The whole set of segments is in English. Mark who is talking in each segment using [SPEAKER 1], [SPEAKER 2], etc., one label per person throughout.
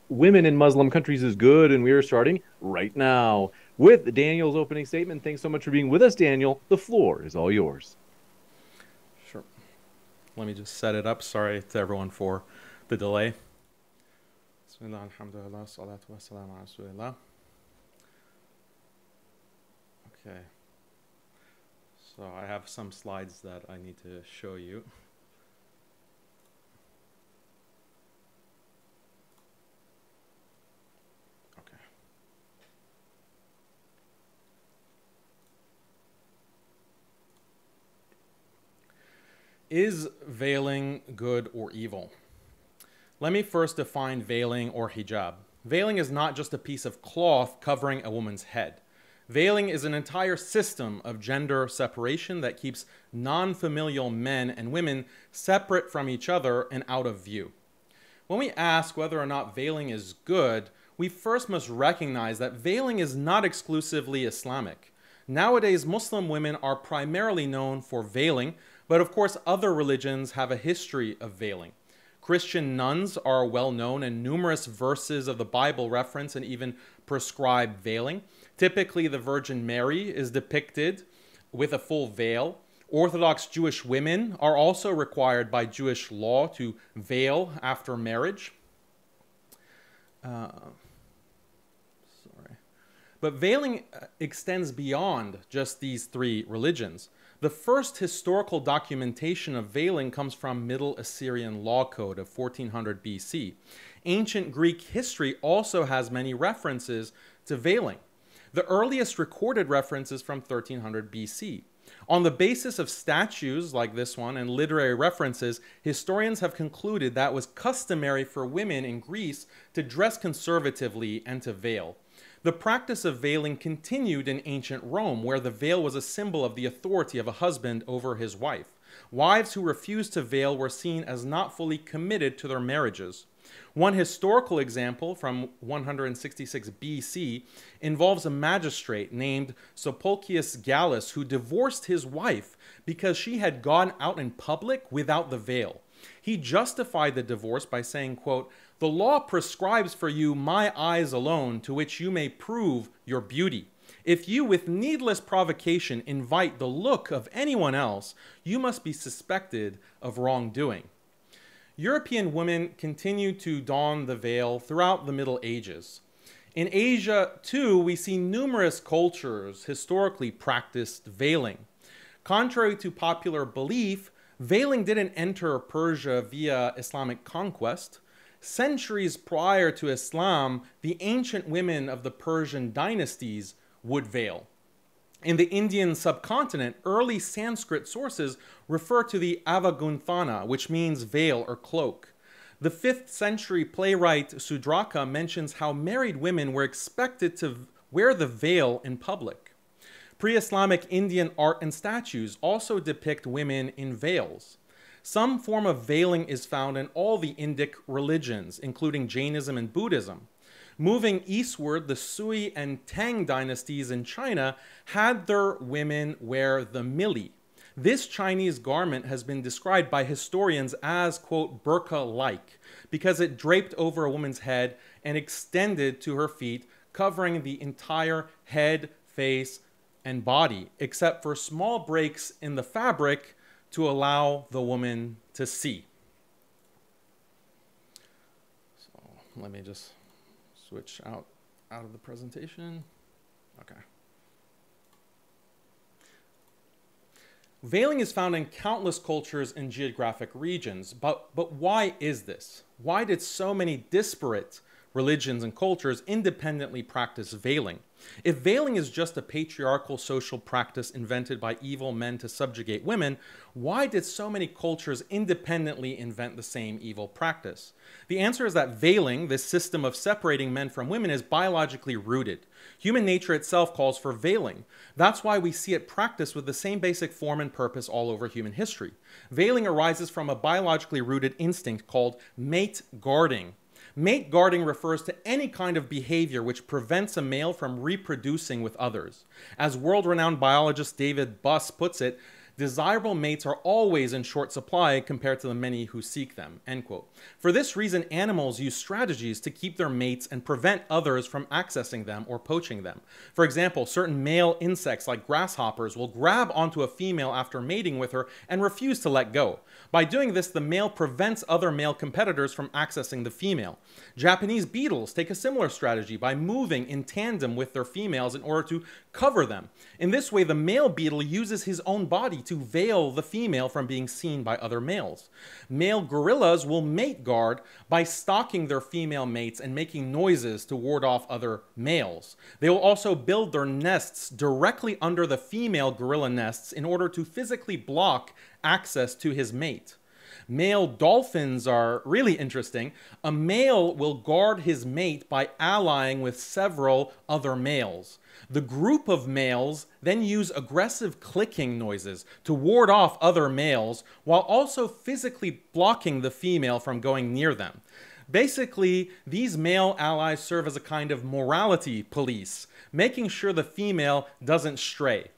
[SPEAKER 1] Women in Muslim countries is good, and we are starting right now with Daniel's opening statement. Thanks so much for being with us, Daniel. The floor is all yours.
[SPEAKER 2] Sure. Let me just set it up. Sorry to everyone for the delay. Bismillah, alhamdulillah, salatu wassalamu ala rasulillah. Okay. So I have some slides that I need to show you. Okay. Is veiling good or evil? Let me first define veiling or hijab. Veiling is not just a piece of cloth covering a woman's head. Veiling is an entire system of gender separation that keeps non-familial men and women separate from each other and out of view. When we ask whether or not veiling is good, we first must recognize that veiling is not exclusively Islamic. Nowadays, Muslim women are primarily known for veiling, but of course other religions have a history of veiling. Christian nuns are well known, and numerous verses of the Bible reference and even prescribe veiling. Typically, the Virgin Mary is depicted with a full veil. Orthodox Jewish women are also required by Jewish law to veil after marriage. But veiling extends beyond just these three religions. The first historical documentation of veiling comes from Middle Assyrian Law Code of 1400 BC. Ancient Greek history also has many references to veiling. The earliest recorded reference is from 1300 BC. On the basis of statues like this one and literary references, historians have concluded that it was customary for women in Greece to dress conservatively and to veil. The practice of veiling continued in ancient Rome, where the veil was a symbol of the authority of a husband over his wife. Wives who refused to veil were seen as not fully committed to their marriages. One historical example from 166 BC involves a magistrate named Sulpicius Gallus who divorced his wife because she had gone out in public without the veil. He justified the divorce by saying, quote, "The law prescribes for you my eyes alone, to which you may prove your beauty. If you with needless provocation invite the look of anyone else, you must be suspected of wrongdoing." European women continued to don the veil throughout the Middle Ages. In Asia, too, we see numerous cultures historically practiced veiling. Contrary to popular belief, veiling didn't enter Persia via Islamic conquest. Centuries prior to Islam, the ancient women of the Persian dynasties would veil. In the Indian subcontinent, early Sanskrit sources refer to the avagunthana, which means veil or cloak. The 5th century playwright Sudraka mentions how married women were expected to wear the veil in public. Pre-Islamic Indian art and statues also depict women in veils. Some form of veiling is found in all the Indic religions, including Jainism and Buddhism. Moving eastward, the Sui and Tang dynasties in China had their women wear the mili. This Chinese garment has been described by historians as, quote, burqa-like, because it draped over a woman's head and extended to her feet, covering the entire head, face, and body, except for small breaks in the fabric to allow the woman to see. So let me just switch out of the presentation. Okay. Veiling is found in countless cultures and geographic regions, but why is this? Why did so many disparate religions and cultures independently practice veiling? If veiling is just a patriarchal social practice invented by evil men to subjugate women, why did so many cultures independently invent the same evil practice? The answer is that veiling, this system of separating men from women, is biologically rooted. Human nature itself calls for veiling. That's why we see it practiced with the same basic form and purpose all over human history. Veiling arises from a biologically rooted instinct called mate guarding. Mate guarding refers to any kind of behavior which prevents a male from reproducing with others. As world-renowned biologist David Buss puts it, Desirable mates are always in short supply compared to the many who seek them, end quote. For this reason, animals use strategies to keep their mates and prevent others from accessing them or poaching them. For example, certain male insects like grasshoppers will grab onto a female after mating with her and refuse to let go. By doing this, the male prevents other male competitors from accessing the female. Japanese beetles take a similar strategy by moving in tandem with their females in order to cover them. In this way, the male beetle uses his own body to veil the female from being seen by other males. Male gorillas will mate guard by stalking their female mates and making noises to ward off other males. They will also build their nests directly under the female gorilla nests in order to physically block access to his mate. Male dolphins are really interesting. A male will guard his mate by allying with several other males. The group of males then use aggressive clicking noises to ward off other males while also physically blocking the female from going near them. Basically, these male allies serve as a kind of morality police, making sure the female doesn't stray.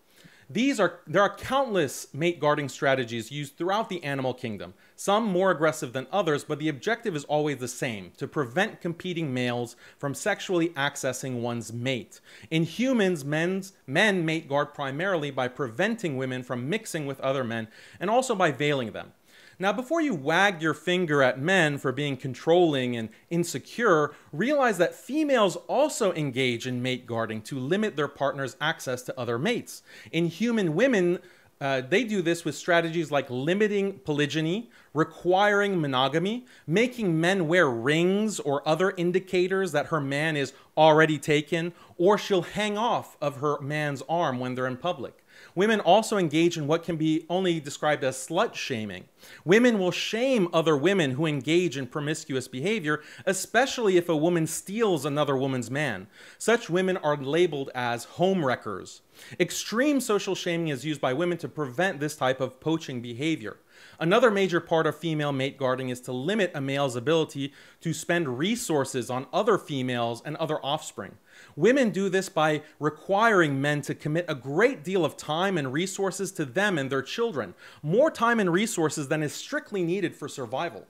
[SPEAKER 2] There are countless mate guarding strategies used throughout the animal kingdom, some more aggressive than others, but the objective is always the same: to prevent competing males from sexually accessing one's mate. In humans, men mate guard primarily by preventing women from mixing with other men and also by veiling them. Now, before you wag your finger at men for being controlling and insecure, realize that females also engage in mate guarding to limit their partner's access to other mates. In human women, they do this with strategies like limiting polygyny, requiring monogamy, making men wear rings or other indicators that her man is already taken, or she'll hang off of her man's arm when they're in public. Women also engage in what can be only described as slut shaming. Women will shame other women who engage in promiscuous behavior, especially if a woman steals another woman's man. Such women are labeled as homewreckers. Extreme social shaming is used by women to prevent this type of poaching behavior. Another major part of female mate guarding is to limit a male's ability to spend resources on other females and other offspring. Women do this by requiring men to commit a great deal of time and resources to them and their children, more time and resources than is strictly needed for survival.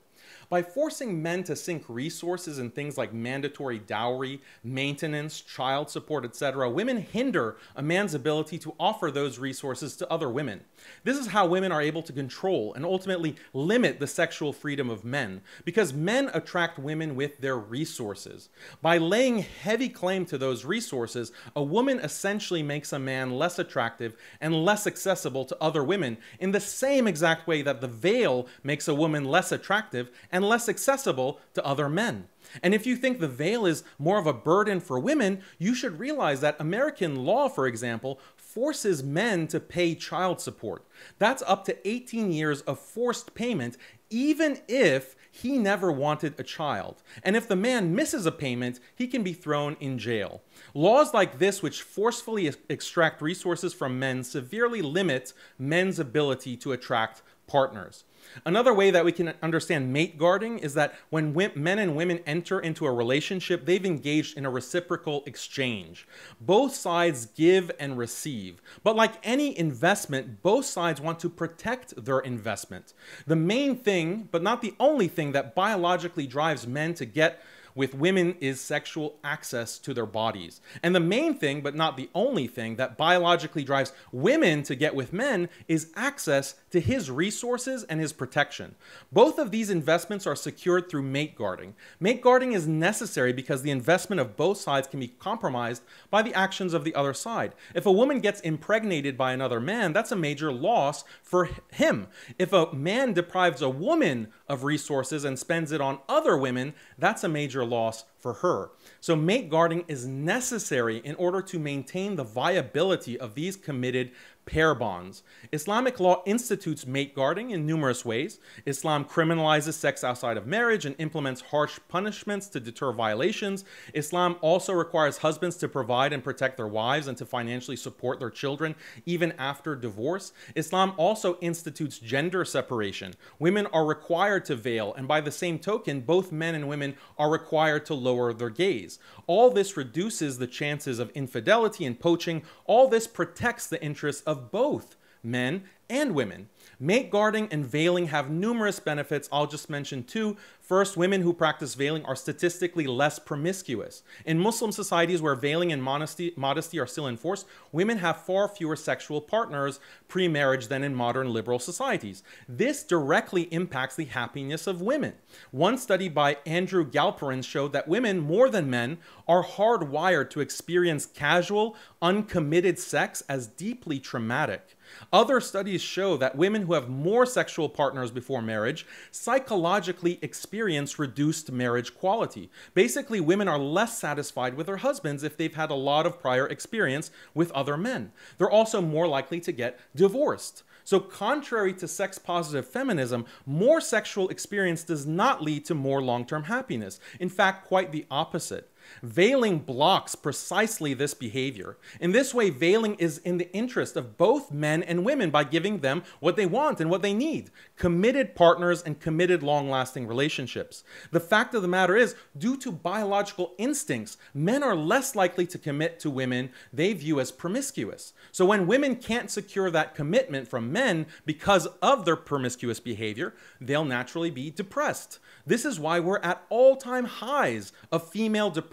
[SPEAKER 2] By forcing men to sink resources in things like mandatory dowry, maintenance, child support, etc., women hinder a man's ability to offer those resources to other women. This is how women are able to control and ultimately limit the sexual freedom of men, because men attract women with their resources. By laying heavy claim to those resources, a woman essentially makes a man less attractive and less accessible to other women in the same exact way that the veil makes a woman less attractive and less accessible to other men. And if you think the veil is more of a burden for women, you should realize that American law, for example, forces men to pay child support. That's up to 18 years of forced payment, even if he never wanted a child. And if the man misses a payment, he can be thrown in jail. Laws like this, which forcefully extract resources from men, severely limit men's ability to attract partners. Another way that we can understand mate guarding is that when men and women enter into a relationship, they've engaged in a reciprocal exchange. Both sides give and receive. But like any investment, both sides want to protect their investment. The main thing, but not the only thing, that biologically drives men to get with women is sexual access to their bodies. And the main thing, but not the only thing, that biologically drives women to get with men is access to his resources and his protection. Both of these investments are secured through mate guarding. Mate guarding is necessary because the investment of both sides can be compromised by the actions of the other side. If a woman gets impregnated by another man, that's a major loss for him. If a man deprives a woman of resources and spends it on other women, that's a major loss for her. So mate guarding is necessary in order to maintain the viability of these committed pair bonds. Islamic law institutes mate guarding in numerous ways. Islam criminalizes sex outside of marriage and implements harsh punishments to deter violations. Islam also requires husbands to provide and protect their wives and to financially support their children even after divorce. Islam also institutes gender separation. Women are required to veil, and by the same token, both men and women are required to lower their gaze. All this reduces the chances of infidelity and poaching. All this protects the interests of both men and women. Mate guarding and veiling have numerous benefits. I'll just mention two. First, women who practice veiling are statistically less promiscuous. In Muslim societies where veiling and modesty are still enforced, women have far fewer sexual partners pre-marriage than in modern liberal societies. This directly impacts the happiness of women. One study by Andrew Galperin showed that women, more than men, are hardwired to experience casual, uncommitted sex as deeply traumatic. Other studies show that women who have more sexual partners before marriage psychologically experience reduced marriage quality. Basically, women are less satisfied with their husbands if they've had a lot of prior experience with other men. They're also more likely to get divorced. So contrary to sex-positive feminism, more sexual experience does not lead to more long-term happiness. In fact, quite the opposite. Veiling blocks precisely this behavior. In this way, veiling is in the interest of both men and women by giving them what they want and what they need: committed partners and committed long-lasting relationships. The fact of the matter is, due to biological instincts, men are less likely to commit to women they view as promiscuous. So when women can't secure that commitment from men because of their promiscuous behavior, they'll naturally be depressed. This is why we're at all-time highs of female depression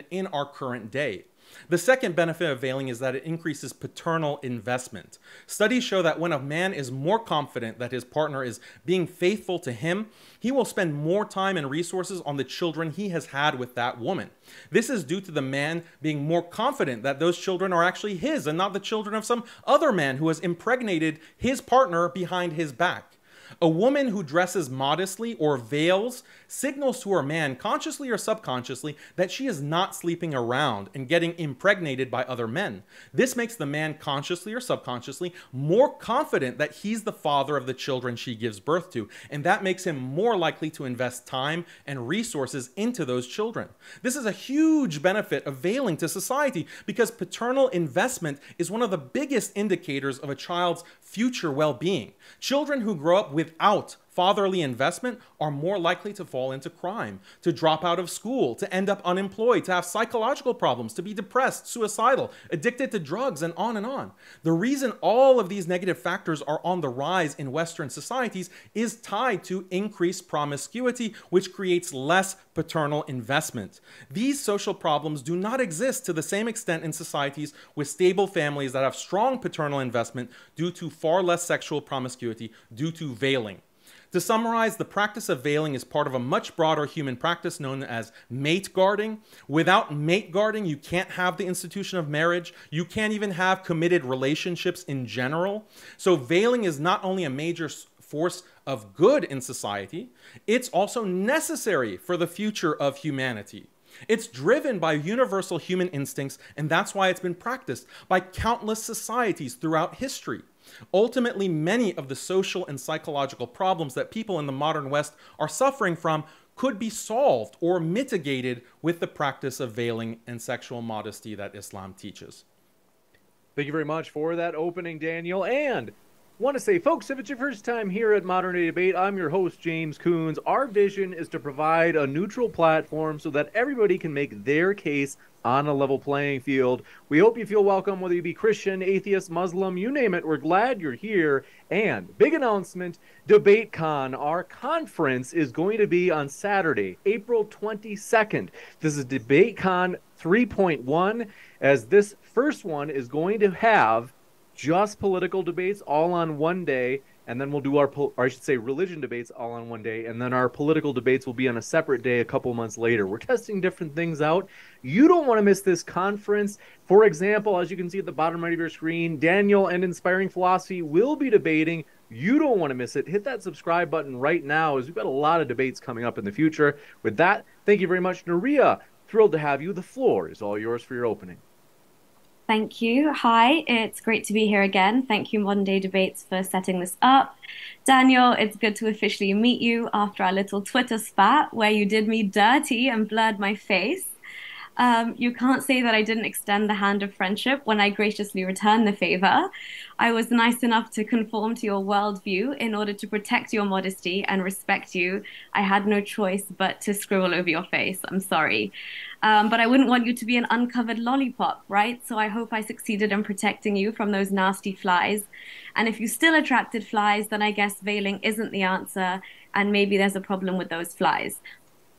[SPEAKER 2] in our current day. The second benefit of veiling is that it increases paternal investment. Studies show that when a man is more confident that his partner is being faithful to him, he will spend more time and resources on the children he has had with that woman. This is due to the man being more confident that those children are actually his and not the children of some other man who has impregnated his partner behind his back. A woman who dresses modestly or veils signals to her man, consciously or subconsciously, that she is not sleeping around and getting impregnated by other men. This makes the man, consciously or subconsciously, more confident that he's the father of the children she gives birth to, and that makes him more likely to invest time and resources into those children. This is a huge benefit of veiling to society because paternal investment is one of the biggest indicators of a child's future well-being. Children who grow up without fatherly investment are more likely to fall into crime, to drop out of school, to end up unemployed, to have psychological problems, to be depressed, suicidal, addicted to drugs, and on and on. The reason all of these negative factors are on the rise in Western societies is tied to increased promiscuity, which creates less paternal investment. These social problems do not exist to the same extent in societies with stable families that have strong paternal investment due to far less sexual promiscuity due to veiling. To summarize, the practice of veiling is part of a much broader human practice known as mate guarding. Without mate guarding, you can't have the institution of marriage. You can't even have committed relationships in general. So veiling is not only a major force of good in society, it's also necessary for the future of humanity. It's driven by universal human instincts, and that's why it's been practiced by countless societies throughout history. Ultimately, many of the social and psychological problems that people in the modern West are suffering from could be solved or mitigated with the practice of veiling and sexual modesty that Islam teaches.
[SPEAKER 1] Thank you very much for that opening, Daniel. And want to say, folks, if it's your first time here at Modern Day Debate, I'm your host, James Coons. Our vision is to provide a neutral platform so that everybody can make their case on a level playing field. We hope you feel welcome, whether you be Christian, atheist, Muslim, you name it. We're glad you're here. And big announcement, DebateCon, our conference, is going to be on Saturday, April 22nd. This is DebateCon 3.1, as this first one is going to have just political debates all on one day, and then we'll do our, or I should say, religion debates all on one day, and then our political debates will be on a separate day a couple months later. We're testing different things out. You don't want to miss this conference. For example, as you can see at the bottom right of your screen, Daniel and Inspiring Philosophy will be debating. You don't want to miss it. Hit that subscribe button right now, as we've got a lot of debates coming up in the future. With that, thank you very much, Naria. Thrilled to have you. The floor is all yours for your opening.
[SPEAKER 3] Thank you. Hi, it's great to be here again. Thank you, Modern Day Debates, for setting this up. Daniel, it's good to officially meet you after our little Twitter spat where you did me dirty and blurred my face. You can't say that I didn't extend the hand of friendship when I graciously returned the favor. I was nice enough to conform to your worldview in order to protect your modesty and respect you. I had no choice but to scribble over your face. I'm sorry. But I wouldn't want you to be an uncovered lollipop, right? So I hope I succeeded in protecting you from those nasty flies. And if you still attracted flies, then I guess veiling isn't the answer, and maybe there's a problem with those flies.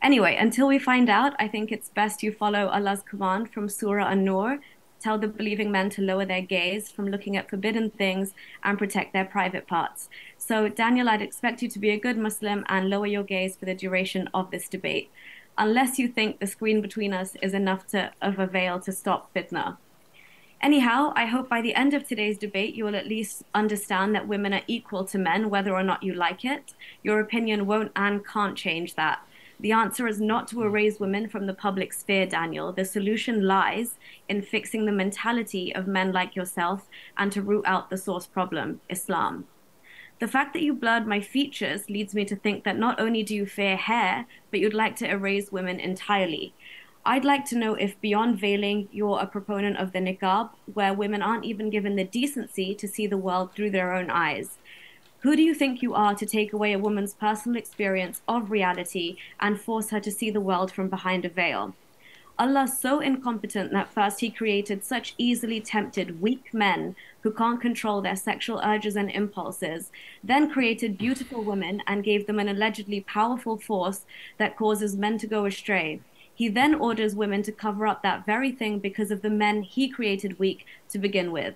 [SPEAKER 3] Anyway, until we find out, I think it's best you follow Allah's command from Surah An-Nur. Tell the believing men to lower their gaze from looking at forbidden things and protect their private parts. So, Daniel, I'd expect you to be a good Muslim and lower your gaze for the duration of this debate, unless you think the screen between us is enough of a veil to stop fitna. Anyhow, I hope by the end of today's debate, you will at least understand that women are equal to men, whether or not you like it. Your opinion won't and can't change that. The answer is not to erase women from the public sphere, Daniel. The solution lies in fixing the mentality of men like yourself and to root out the source problem, Islam. The fact that you blurred my features leads me to think that not only do you fear hair, but you'd like to erase women entirely. I'd like to know if beyond veiling, you're a proponent of the niqab, where women aren't even given the decency to see the world through their own eyes. Who do you think you are to take away a woman's personal experience of reality and force her to see the world from behind a veil? Allah's so incompetent that first he created such easily tempted, weak men who can't control their sexual urges and impulses, then created beautiful women and gave them an allegedly powerful force that causes men to go astray. He then orders women to cover up that very thing because of the men he created weak to begin with.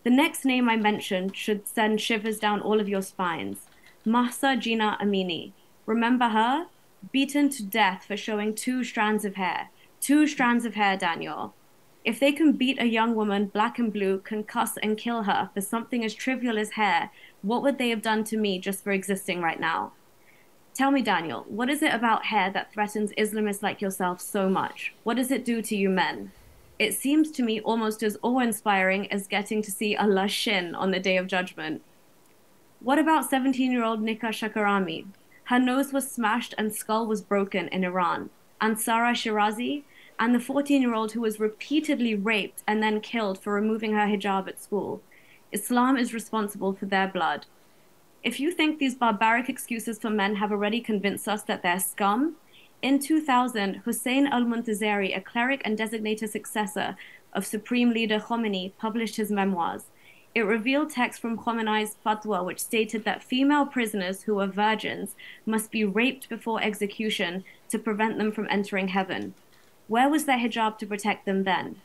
[SPEAKER 3] The next name I mentioned should send shivers down all of your spines. Mahsa Jina Amini. Remember her? Beaten to death for showing 2 strands of hair. 2 strands of hair, Daniel. If they can beat a young woman black and blue, concuss and kill her for something as trivial as hair, what would they have done to me just for existing right now? Tell me, Daniel, what is it about hair that threatens Islamists like yourself so much? What does it do to you men? It seems to me almost as awe-inspiring as getting to see Allah's shin on the Day of Judgment. What about 17-year-old Nika Shakarami? Her nose was smashed and skull was broken in Iran. And Sarah Shirazi? And the 14-year-old who was repeatedly raped and then killed for removing her hijab at school. Islam is responsible for their blood. If you think these barbaric excuses for men have already convinced us that they're scum, in 2000, Hussein al-Muntazeri, a cleric and designated successor of Supreme Leader Khomeini, published his memoirs. It revealed text from Khomeini's fatwa, which stated that female prisoners who were virgins must be raped before execution to prevent them from entering heaven. Where was their hijab to protect them then?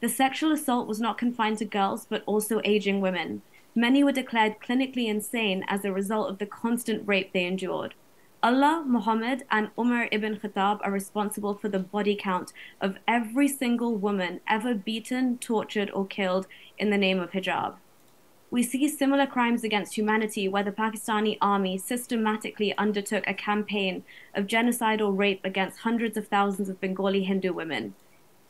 [SPEAKER 3] The sexual assault was not confined to girls, but also aging women. Many were declared clinically insane as a result of the constant rape they endured. Allah, Muhammad, and Umar ibn Khattab are responsible for the body count of every single woman ever beaten, tortured, or killed in the name of hijab. We see similar crimes against humanity where the Pakistani army systematically undertook a campaign of genocidal rape against hundreds of thousands of Bengali Hindu women.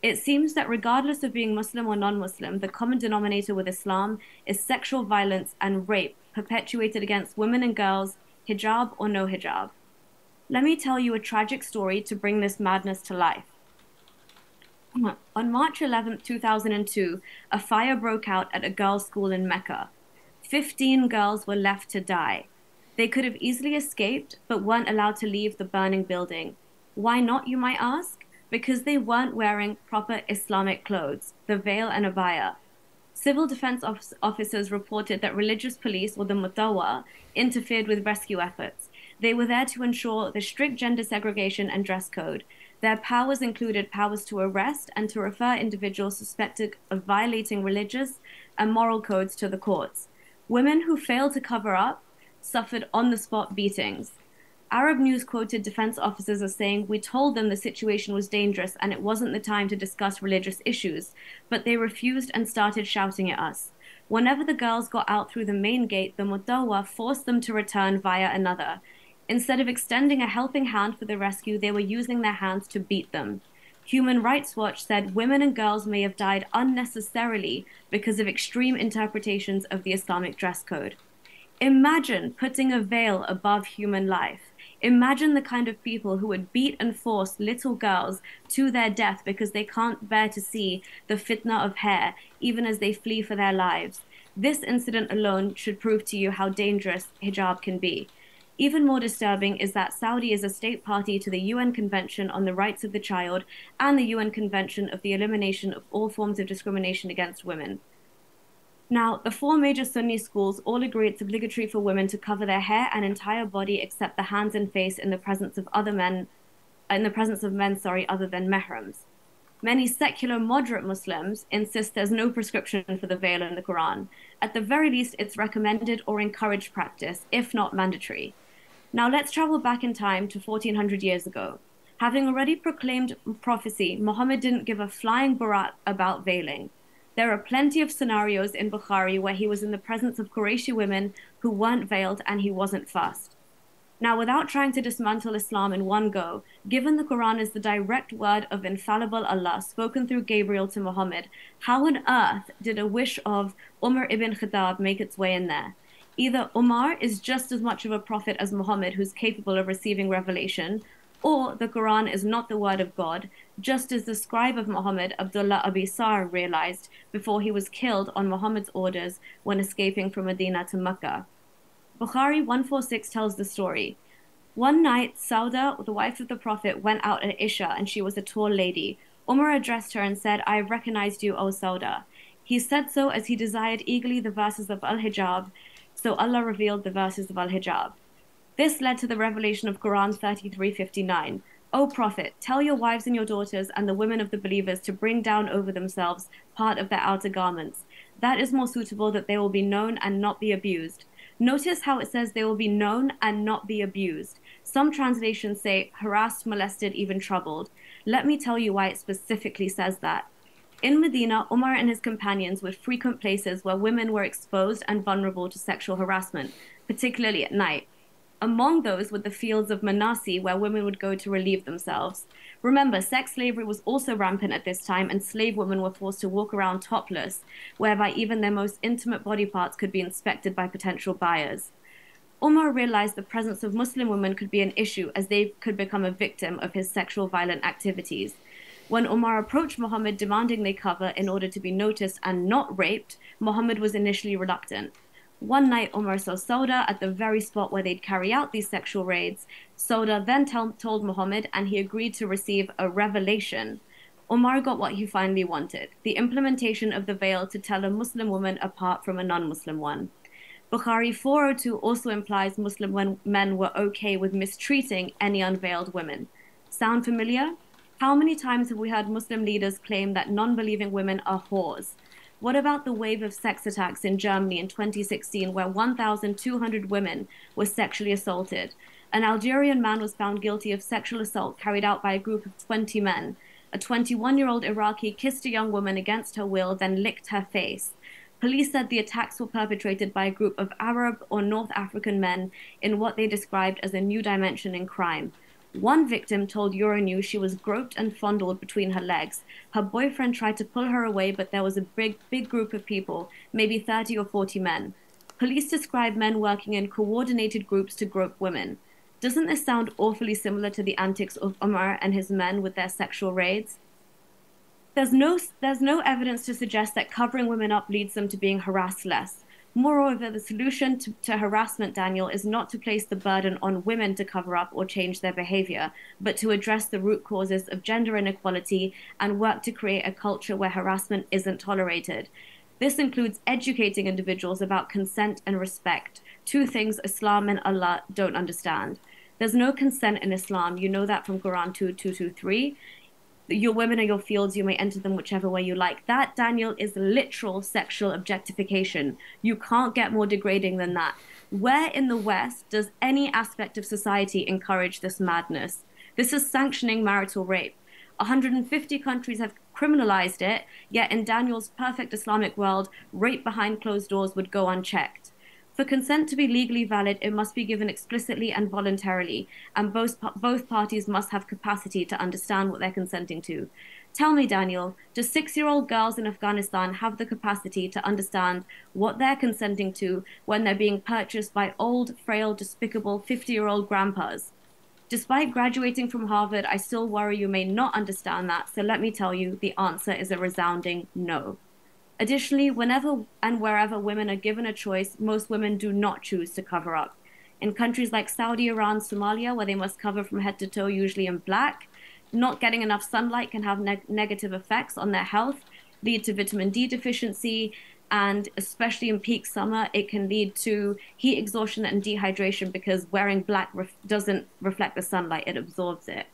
[SPEAKER 3] It seems that regardless of being Muslim or non-Muslim, the common denominator with Islam is sexual violence and rape perpetuated against women and girls, hijab or no hijab. Let me tell you a tragic story to bring this madness to life. On March 11, 2002, a fire broke out at a girls' school in Mecca. 15 girls were left to die. They could have easily escaped, but weren't allowed to leave the burning building. Why not, you might ask? Because they weren't wearing proper Islamic clothes, the veil and abaya. Civil defense officers reported that religious police, or the Mutawa, interfered with rescue efforts. They were there to ensure the strict gender segregation and dress code. Their powers included powers to arrest and to refer individuals suspected of violating religious and moral codes to the courts. Women who failed to cover up suffered on-the-spot beatings. Arab News quoted defense officers as saying, "We told them the situation was dangerous and it wasn't the time to discuss religious issues, but they refused and started shouting at us. Whenever the girls got out through the main gate, the Mutawa forced them to return via another. Instead of extending a helping hand for the rescue, they were using their hands to beat them." Human Rights Watch said women and girls may have died unnecessarily because of extreme interpretations of the Islamic dress code. Imagine putting a veil above human life. Imagine the kind of people who would beat and force little girls to their death because they can't bear to see the fitna of hair, even as they flee for their lives. This incident alone should prove to you how dangerous hijab can be. Even more disturbing is that Saudi is a state party to the UN Convention on the Rights of the Child and the UN Convention of the Elimination of All Forms of Discrimination Against Women. Now, the four major Sunni schools all agree it's obligatory for women to cover their hair and entire body except the hands and face in the presence of men, other than mehrams. Many secular moderate Muslims insist there's no prescription for the veil in the Quran. At the very least, it's recommended or encouraged practice, if not mandatory. Now let's travel back in time to 1400 years ago. Having already proclaimed prophecy, Muhammad didn't give a flying barat about veiling. There are plenty of scenarios in Bukhari where he was in the presence of Qurayshi women who weren't veiled and he wasn't fussed. Now, without trying to dismantle Islam in one go, given the Quran is the direct word of infallible Allah spoken through Gabriel to Muhammad, how on earth did a wish of Umar ibn Khattab make its way in there? Either Umar is just as much of a prophet as Muhammad who's capable of receiving revelation, or the Quran is not the word of God, just as the scribe of Muhammad, Abdullah Abi Sar, realized before he was killed on Muhammad's orders when escaping from Medina to Mecca. Bukhari 146 tells the story. One night, Sauda, the wife of the Prophet, went out at Isha, and she was a tall lady. Umar addressed her and said, "I have recognized you, O Sauda." He said so as he desired eagerly the verses of Al-Hijab, so Allah revealed the verses of Al-Hijab. This led to the revelation of Quran 33:59. O Prophet, tell your wives and your daughters and the women of the believers to bring down over themselves part of their outer garments. That is more suitable that they will be known and not be abused. Notice how it says they will be known and not be abused. Some translations say harassed, molested, even troubled. Let me tell you why it specifically says that. In Medina, Umar and his companions were frequent places where women were exposed and vulnerable to sexual harassment, particularly at night. Among those were the fields of Manasi, where women would go to relieve themselves. Remember, sex slavery was also rampant at this time, and slave women were forced to walk around topless, whereby even their most intimate body parts could be inspected by potential buyers. Umar realized the presence of Muslim women could be an issue as they could become a victim of his sexual violent activities. When Umar approached Muhammad demanding they cover in order to be noticed and not raped, Muhammad was initially reluctant. One night, Umar saw Sauda at the very spot where they'd carry out these sexual raids. Sauda then told Muhammad, and he agreed to receive a revelation. Umar got what he finally wanted, the implementation of the veil to tell a Muslim woman apart from a non-Muslim one. Bukhari 402 also implies Muslim men were okay with mistreating any unveiled women. Sound familiar? How many times have we heard Muslim leaders claim that non-believing women are whores? What about the wave of sex attacks in Germany in 2016 where 1,200 women were sexually assaulted? An Algerian man was found guilty of sexual assault carried out by a group of 20 men. A 21-year-old Iraqi kissed a young woman against her will, then licked her face. Police said the attacks were perpetrated by a group of Arab or North African men in what they described as a new dimension in crime. One victim told Euronews she was groped and fondled between her legs. Her boyfriend tried to pull her away, but there was a big group of people, maybe 30 or 40 men. Police described men working in coordinated groups to grope women. Doesn't this sound awfully similar to the antics of Umar and his men with their sexual raids? There's no evidence to suggest that covering women up leads them to being harassed less. Moreover, the solution to harassment, Daniel, is not to place the burden on women to cover up or change their behavior, but to address the root causes of gender inequality and work to create a culture where harassment isn't tolerated. This includes educating individuals about consent and respect, two things Islam and Allah don't understand. There's no consent in Islam. You know that from Quran 2:223. Your women are your fields, you may enter them whichever way you like. That, Daniel, is literal sexual objectification. You can't get more degrading than that. Where in the West does any aspect of society encourage this madness? This is sanctioning marital rape. 150 countries have criminalized it, yet in Daniel's perfect Islamic world, rape behind closed doors would go unchecked. For consent to be legally valid, it must be given explicitly and voluntarily, and both parties must have capacity to understand what they're consenting to. Tell me, Daniel, do 6-year-old girls in Afghanistan have the capacity to understand what they're consenting to when they're being purchased by old, frail, despicable 50-year-old grandpas? Despite graduating from Harvard, I still worry you may not understand that, so let me tell you, the answer is a resounding no. Additionally, whenever and wherever women are given a choice, most women do not choose to cover up. In countries like Saudi, Iran, Somalia, where they must cover from head to toe, usually in black, not getting enough sunlight can have negative effects on their health, lead to vitamin D deficiency, and especially in peak summer, it can lead to heat exhaustion and dehydration because wearing black doesn't reflect the sunlight, it absorbs it.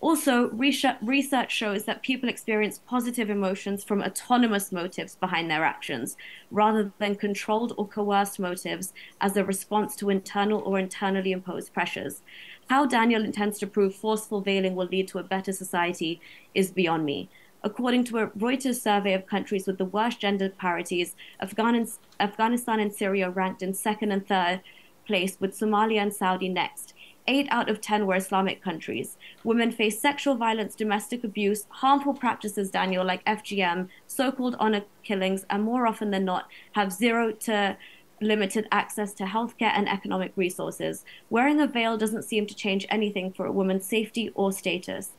[SPEAKER 3] Also, research shows that people experience positive emotions from autonomous motives behind their actions, rather than controlled or coerced motives as a response to internal or internally imposed pressures. How Daniel intends to prove forceful veiling will lead to a better society is beyond me. According to a Reuters survey of countries with the worst gender parities, Afghanistan and Syria ranked in second and third place, with Somalia and Saudi next. 8 out of 10 were Islamic countries. Women face sexual violence, domestic abuse, harmful practices, Daniel, like FGM, so-called honor killings, and more often than not, have zero to limited access to healthcare and economic resources. Wearing a veil doesn't seem to change anything for a woman's safety or status.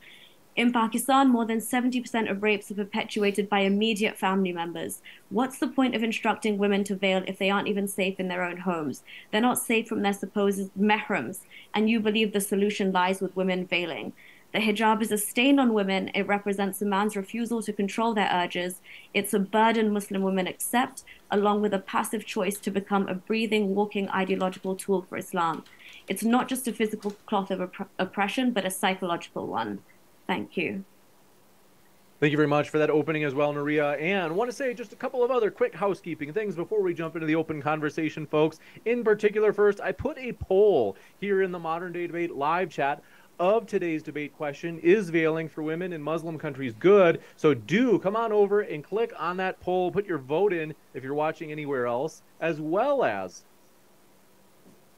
[SPEAKER 3] In Pakistan, more than 70% of rapes are perpetuated by immediate family members. What's the point of instructing women to veil if they aren't even safe in their own homes? They're not safe from their supposed mehrams, and you believe the solution lies with women veiling. The hijab is a stain on women. It represents a man's refusal to control their urges. It's a burden Muslim women accept, along with a passive choice to become a breathing, walking ideological tool for Islam. It's not just a physical cloth of oppression, but a psychological one. Thank you.
[SPEAKER 1] Thank you very much for that opening as well, Nuria. And I want to say just a couple of other quick housekeeping things before we jump into the open conversation, folks. In particular, first, I put a poll here in the Modern Day Debate live chat of today's debate question: is veiling for women in Muslim countries good? So do come on over and click on that poll, put your vote in if you're watching anywhere else, as well as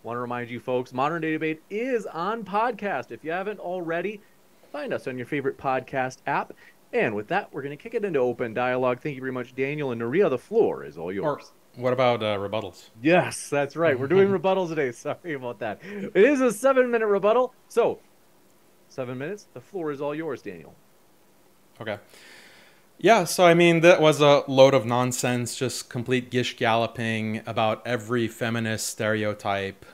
[SPEAKER 1] want to remind you folks, Modern Day Debate is on podcast. If you haven't already, find us on your favorite podcast app. And with that, we're going to kick it into open dialogue. Thank you very much, Daniel and Nuria. The floor is all yours.
[SPEAKER 2] Or what about rebuttals?
[SPEAKER 1] Yes, that's right. We're doing rebuttals today. Sorry about that. It is a 7-minute rebuttal. So, 7 minutes. The floor is all yours, Daniel.
[SPEAKER 2] Okay. Yeah, so I mean, that was a load of nonsense, just complete gish galloping about every feminist stereotype.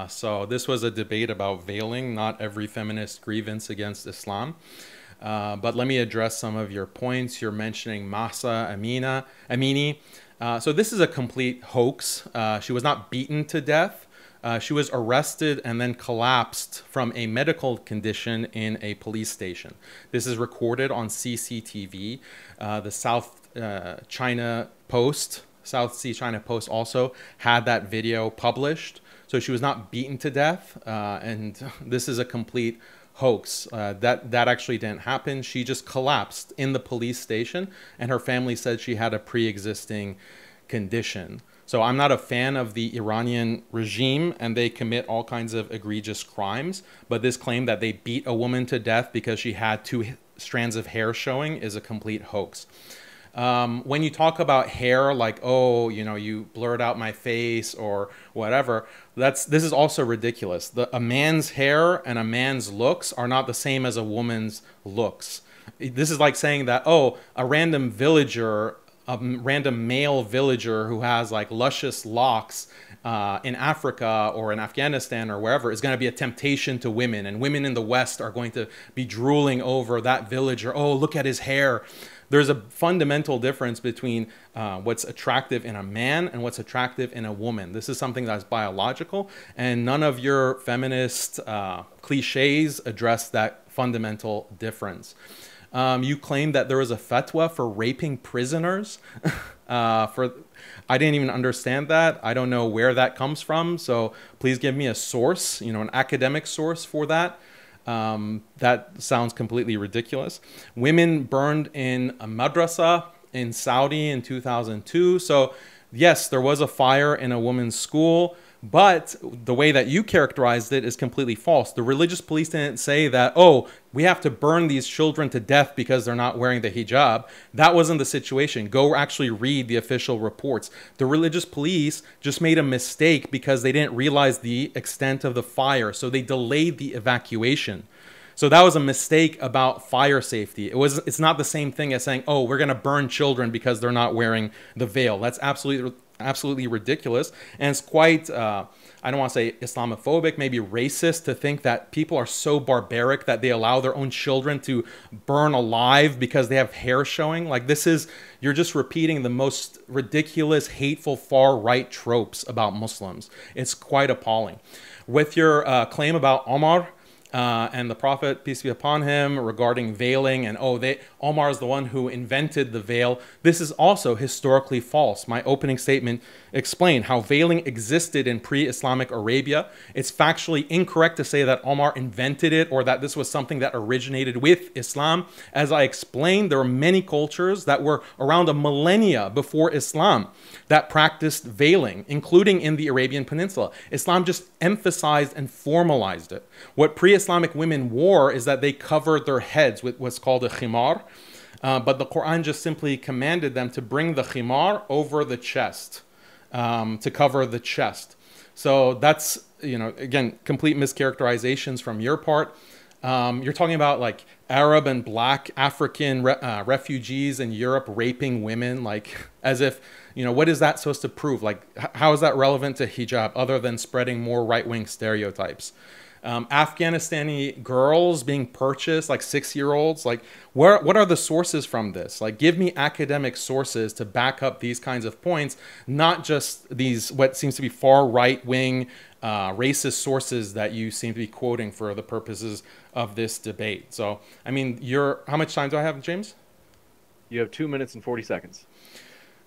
[SPEAKER 2] So this was a debate about veiling, not every feminist grievance against Islam. But let me address some of your points. You're mentioning Mahsa Amini. So this is a complete hoax. She was not beaten to death. She was arrested and then collapsed from a medical condition in a police station. This is recorded on CCTV. The South Sea China Post also had that video published. So she was not beaten to death, and this is a complete hoax. That actually didn't happen. She just collapsed in the police station, and her family said she had a pre-existing condition. So I'm not a fan of the Iranian regime, and they commit all kinds of egregious crimes. But this claim that they beat a woman to death because she had 2 strands of hair showing is a complete hoax. When you talk about hair, like, oh, you know, you blurred out my face or whatever, this is also ridiculous. A man's hair and a man's looks are not the same as a woman's looks. This is like saying that, oh, a random male villager who has like luscious locks in Africa or in Afghanistan or wherever is going to be a temptation to women, and women in the West are going to be drooling over that villager. Oh, look at his hair. There's a fundamental difference between what's attractive in a man and what's attractive in a woman. This is something that's biological, and none of your feminist cliches address that fundamental difference. You claim that there was a fatwa for raping prisoners. I didn't even understand that. I don't know where that comes from. So please give me a source, an academic source for that. That sounds completely ridiculous. Women burned in a madrasa in Saudi in 2002. So yes, there was a fire in a woman's school, but the way that you characterized it is completely false. The religious police didn't say that, oh, we have to burn these children to death because they're not wearing the hijab. That wasn't the situation. Go actually read the official reports. The religious police just made a mistake because they didn't realize the extent of the fire, so they delayed the evacuation. So that was a mistake about fire safety. It's not the same thing as saying, oh, we're going to burn children because they're not wearing the veil. That's absolutely absolutely ridiculous. And it's quite, I don't want to say Islamophobic, maybe racist, to think that people are so barbaric that they allow their own children to burn alive because they have hair showing. Like, this is, you're just repeating the most ridiculous, hateful, far-right tropes about Muslims. It's quite appalling. With your claim about Omar, and the Prophet, peace be upon him, regarding veiling, and Omar is the one who invented the veil. This is also historically false. My opening statement explained how veiling existed in pre-Islamic Arabia. It's factually incorrect to say that Omar invented it or that this was something that originated with Islam. As I explained, there were many cultures that were around a millennia before Islam that practiced veiling, including in the Arabian Peninsula. Islam just emphasized and formalized it. What pre-Islamic women wore is that they covered their heads with what's called a khimar, but the Quran just simply commanded them to bring the khimar over the chest, to cover the chest. So that's, again, complete mischaracterizations from your part. You're talking about like Arab and black African refugees in Europe raping women, like as if, what is that supposed to prove? Like, how is that relevant to hijab other than spreading more right-wing stereotypes? Afghanistani girls being purchased, like 6-year-olds, like what are the sources from this? Like, give me academic sources to back up these kinds of points, not just these what seems to be far right-wing racist sources that you seem to be quoting for the purposes of this debate. So, I mean, how much time do I have, James?
[SPEAKER 1] You have 2 minutes and 40 seconds.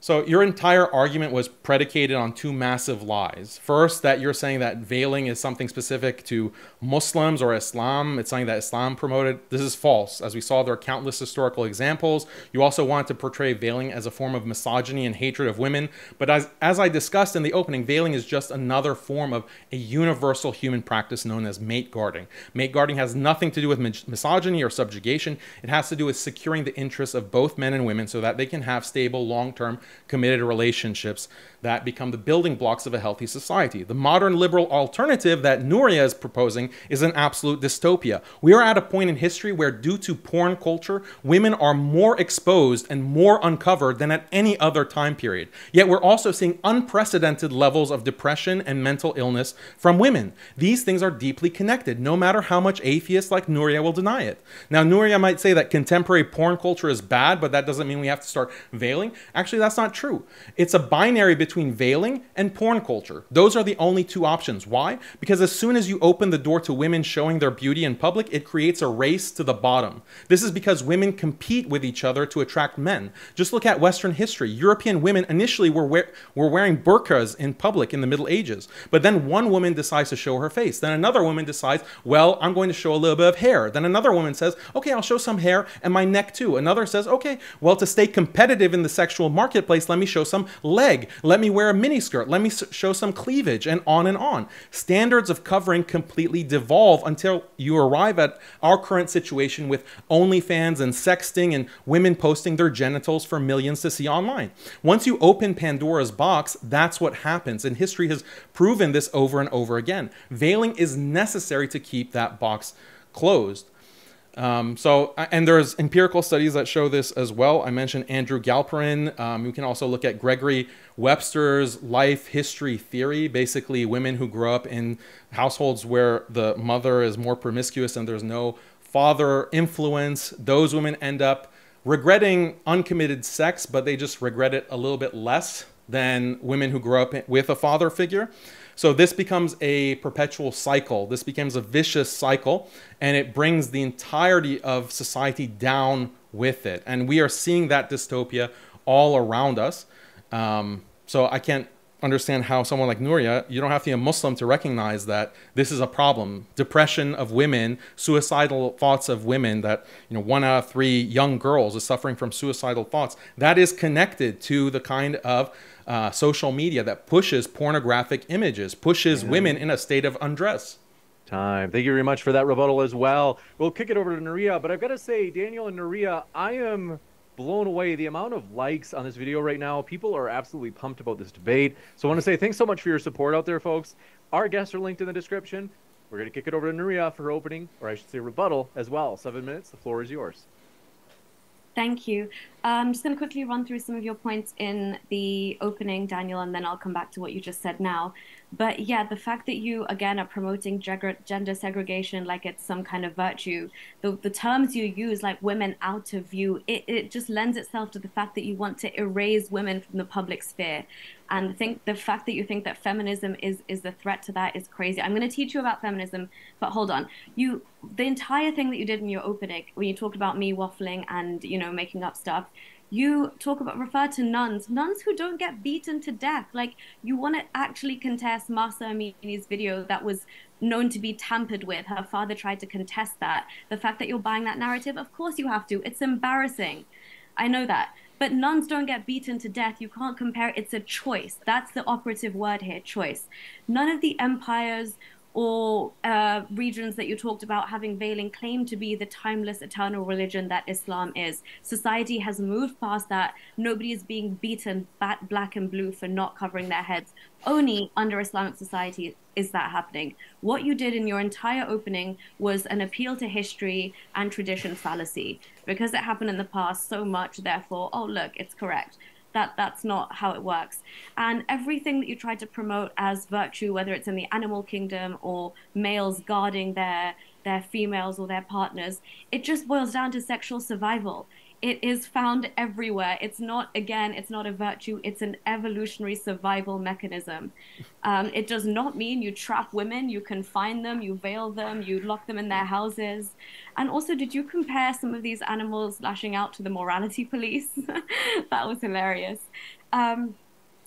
[SPEAKER 2] So your entire argument was predicated on two massive lies. First, that you're saying that veiling is something specific to Muslims or Islam. It's something that Islam promoted. This is false. As we saw, there are countless historical examples. You also want to portray veiling as a form of misogyny and hatred of women. But as I discussed in the opening, veiling is just another form of a universal human practice known as mate guarding. Mate guarding has nothing to do with misogyny or subjugation. It has to do with securing the interests of both men and women so that they can have stable, long-term, committed relationships that become the building blocks of a healthy society. The modern liberal alternative that Nuria is proposing is an absolute dystopia. We are at a point in history where, due to porn culture, women are more exposed and more uncovered than at any other time period. Yet we're also seeing unprecedented levels of depression and mental illness from women. These things are deeply connected, no matter how much atheists like Nuria will deny it. Now, Nuria might say that contemporary porn culture is bad, but that doesn't mean we have to start veiling. Actually, that's not true. It's a binary between veiling and porn culture. Those are the only two options. Why? Because as soon as you open the door to women showing their beauty in public, it creates a race to the bottom. This is because women compete with each other to attract men. Just look at Western history. European women initially were wearing burqas in public in the Middle Ages. But then one woman decides to show her face. Then another woman decides, well, I'm going to show a little bit of hair. Then another woman says, okay, I'll show some hair and my neck too. Another says, okay, well, to stay competitive in the sexual marketplace, let me show some leg. Let me wear a miniskirt. Let me show some cleavage, and on and on. Standards of covering completely devolve until you arrive at our current situation with OnlyFans and sexting and women posting their genitals for millions to see online. Once you open Pandora's box, that's what happens, and history has proven this over and over again. Veiling is necessary to keep that box closed. And there's empirical studies that show this as well. I mentioned Andrew Galperin. You can also look at Gregory Webster's life history theory. Basically, women who grow up in households where the mother is more promiscuous and there's no father influence, those women end up regretting uncommitted sex, but they just regret it a little bit less than women who grow up with a father figure. So this becomes a perpetual cycle. This becomes a vicious cycle, and it brings the entirety of society down with it. And we are seeing that dystopia all around us. So I can't understand how someone like Nuria, you don't have to be a Muslim to recognize that this is a problem. Depression of women, suicidal thoughts of women, that 1 out of 3 young girls is suffering from suicidal thoughts. That is connected to the kind of social media that pushes pornographic images, pushes women in a state of undress.
[SPEAKER 1] Time. Thank you very much for that rebuttal as well. We'll kick it over to Nuria, but I've got to say, Daniel and Nuria, I am blown away. The amount of likes on this video right now, people are absolutely pumped about this debate. So I want to say thanks so much for your support out there, folks. Our guests are linked in the description. We're going to kick it over to Nuria for her opening, or I should say rebuttal as well. 7 minutes. The floor is yours.
[SPEAKER 3] Thank you. I'm just going to quickly run through some of your points in the opening, Daniel, and then I'll come back to what you just said now. But yeah, the fact that you, again, are promoting gender segregation like it's some kind of virtue, the terms you use, like women out of view, it just lends itself to the fact that you want to erase women from the public sphere. And think the fact that you think that feminism is the threat to that is crazy. I'm going to teach you about feminism, but hold on. The entire thing that you did in your opening, when you talked about me waffling and, making up stuff, you refer to nuns who don't get beaten to death. Like, you want to actually contest Masa Amini's video that was known to be tampered with. Her father tried to contest that. The fact that you're buying that narrative, of course you have to. It's embarrassing. I know that. But nuns don't get beaten to death. You can't compare. It's a choice. That's the operative word here, choice. None of the empires or regions that you talked about having veiling claim to be the timeless, eternal religion that Islam is. Society has moved past that. Nobody is being beaten black and blue for not covering their heads. Only under Islamic society is that happening. What you did in your entire opening was an appeal to history and tradition fallacy. Because it happened in the past so much, therefore, oh, look, it's correct. That's not how it works. And everything that you try to promote as virtue, whether it's in the animal kingdom or males guarding their females or their partners, it just boils down to sexual survival. It is found everywhere. It's not a virtue, it's an evolutionary survival mechanism. It does not mean you trap women, you confine them, you veil them, you lock them in their houses. And also, did you compare some of these animals lashing out to the morality police? That was hilarious. Um,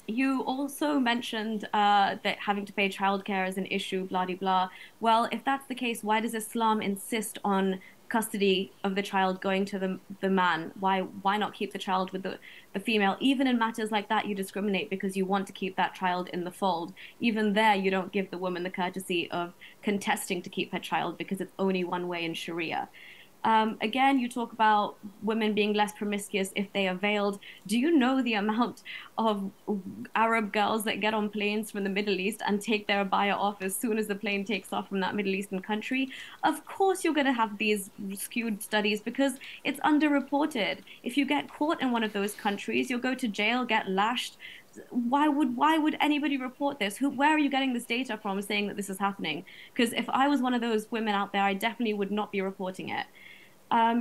[SPEAKER 3] you also mentioned that having to pay childcare is an issue, blah, blah, blah. Well, if that's the case, why does Islam insist on custody of the child going to the man? Why not keep the child with the female? Even in matters like that, you discriminate because you want to keep that child in the fold. Even there, you don't give the woman the courtesy of contesting to keep her child because it's only one way in Sharia. Again, you talk about women being less promiscuous if they are veiled. Do you know the amount of Arab girls that get on planes from the Middle East and take their abaya off as soon as the plane takes off from that Middle Eastern country? Of course, you're going to have these skewed studies because it's underreported. If you get caught in one of those countries, you'll go to jail, get lashed. Why would anybody report this? Where are you getting this data from saying that this is happening? Because if I was one of those women out there, I definitely would not be reporting it.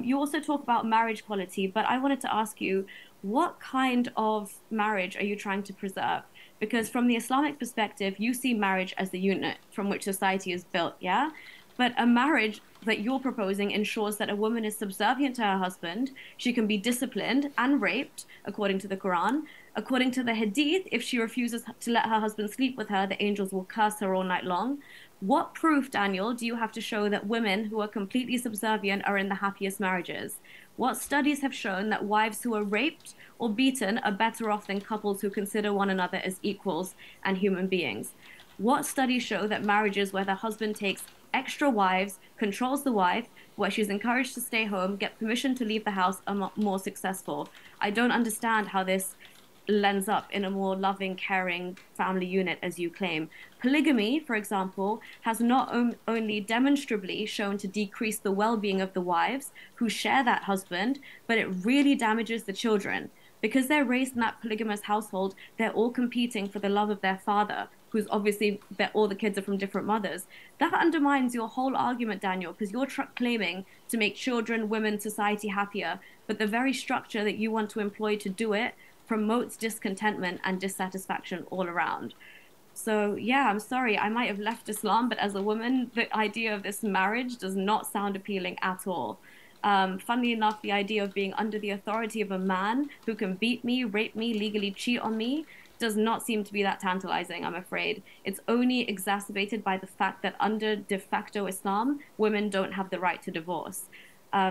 [SPEAKER 3] You also talk about marriage quality, but I wanted to ask you, what kind of marriage are you trying to preserve? Because from the Islamic perspective, you see marriage as the unit from which society is built, yeah? But a marriage that you're proposing ensures that a woman is subservient to her husband, she can be disciplined and raped, according to the Quran. According to the Hadith, if she refuses to let her husband sleep with her, the angels will curse her all night long. What proof, Daniel, do you have to show that women who are completely subservient are in the happiest marriages? What studies have shown that wives who are raped or beaten are better off than couples who consider one another as equals and human beings? What studies show that marriages where the husband takes extra wives, controls the wife, where she's encouraged to stay home, get permission to leave the house, are more successful? I don't understand how this lends up in a more loving, caring family unit as you claim. Polygamy, for example, has not only demonstrably shown to decrease the well-being of the wives who share that husband, but it really damages the children. Because they're raised in that polygamous household, they're all competing for the love of their father, who's obviously, all the kids are from different mothers. That undermines your whole argument, Daniel, because you're claiming to make children, women, society happier, but the very structure that you want to employ to do it promotes discontentment and dissatisfaction all around. So yeah, I'm sorry, I might have left Islam, but as a woman, the idea of this marriage does not sound appealing at all. Funnily enough, the idea of being under the authority of a man who can beat me, rape me, legally cheat on me, does not seem to be that tantalizing, I'm afraid. It's only exacerbated by the fact that under de facto Islam, women don't have the right to divorce.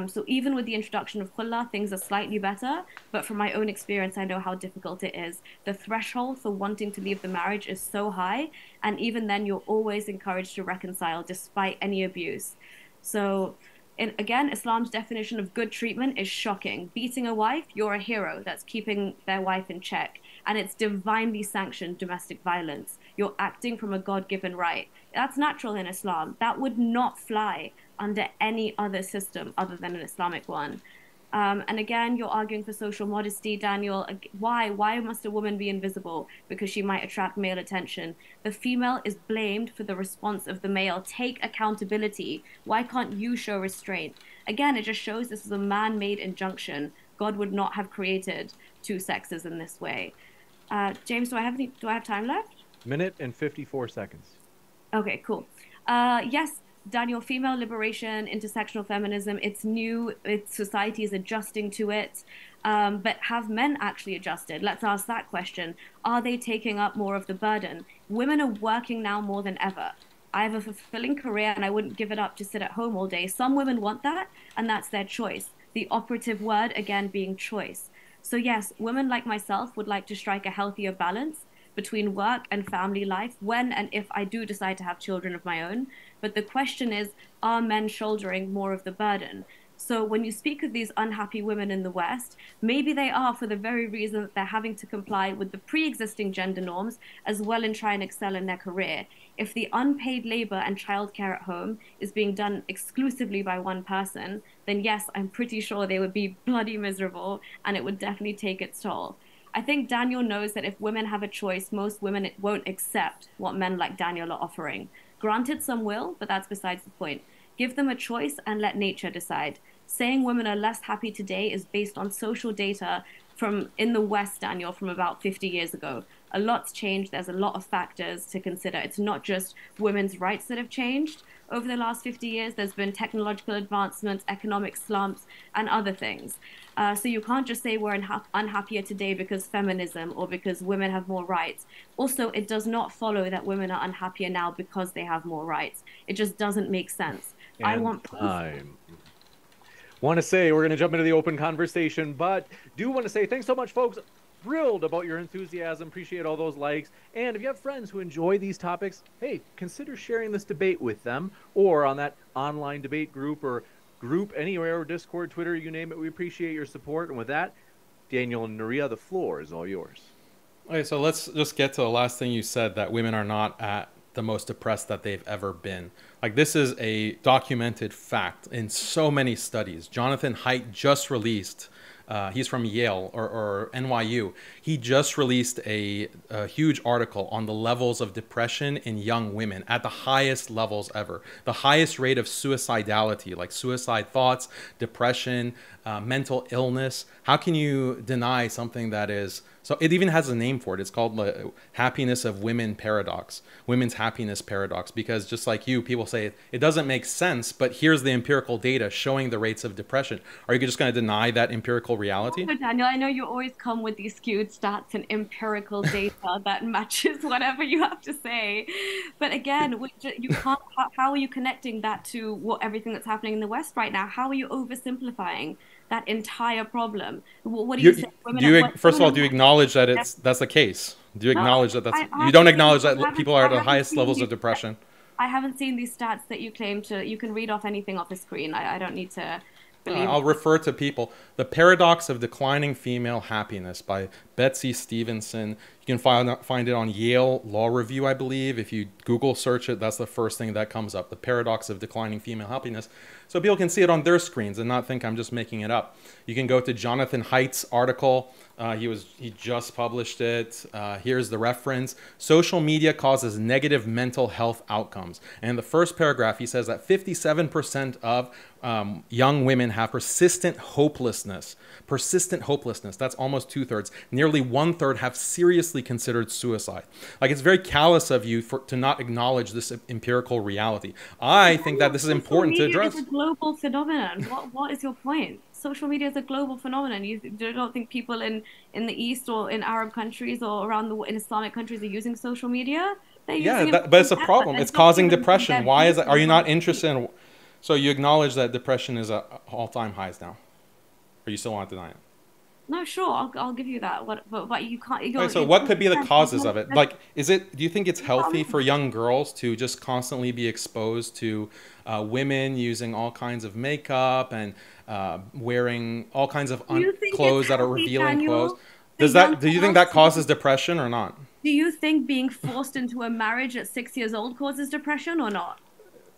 [SPEAKER 3] So even with the introduction of khulla, things are slightly better, but from my own experience, I know how difficult it is. The threshold for wanting to leave the marriage is so high, and even then, you're always encouraged to reconcile despite any abuse. So again, Islam's definition of good treatment is shocking. Beating a wife, you're a hero that's keeping their wife in check. And it's divinely sanctioned domestic violence. You're acting from a God-given right. That's natural in Islam. That would not fly under any other system other than an Islamic one. And again, you're arguing for social modesty, Daniel. Why? Why must a woman be invisible? Because she might attract male attention. The female is blamed for the response of the male. Take accountability. Why can't you show restraint? Again, it just shows this is a man-made injunction. God would not have created two sexes in this way. James, do I have time left?
[SPEAKER 1] Minute and 54 seconds.
[SPEAKER 3] Okay, cool. Yes, Daniel, female liberation, intersectional feminism, it's new, society is adjusting to it. But have men actually adjusted? Let's ask that question. Are they taking up more of the burden? Women are working now more than ever. I have a fulfilling career and I wouldn't give it up to sit at home all day. Some women want that, and that's their choice. The operative word, again, being choice. So yes, women like myself would like to strike a healthier balance between work and family life when and if I do decide to have children of my own. But the question is, are men shouldering more of the burden? So when you speak of these unhappy women in the West, maybe they are for the very reason that they're having to comply with the pre-existing gender norms as well and try and excel in their career. If the unpaid labor and childcare at home is being done exclusively by one person, then yes, I'm pretty sure they would be bloody miserable and it would definitely take its toll. I think Daniel knows that if women have a choice, most women won't accept what men like Daniel are offering. Granted, some will, but that's besides the point. Give them a choice and let nature decide. Saying women are less happy today is based on social data from in the West, Daniel, from about 50 years ago. A lot's changed. There's a lot of factors to consider. It's not just women's rights that have changed over the last 50 years. There's been technological advancements, economic slumps, and other things. So you can't just say we're unhappier today because feminism or because women have more rights. Also, it does not follow that women are unhappier now because they have more rights. It just doesn't make sense.
[SPEAKER 1] And
[SPEAKER 3] I want
[SPEAKER 1] time. Want to say we're going to jump into the open conversation, but do want to say thanks so much, folks. Thrilled about your enthusiasm. Appreciate all those likes. And if you have friends who enjoy these topics, hey, consider sharing this debate with them or on that online debate group or group anywhere, Discord, Twitter, you name it. We appreciate your support. And with that, Daniel and Nuria, the floor is all yours.
[SPEAKER 2] Okay, so let's just get to the last thing you said, that women are not at the most oppressed that they've ever been. Like, this is a documented fact in so many studies. Jonathan Haidt just released, he's from Yale or NYU. He just released a huge article on the levels of depression in young women at the highest levels ever. The highest rate of suicidality, like suicide thoughts, depression, mental illness. How can you deny something that is... So it even has a name for it. It's called the happiness of women paradox, women's happiness paradox, because just like you, people say it doesn't make sense, but here's the empirical data showing the rates of depression. Are you just going to deny that empirical reality?
[SPEAKER 3] So Daniel, I know you always come with these skewed stats and empirical data that matches whatever you have to say. But again, you can't, how are you connecting that to everything that's happening in the West right now? How are you oversimplifying that entire problem? What do you say?
[SPEAKER 2] First of all, do you acknowledge that that's the case? Do you acknowledge that you don't acknowledge that people are at the highest levels of depression?
[SPEAKER 3] I haven't seen these stats that you claim to. You can read off anything off the screen. I don't need to believe.
[SPEAKER 2] I'll refer to people. The Paradox of Declining Female Happiness by Betsy Stevenson. You can find it on Yale Law Review, I believe. If you Google search it, that's the first thing that comes up. The Paradox of Declining Female Happiness. So people can see it on their screens and not think I'm just making it up. You can go to Jonathan Haidt's article. He just published it. Here's the reference. Social media causes negative mental health outcomes. And in the first paragraph, he says that 57% of young women have persistent hopelessness. Persistent hopelessness. That's almost 2/3. Nearly 1/3 have seriously considered suicide. Like, it's very callous of you to not acknowledge this empirical reality. I think that this is important to address.
[SPEAKER 3] It's a global phenomenon. What is your point? Social media is a global phenomenon. You don't think people in the East or in Arab countries or around in Islamic countries are using social media?
[SPEAKER 2] But it's a problem. It's causing depression. Why is that? Are you not interested in... So you acknowledge that depression is at all-time highs now? Or you still want to deny it?
[SPEAKER 3] No, sure, I'll give you that. But you can't...
[SPEAKER 2] Okay, so what could be the causes of it? Like, do you think it's healthy for young girls to just constantly be exposed to women using all kinds of makeup and wearing all kinds of clothes that are revealing clothes? Do you think that causes depression or not?
[SPEAKER 3] Do you think being forced into a marriage at 6 years old causes depression or not?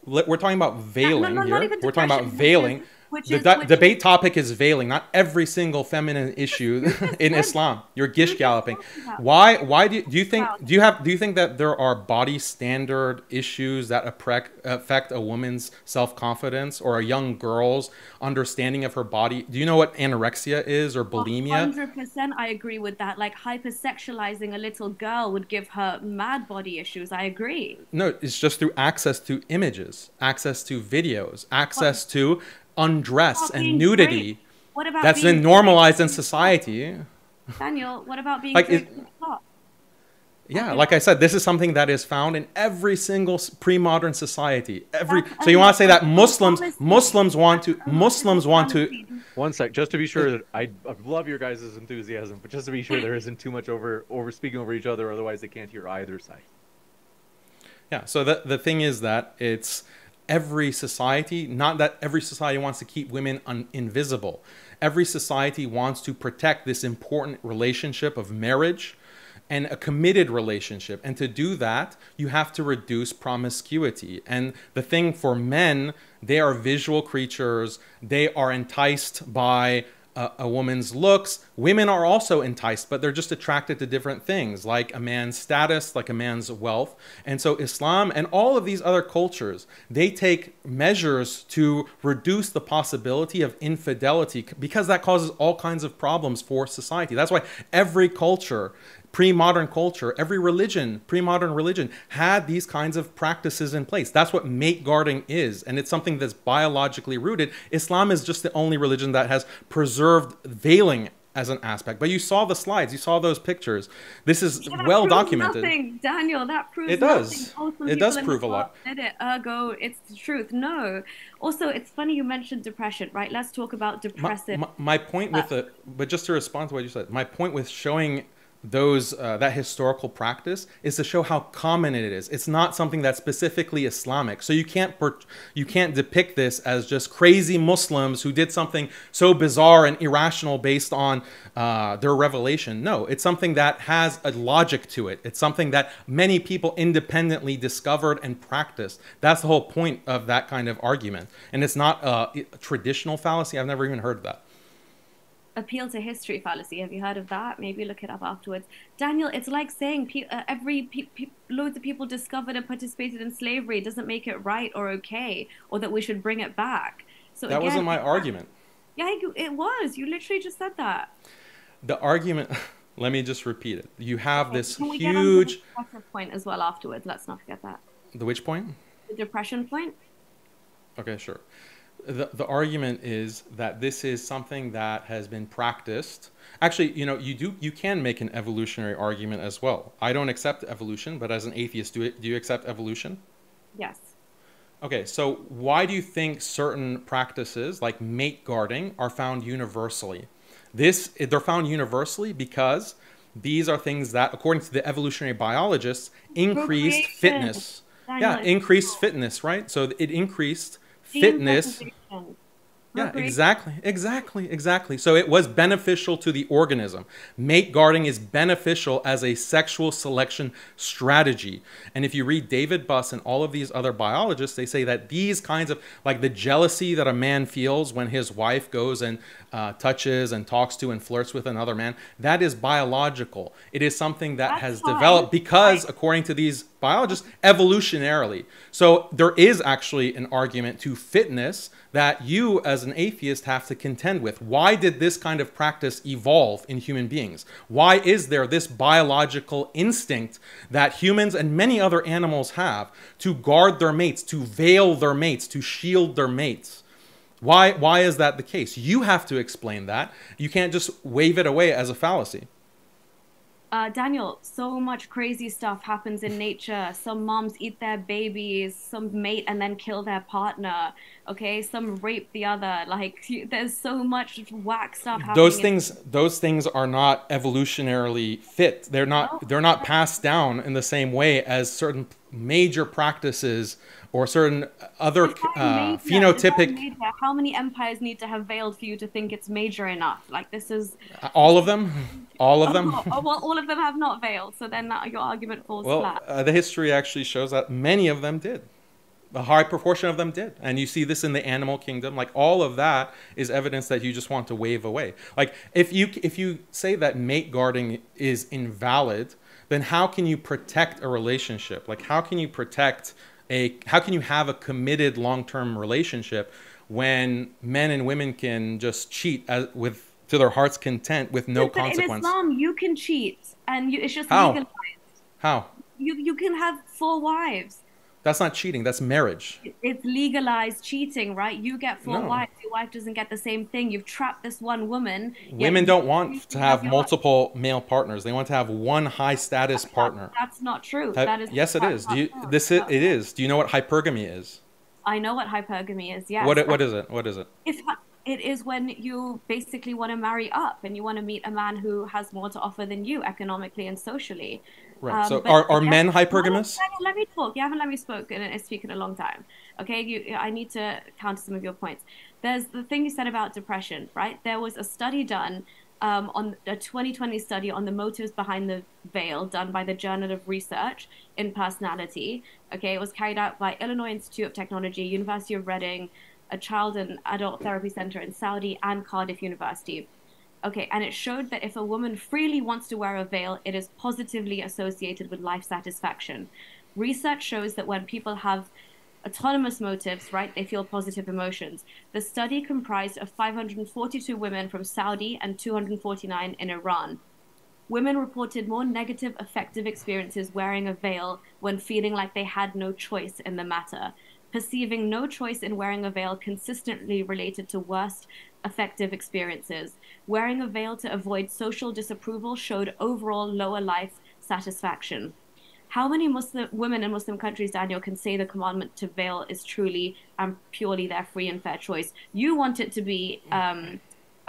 [SPEAKER 2] We're talking about veiling here. We're talking about veiling. The debate topic is veiling, not every single feminine issue in Islam. You're gish galloping. Why do you think that there are body standard issues that affect a woman's self-confidence or a young girl's understanding of her body? Do you know what anorexia is or bulimia?
[SPEAKER 3] 100% I agree with that. Like hypersexualizing a little girl would give her mad body issues. I agree.
[SPEAKER 2] No, it's just through access to images, access to videos, access to undress and nudity.
[SPEAKER 3] What about
[SPEAKER 2] that's been normalized in society?
[SPEAKER 3] Daniel, what about being
[SPEAKER 2] like
[SPEAKER 3] yeah,
[SPEAKER 2] like I said, this is something that is found in every single pre-modern society. So you want to say that Muslims want to.
[SPEAKER 1] One sec, just to be sure that I love your guys' enthusiasm, but just to be sure there isn't too much over speaking over each other, otherwise they can't hear either side.
[SPEAKER 2] Yeah. So the thing is that it's every society, not that every society wants to keep women invisible. Every society wants to protect this important relationship of marriage and a committed relationship. And to do that, you have to reduce promiscuity. And the thing for men, they are visual creatures. They are enticed by a woman's looks. Women are also enticed, but they're just attracted to different things, like a man's status, like a man's wealth. And so Islam and all of these other cultures, they take measures to reduce the possibility of infidelity, because that causes all kinds of problems for society. That's why every culture, pre-modern culture, every religion, pre-modern religion had these kinds of practices in place. That's what mate guarding is, and it's something that's biologically rooted. Islam is just the only religion that has preserved veiling as an aspect. But you saw the slides, you saw those pictures. This is well documented.
[SPEAKER 3] Nothing, Daniel, that proves
[SPEAKER 2] it does. It does prove a lot.
[SPEAKER 3] Ergo, it's the truth. No. Also, it's funny you mentioned depression, right? Let's talk about depressive.
[SPEAKER 2] My point with but just to respond to what you said, my point with showing those that historical practice is to show how common it is. It's not something that's specifically Islamic. So you can't depict this as just crazy Muslims who did something so bizarre and irrational based on their revelation. No, it's something that has a logic to it. It's something that many people independently discovered and practiced. That's the whole point of that kind of argument. And it's not a traditional fallacy. I've never even heard of that.
[SPEAKER 3] Appeal to history fallacy. Have you heard of that? Maybe look it up afterwards. Daniel, it's like saying loads of people discovered and participated in slavery doesn't make it right or okay, or that we should bring it back. So
[SPEAKER 2] that wasn't my argument.
[SPEAKER 3] Yeah, it was. You literally just said that.
[SPEAKER 2] The argument, let me just repeat it. You have this
[SPEAKER 3] Can we
[SPEAKER 2] huge...
[SPEAKER 3] get on the depression point as well afterwards? Let's not forget that.
[SPEAKER 2] The which point?
[SPEAKER 3] The depression point.
[SPEAKER 2] Okay, sure. The argument is that this is something that has been practiced. Actually, you can make an evolutionary argument as well. I don't accept evolution, but as an atheist, do you accept evolution?
[SPEAKER 3] Yes.
[SPEAKER 2] Okay, so why do you think certain practices like mate guarding are found universally? They're found universally because these are things that, according to the evolutionary biologists, increased fitness. Yeah, increased fitness, right? So it increased fitness. Yeah, exactly. So it was beneficial to the organism. Mate guarding is beneficial as a sexual selection strategy. And if you read David Buss and all of these other biologists, they say that these kinds of, like the jealousy that a man feels when his wife goes and touches and talks to and flirts with another man, that is biological. It is something that has developed because, according to these biologists, evolutionarily. So there is actually an argument to fitness that you as an atheist have to contend with. Why did this kind of practice evolve in human beings? Why is there this biological instinct that humans and many other animals have to guard their mates, to veil their mates, to shield their mates? Why is that the case? You have to explain that. You can't just wave it away as a fallacy.
[SPEAKER 3] Daniel, so much crazy stuff happens in nature. Some moms eat their babies, some mate and then kill their partner. Okay, some rape the other. Like, there's so much whack stuff happening.
[SPEAKER 2] Those things are not evolutionarily fit. They're not passed down in the same way as certain major practices or certain other phenotypic.
[SPEAKER 3] How many empires need to have veiled for you to think it's major enough? Like, this is
[SPEAKER 2] all of them. All of them.
[SPEAKER 3] Well, all of them have not veiled, so then your argument falls flat.
[SPEAKER 2] The history actually shows that many of them did. A high proportion of them did. And you see this in the animal kingdom. Like, all of that is evidence that you just want to wave away. Like, if you say that mate guarding is invalid, then how can you protect a relationship? Like, how can you have a committed long-term relationship when men and women can just cheat to their heart's content with no
[SPEAKER 3] But in
[SPEAKER 2] consequence?
[SPEAKER 3] Islam, you can cheat, and it's just
[SPEAKER 2] How?
[SPEAKER 3] legalized.
[SPEAKER 2] How?
[SPEAKER 3] You can have 4 wives.
[SPEAKER 2] That's not cheating. That's marriage.
[SPEAKER 3] It's legalized cheating, right? You get 4 wives. Your wife doesn't get the same thing. You've trapped this one woman.
[SPEAKER 2] Women don't want to have multiple male partners. They want to have one high status partner.
[SPEAKER 3] That's not true. That is
[SPEAKER 2] Yes, it is. It is. Do you know what hypergamy is?
[SPEAKER 3] I know what hypergamy is. Yes.
[SPEAKER 2] What is it? What is it?
[SPEAKER 3] It is when you basically want to marry up and you want to meet a man who has more to offer than you economically and socially.
[SPEAKER 2] Right. So are men hypergamous?
[SPEAKER 3] Let me talk. You haven't let me speak in a long time. Okay. I need to counter some of your points. There's the thing you said about depression, right? There was a study done on a 2020 study on the motives behind the veil done by the Journal of Research in Personality. Okay. It was carried out by Illinois Institute of Technology, University of Reading, a child and adult therapy center in Saudi, and Cardiff University. Okay, and it showed that if a woman freely wants to wear a veil, it is positively associated with life satisfaction. Research shows that when people have autonomous motives, right, they feel positive emotions. The study comprised of 542 women from Saudi and 249 in Iran. Women reported more negative affective experiences wearing a veil when feeling like they had no choice in the matter. Perceiving no choice in wearing a veil consistently related to worst affective experiences. Wearing a veil to avoid social disapproval showed overall lower life satisfaction. How many Muslim women in Muslim countries, Daniel, can say the commandment to veil is truly and purely their free and fair choice? You want it to be a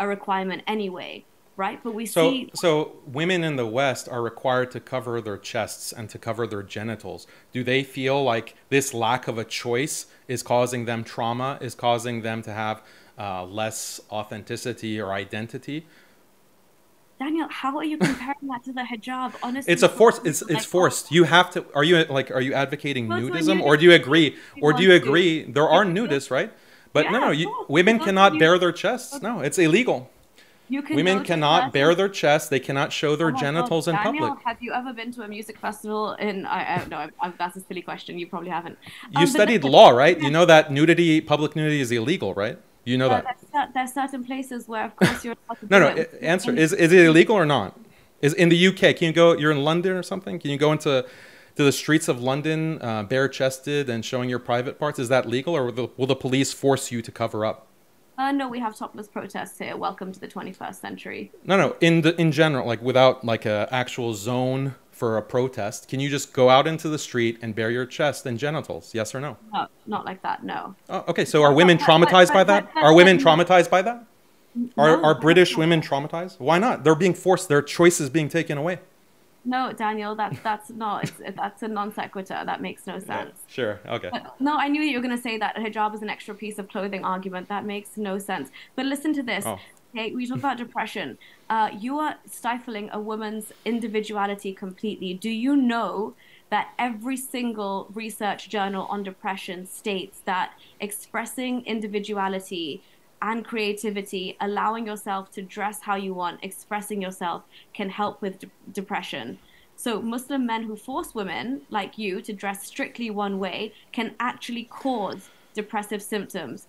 [SPEAKER 3] requirement anyway, right? But
[SPEAKER 2] so women in the West are required to cover their chests and to cover their genitals. Do they feel like this lack of a choice is causing them trauma, is causing them to have less authenticity or identity?
[SPEAKER 3] Daniel, how are you comparing that to the hijab? Honestly,
[SPEAKER 2] it's a force. It's forced. You have to. Are you advocating nudism, or do you agree? Or do you agree there are nudists, right? But women cannot bare their chests. No, it's illegal. Women cannot bare their chests. They cannot show their genitals in public.
[SPEAKER 3] Have you ever been to a music festival in? No, that's a silly question. You probably haven't.
[SPEAKER 2] You studied law, right? You know that public nudity is illegal, right? You know that.
[SPEAKER 3] There's certain places where, of course, you're allowed to do it.
[SPEAKER 2] Answer. Is it illegal or not? Is in the UK? Can you go? You're in London or something? Can you go into the streets of London bare-chested and showing your private parts? Is that legal, or will the police force you to cover up?
[SPEAKER 3] No, we have topless protests here. Welcome to the 21st century.
[SPEAKER 2] No. In general, like without like a actual zone for a protest, can you just go out into the street and bare your chest and genitals? Yes or no?
[SPEAKER 3] No, not like that. No.
[SPEAKER 2] Oh, okay. So are women traumatized by that? Are women traumatized by that? Are British women traumatized? Why not? They're being forced. Their choice is being taken away.
[SPEAKER 3] No, Daniel, that's not. That's a non sequitur. That makes no sense.
[SPEAKER 2] Yeah, sure. Okay.
[SPEAKER 3] No, I knew you were going to say that hijab is an extra piece of clothing argument. That makes no sense. But listen to this. Oh. Okay, we talk about depression. You are stifling a woman's individuality completely. Do you know that every single research journal on depression states that expressing individuality and creativity, allowing yourself to dress how you want, expressing yourself, can help with depression? So Muslim men who force women like you to dress strictly one way can actually cause depressive symptoms.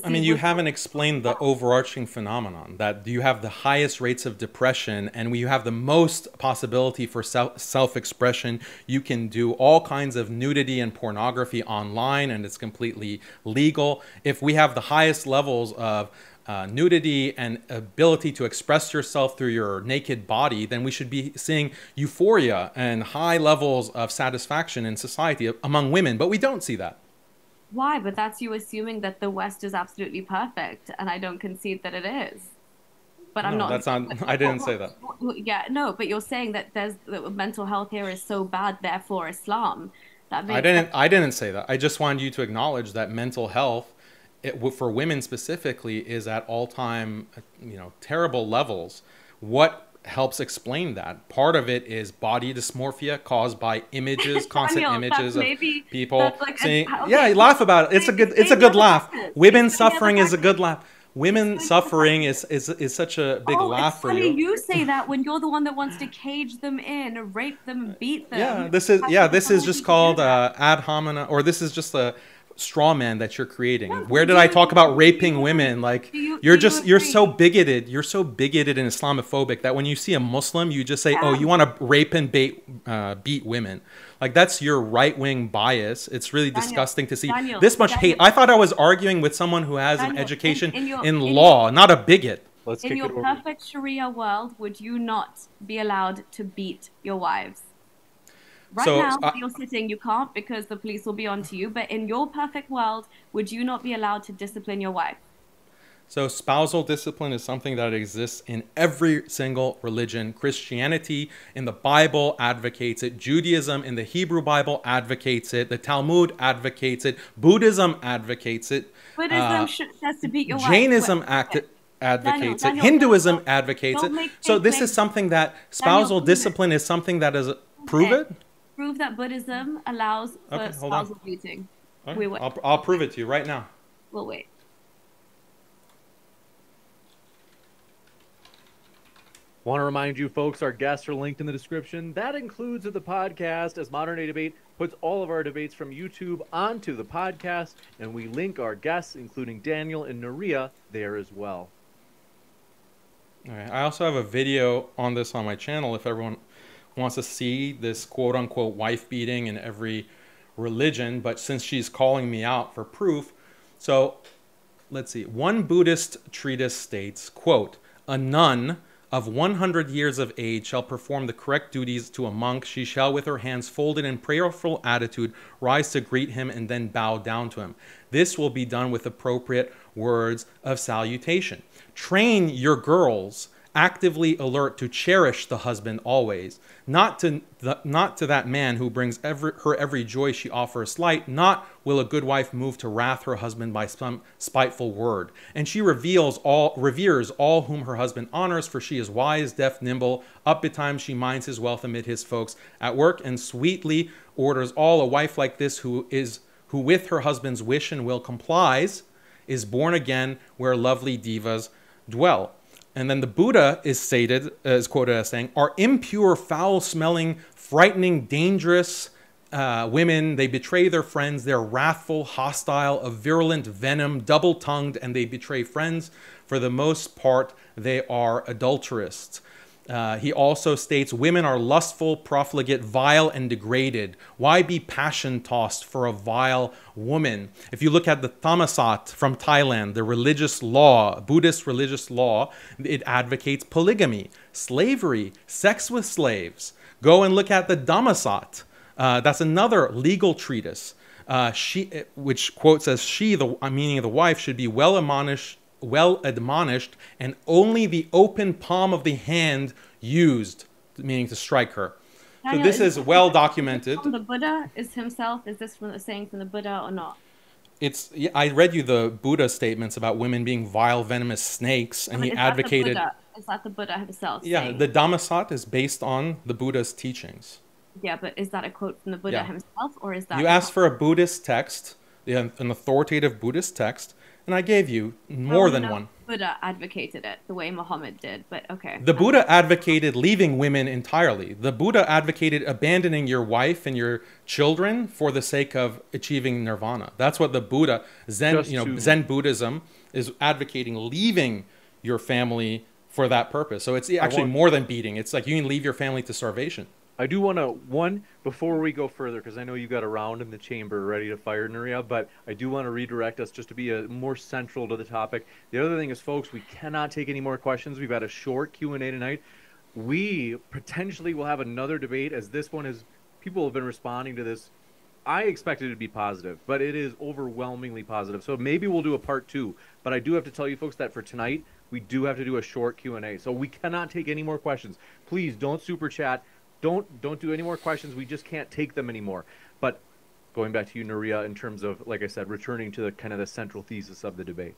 [SPEAKER 2] I mean, you haven't explained the overarching phenomenon that you have the highest rates of depression and you have the most possibility for self-expression. You can do all kinds of nudity and pornography online, and it's completely legal. If we have the highest levels of nudity and ability to express yourself through your naked body, then we should be seeing euphoria and high levels of satisfaction in society among women, but we don't see that.
[SPEAKER 3] Why? But that's you assuming that the West is absolutely perfect, and I don't concede that it is. But I'm not.
[SPEAKER 2] That's not. I didn't say that.
[SPEAKER 3] Yeah, no. But you're saying that mental health here is so bad, therefore Islam.
[SPEAKER 2] I didn't say that. I just wanted you to acknowledge that mental health, for women specifically, is at all-time, terrible levels. What helps explain that. Part of it is body dysmorphia caused by images, constant
[SPEAKER 3] Daniel,
[SPEAKER 2] images of people
[SPEAKER 3] that's like
[SPEAKER 2] saying, yeah,
[SPEAKER 3] okay,
[SPEAKER 2] you laugh about it. It's a good laugh. Women suffering is a good laugh. Women
[SPEAKER 3] explain the
[SPEAKER 2] suffering
[SPEAKER 3] practice.
[SPEAKER 2] is such a big
[SPEAKER 3] Oh, it's
[SPEAKER 2] laugh for
[SPEAKER 3] funny
[SPEAKER 2] you.
[SPEAKER 3] you say that when you're the one that wants to cage them in, rape them, and beat
[SPEAKER 2] Yeah,
[SPEAKER 3] them. Have the
[SPEAKER 2] this is
[SPEAKER 3] authority
[SPEAKER 2] just
[SPEAKER 3] to do
[SPEAKER 2] called
[SPEAKER 3] that.
[SPEAKER 2] ad hominem, or this is just a straw man that you're creating.
[SPEAKER 3] Yeah,
[SPEAKER 2] Where
[SPEAKER 3] but
[SPEAKER 2] did I talk about raping women? Like
[SPEAKER 3] do you
[SPEAKER 2] you're so
[SPEAKER 3] agree?
[SPEAKER 2] bigoted. You're so bigoted and Islamophobic that when you see a Muslim, you just say, "Oh,
[SPEAKER 3] Yeah,
[SPEAKER 2] you want to rape and beat women." Like that's your right wing bias. It's really
[SPEAKER 3] Daniel,
[SPEAKER 2] disgusting to see
[SPEAKER 3] Daniel,
[SPEAKER 2] this much hate.
[SPEAKER 3] Daniel,
[SPEAKER 2] I thought I was arguing with someone who has an
[SPEAKER 3] Daniel.
[SPEAKER 2] education
[SPEAKER 3] In your
[SPEAKER 2] in law, not a bigot.
[SPEAKER 1] Let's
[SPEAKER 3] in
[SPEAKER 1] kick
[SPEAKER 3] your
[SPEAKER 1] it over.
[SPEAKER 3] perfect Sharia world, would you not be allowed to beat your wives? Right
[SPEAKER 2] So
[SPEAKER 3] now, where you're sitting, you can't because the police will be on to you. But in your perfect world, would you not be allowed to discipline your wife?
[SPEAKER 2] So spousal discipline is something that exists in every single religion. Christianity in the Bible advocates it. Judaism in the Hebrew Bible advocates it. The Talmud advocates it. Buddhism advocates it.
[SPEAKER 3] Buddhism says to beat your wife.
[SPEAKER 2] Jainism
[SPEAKER 3] Okay.
[SPEAKER 2] advocates it.
[SPEAKER 3] Daniel,
[SPEAKER 2] Hinduism advocates it.
[SPEAKER 3] don't make
[SPEAKER 2] So
[SPEAKER 3] fake
[SPEAKER 2] this is
[SPEAKER 3] claims.
[SPEAKER 2] something that
[SPEAKER 3] Daniel,
[SPEAKER 2] spousal
[SPEAKER 3] prove it.
[SPEAKER 2] discipline is something that is prove
[SPEAKER 3] Okay.
[SPEAKER 2] it.
[SPEAKER 3] Prove that Buddhism allows for
[SPEAKER 2] Okay, hold on.
[SPEAKER 3] spousal beating.
[SPEAKER 2] Okay,
[SPEAKER 3] We will.
[SPEAKER 2] I'll prove it to you right now.
[SPEAKER 3] We'll wait.
[SPEAKER 1] Want to remind you, folks, our guests are linked in the description. That includes the podcast, as Modern Day Debate puts all of our debates from YouTube onto the podcast, and we link our guests, including Daniel and Naria, there as well.
[SPEAKER 2] All right. I also have a video on this on my channel if everyone wants to see this quote-unquote wife beating in every religion, but since she's calling me out for proof, so let's see. One Buddhist treatise states, quote, "A nun of 100 years of age shall perform the correct duties to a monk. She shall, with her hands folded in prayerful attitude, rise to greet him and then bow down to him. This will be done with appropriate words of salutation. Train your girls actively alert to cherish the husband always, not to that man who brings her every joy she offers light. Not will a good wife move to wrath her husband by some spiteful word. And she reveres all whom her husband honors, for she is wise, deft, nimble. Up betimes she minds his wealth amid his folks at work, and sweetly orders all. A wife like this who with her husband's wish and will complies, is born again where lovely divas dwell." And then the Buddha is quoted as saying, "Are impure, foul-smelling, frightening, dangerous women. They betray their friends. They're wrathful, hostile, of virulent venom, double-tongued, and they betray friends. For the most part, they are adulterous." He also states, "Women are lustful, profligate, vile, and degraded. Why be passion-tossed for a vile woman?" If you look at the Thammasat from Thailand, the religious law, Buddhist religious law, it advocates polygamy, slavery, sex with slaves. Go and look at the Dhammasat. That's another legal treatise, which quotes as meaning the wife, should be well admonished, and only the open palm of the hand used, meaning to strike her.
[SPEAKER 3] Daniel,
[SPEAKER 2] So this is well documented.
[SPEAKER 3] From the Buddha is himself. Is this from the saying from the Buddha or not?
[SPEAKER 2] I read you the Buddha statements about women being vile, venomous snakes, and he advocated.
[SPEAKER 3] Is that the Buddha himself?
[SPEAKER 2] Yeah,
[SPEAKER 3] saying?
[SPEAKER 2] the Dhammasat is based on the Buddha's teachings.
[SPEAKER 3] Yeah, but is that a quote from the Buddha himself, or is that?
[SPEAKER 2] You asked for a Buddhist text, an authoritative Buddhist text, and I gave you more than one.
[SPEAKER 3] Buddha advocated it the way Muhammad did, but okay.
[SPEAKER 2] The Buddha advocated leaving women entirely. The Buddha advocated abandoning your wife and your children for the sake of achieving nirvana. That's what the Buddha, Zen Buddhism is advocating, leaving your family for that purpose. So it's actually more than beating. It's like you can leave your family to starvation.
[SPEAKER 1] I do want to, before we go further, because I know you got a round in the chamber ready to fire, Nuria, but I do want to redirect us just to be more central to the topic. The other thing is, folks, we cannot take any more questions. We've had a short Q&A tonight. We potentially will have another debate, as this one is, people have been responding to this. I expected it to be positive, but it is overwhelmingly positive. So maybe we'll do a part 2. But I do have to tell you, folks, that for tonight, we do have to do a short Q&A. So we cannot take any more questions. Please don't super chat. Don't do any more questions. We just can't take them anymore. But going back to you, Nuria, in terms of, like I said, returning to the kind of the central thesis of the debate.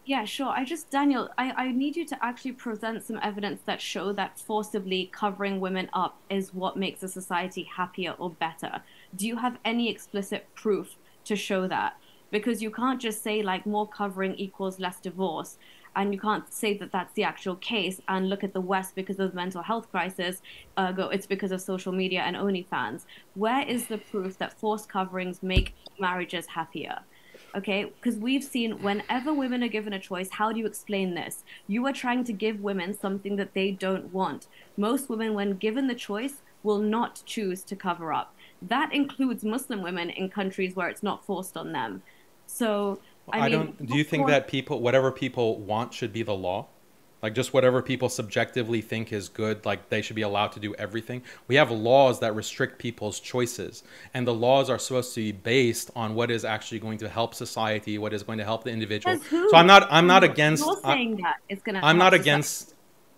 [SPEAKER 3] Yeah, sure. Daniel, I need you to actually present some evidence that show that forcibly covering women up is what makes a society happier or better. Do you have any explicit proof to show that? Because you can't just say like more covering equals less divorce, and you can't say that that's the actual case and look at the West because of the mental health crisis, ergo it's because of social media and OnlyFans. Where is the proof that forced coverings make marriages happier? Okay, because we've seen whenever women are given a choice, how do you explain this? You are trying to give women something that they don't want. Most women, when given the choice, will not choose to cover up. That includes Muslim women in countries where it's not forced on them. So, I
[SPEAKER 2] I
[SPEAKER 3] mean,
[SPEAKER 2] don't. Do you think that people, whatever people want, should be the law? Like just whatever people subjectively think is good, like they should be allowed to do everything. We have laws that restrict people's choices, and the laws are supposed to be based on what is actually going to help society, what is going to help the individual.
[SPEAKER 3] says
[SPEAKER 2] So
[SPEAKER 3] who?
[SPEAKER 2] I'm not against.
[SPEAKER 3] You're saying that it's going to
[SPEAKER 2] I'm
[SPEAKER 3] help
[SPEAKER 2] not
[SPEAKER 3] society.
[SPEAKER 2] against.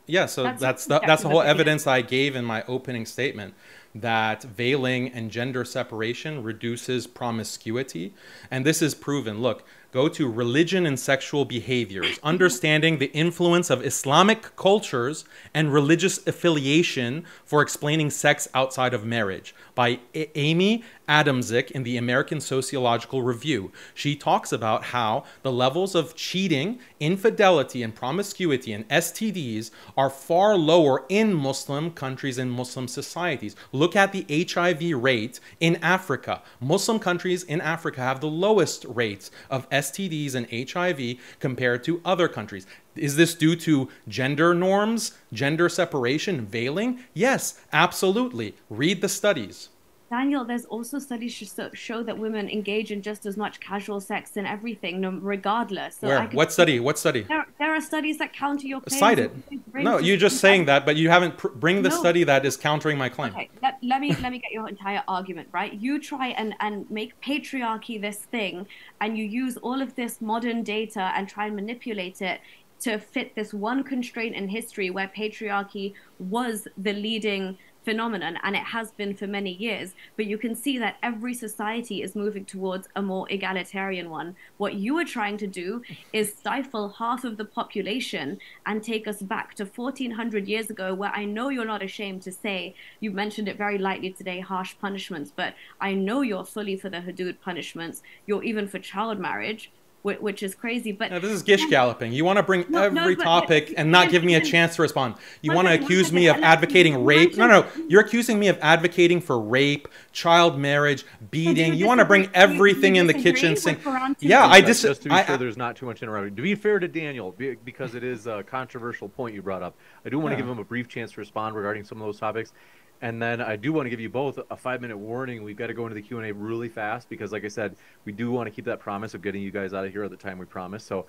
[SPEAKER 2] Yeah, so
[SPEAKER 3] That's your
[SPEAKER 2] that's the
[SPEAKER 3] perspective
[SPEAKER 2] whole
[SPEAKER 3] opinion.
[SPEAKER 2] evidence I gave in my opening statement, that veiling and gender separation reduces promiscuity, and this is proven. Look, go to Religion and Sexual Behaviors, Understanding the Influence of Islamic Cultures and Religious Affiliation for Explaining Sex Outside of Marriage by Amy Adamczyk in the American Sociological Review. She talks about how the levels of cheating, infidelity, and promiscuity and STDs are far lower in Muslim countries and Muslim societies. Look at the HIV rate in Africa. Muslim countries in Africa have the lowest rates of STDs and HIV compared to other countries. Is this due to gender norms, gender separation, veiling? Yes, absolutely. Read the studies.
[SPEAKER 3] Daniel, there's also studies show that women engage in just as much casual sex and everything, regardless. So
[SPEAKER 2] Where?
[SPEAKER 3] I could
[SPEAKER 2] What study? What study?
[SPEAKER 3] there are studies that counter your
[SPEAKER 2] Cite
[SPEAKER 3] claims.
[SPEAKER 2] it.
[SPEAKER 3] And bring
[SPEAKER 2] No,
[SPEAKER 3] just
[SPEAKER 2] you're just saying that, but you haven't bring the
[SPEAKER 3] no.
[SPEAKER 2] study that is countering my claim.
[SPEAKER 3] Okay, let me get your entire argument, right? You try and make patriarchy this thing, and you use all of this modern data and try and manipulate it to fit this one constraint in history where patriarchy was the leading phenomenon, and it has been for many years. But you can see that every society is moving towards a more egalitarian one. What you are trying to do is stifle half of the population and take us back to 1400 years ago, where I know you're not ashamed to say, you mentioned it very lightly today, harsh punishments, but I know you're fully for the hudud punishments. You're even for child marriage, which is crazy. But
[SPEAKER 2] Now, this is gish galloping. You want to bring
[SPEAKER 3] no,
[SPEAKER 2] every
[SPEAKER 3] but
[SPEAKER 2] topic and not give me a chance to respond. You want to
[SPEAKER 3] one
[SPEAKER 2] accuse
[SPEAKER 3] second.
[SPEAKER 2] me of advocating rape. No, no,
[SPEAKER 3] You
[SPEAKER 2] you're accusing me of advocating for rape, child marriage,
[SPEAKER 3] so do
[SPEAKER 2] beating.
[SPEAKER 3] you
[SPEAKER 2] You want to
[SPEAKER 3] disagree?
[SPEAKER 2] bring everything
[SPEAKER 3] Do
[SPEAKER 2] in
[SPEAKER 3] you
[SPEAKER 2] the
[SPEAKER 3] disagree
[SPEAKER 2] kitchen
[SPEAKER 3] with
[SPEAKER 2] sink.
[SPEAKER 3] Quran
[SPEAKER 2] Yeah,
[SPEAKER 3] 2?
[SPEAKER 1] Just to be sure there's not too much interrupting. To be fair to Daniel, because it is a controversial point you brought up, I do want to give him a brief chance to respond regarding some of those topics. And then I do want to give you both a 5-minute warning. We've got to go into the Q&A really fast because, like I said, we do want to keep that promise of getting you guys out of here at the time we promised. So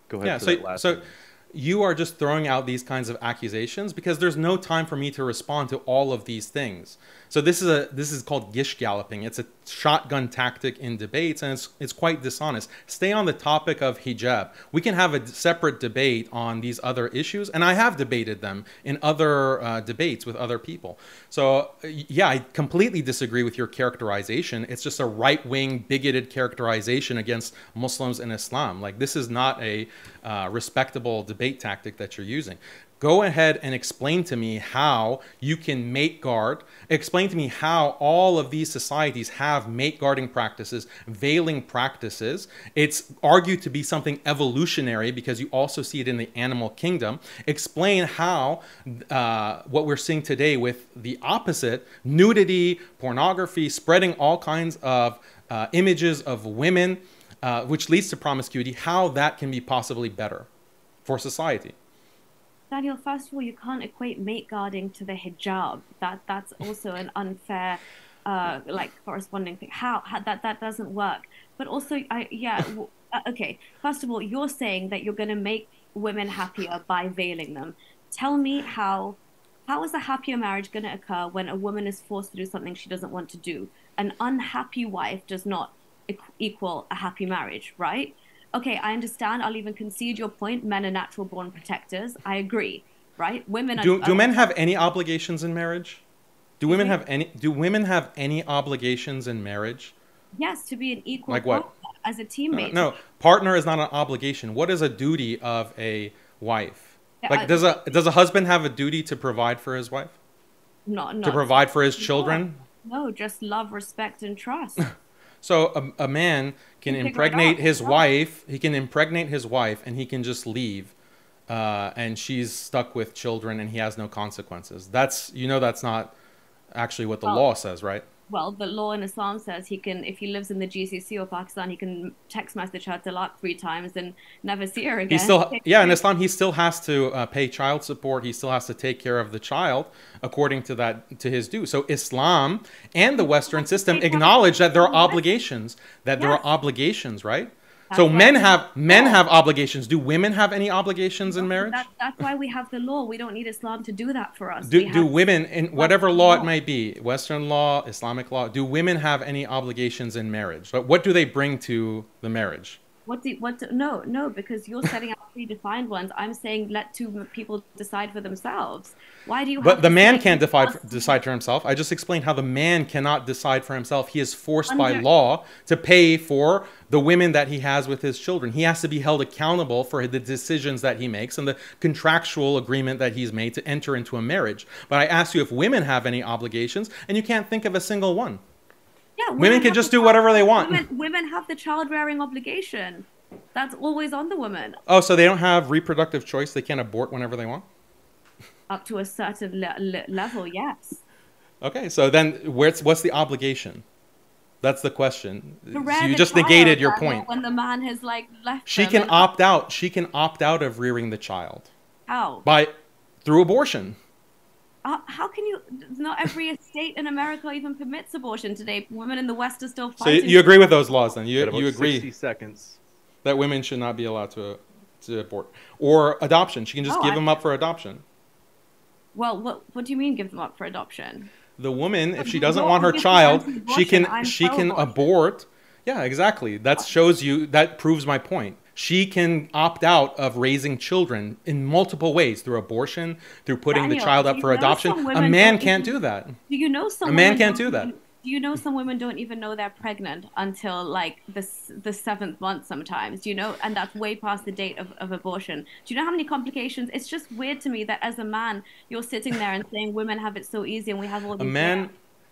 [SPEAKER 1] go ahead
[SPEAKER 2] Yeah,
[SPEAKER 1] for that last
[SPEAKER 2] so
[SPEAKER 1] one.
[SPEAKER 2] you are just throwing out these kinds of accusations because there's no time for me to respond to all of these things. So this is called gish galloping. It's a shotgun tactic in debates, and it's quite dishonest. Stay on the topic of hijab. We can have a separate debate on these other issues, and I have debated them in other debates with other people. So yeah, I completely disagree with your characterization. It's just a right-wing, bigoted characterization against Muslims and Islam. Like, this is not a respectable debate tactic that you're using. Go ahead and explain to me how you can mate guard. Explain to me how all of these societies have mate guarding practices, veiling practices. It's argued to be something evolutionary because you also see it in the animal kingdom. Explain how what we're seeing today with the opposite, nudity, pornography, spreading all kinds of images of women, which leads to promiscuity, how that can be possibly better for society.
[SPEAKER 3] Daniel, first of all, you can't equate mate guarding to the hijab. That's also an unfair, like corresponding thing. How that doesn't work. But also, okay. First of all, you're saying that you're going to make women happier by veiling them. Tell me how is a happier marriage going to occur when a woman is forced to do something she doesn't want to do? An unhappy wife does not equal a happy marriage, right? Okay, I understand. I'll even concede your point. Men are natural born protectors. I agree, right? Women are.
[SPEAKER 2] Do men have any obligations in marriage? Do
[SPEAKER 3] Excuse
[SPEAKER 2] women have any obligations in marriage?
[SPEAKER 3] Yes, to be an equal
[SPEAKER 2] Like what?
[SPEAKER 3] partner. as a teammate.
[SPEAKER 2] No, partner is not an obligation. What is a duty of a wife? Like, does a husband have a duty to provide for his wife?
[SPEAKER 3] Not
[SPEAKER 2] To provide for his children?
[SPEAKER 3] No, just love, respect, and trust.
[SPEAKER 2] So a man can impregnate his wife. He can impregnate his wife, and he can just leave, and she's stuck with children, and he has no consequences. That's that's not actually what the law says, right?
[SPEAKER 3] Well, the law in Islam says he can, if he lives in the GCC or Pakistan, he can text message her talaq 3 times and never see her again.
[SPEAKER 2] In Islam, he still has to pay child support. He still has to take care of the child according to his due. So Islam and the Western system acknowledge that there are obligations. There are obligations, right? So men have obligations. Do women have any obligations in marriage?
[SPEAKER 3] That's why we have the law. We don't need Islam to do that for us.
[SPEAKER 2] Do women, in whatever law it might be, Western law, Islamic law, do women have any obligations in marriage? But what do they bring to the marriage?
[SPEAKER 3] No, because you're setting out predefined ones. I'm saying let 2 people decide for themselves. Why do you?
[SPEAKER 2] But the man can't decide for himself. I just explained how the man cannot decide for himself. He is forced by law to pay for the women that he has with his children. He has to be held accountable for the decisions that he makes and the contractual agreement that he's made to enter into a marriage. But I asked you if women have any obligations, and you can't think of a single one.
[SPEAKER 3] Yeah,
[SPEAKER 2] women can just do whatever they want.
[SPEAKER 3] Women have the child-rearing obligation. That's always on the woman.
[SPEAKER 2] Oh, so they don't have reproductive choice? They can't abort whenever they want?
[SPEAKER 3] Up to a certain level, yes.
[SPEAKER 2] Okay, so then what's the obligation? That's the question. So you just negated your point.
[SPEAKER 3] When the man has left,
[SPEAKER 2] she can opt out. She can opt out of rearing the child.
[SPEAKER 3] How?
[SPEAKER 2] Through abortion.
[SPEAKER 3] How can you? Not every state in America even permits abortion today. Women in the West are still fighting.
[SPEAKER 2] So you agree with those laws then? You agree
[SPEAKER 1] 60 seconds.
[SPEAKER 2] That women should not be allowed to abort or adoption? She can just give them up for adoption.
[SPEAKER 3] Well, what do you mean give them up for adoption?
[SPEAKER 2] The woman, if she doesn't want her child, she can abort. Yeah, exactly. That proves my point. She can opt out of raising children in multiple ways, through abortion, through putting the child up for adoption. A man can't do that.
[SPEAKER 3] Do you know some
[SPEAKER 2] a man can't do that?
[SPEAKER 3] Do you know some women don't even know they're pregnant until like the 7th month sometimes? Do you know? And that's way past the date of abortion. Do you know how many complications? It's just weird to me that as a man, you're sitting there and saying women have it so easy and we have all these...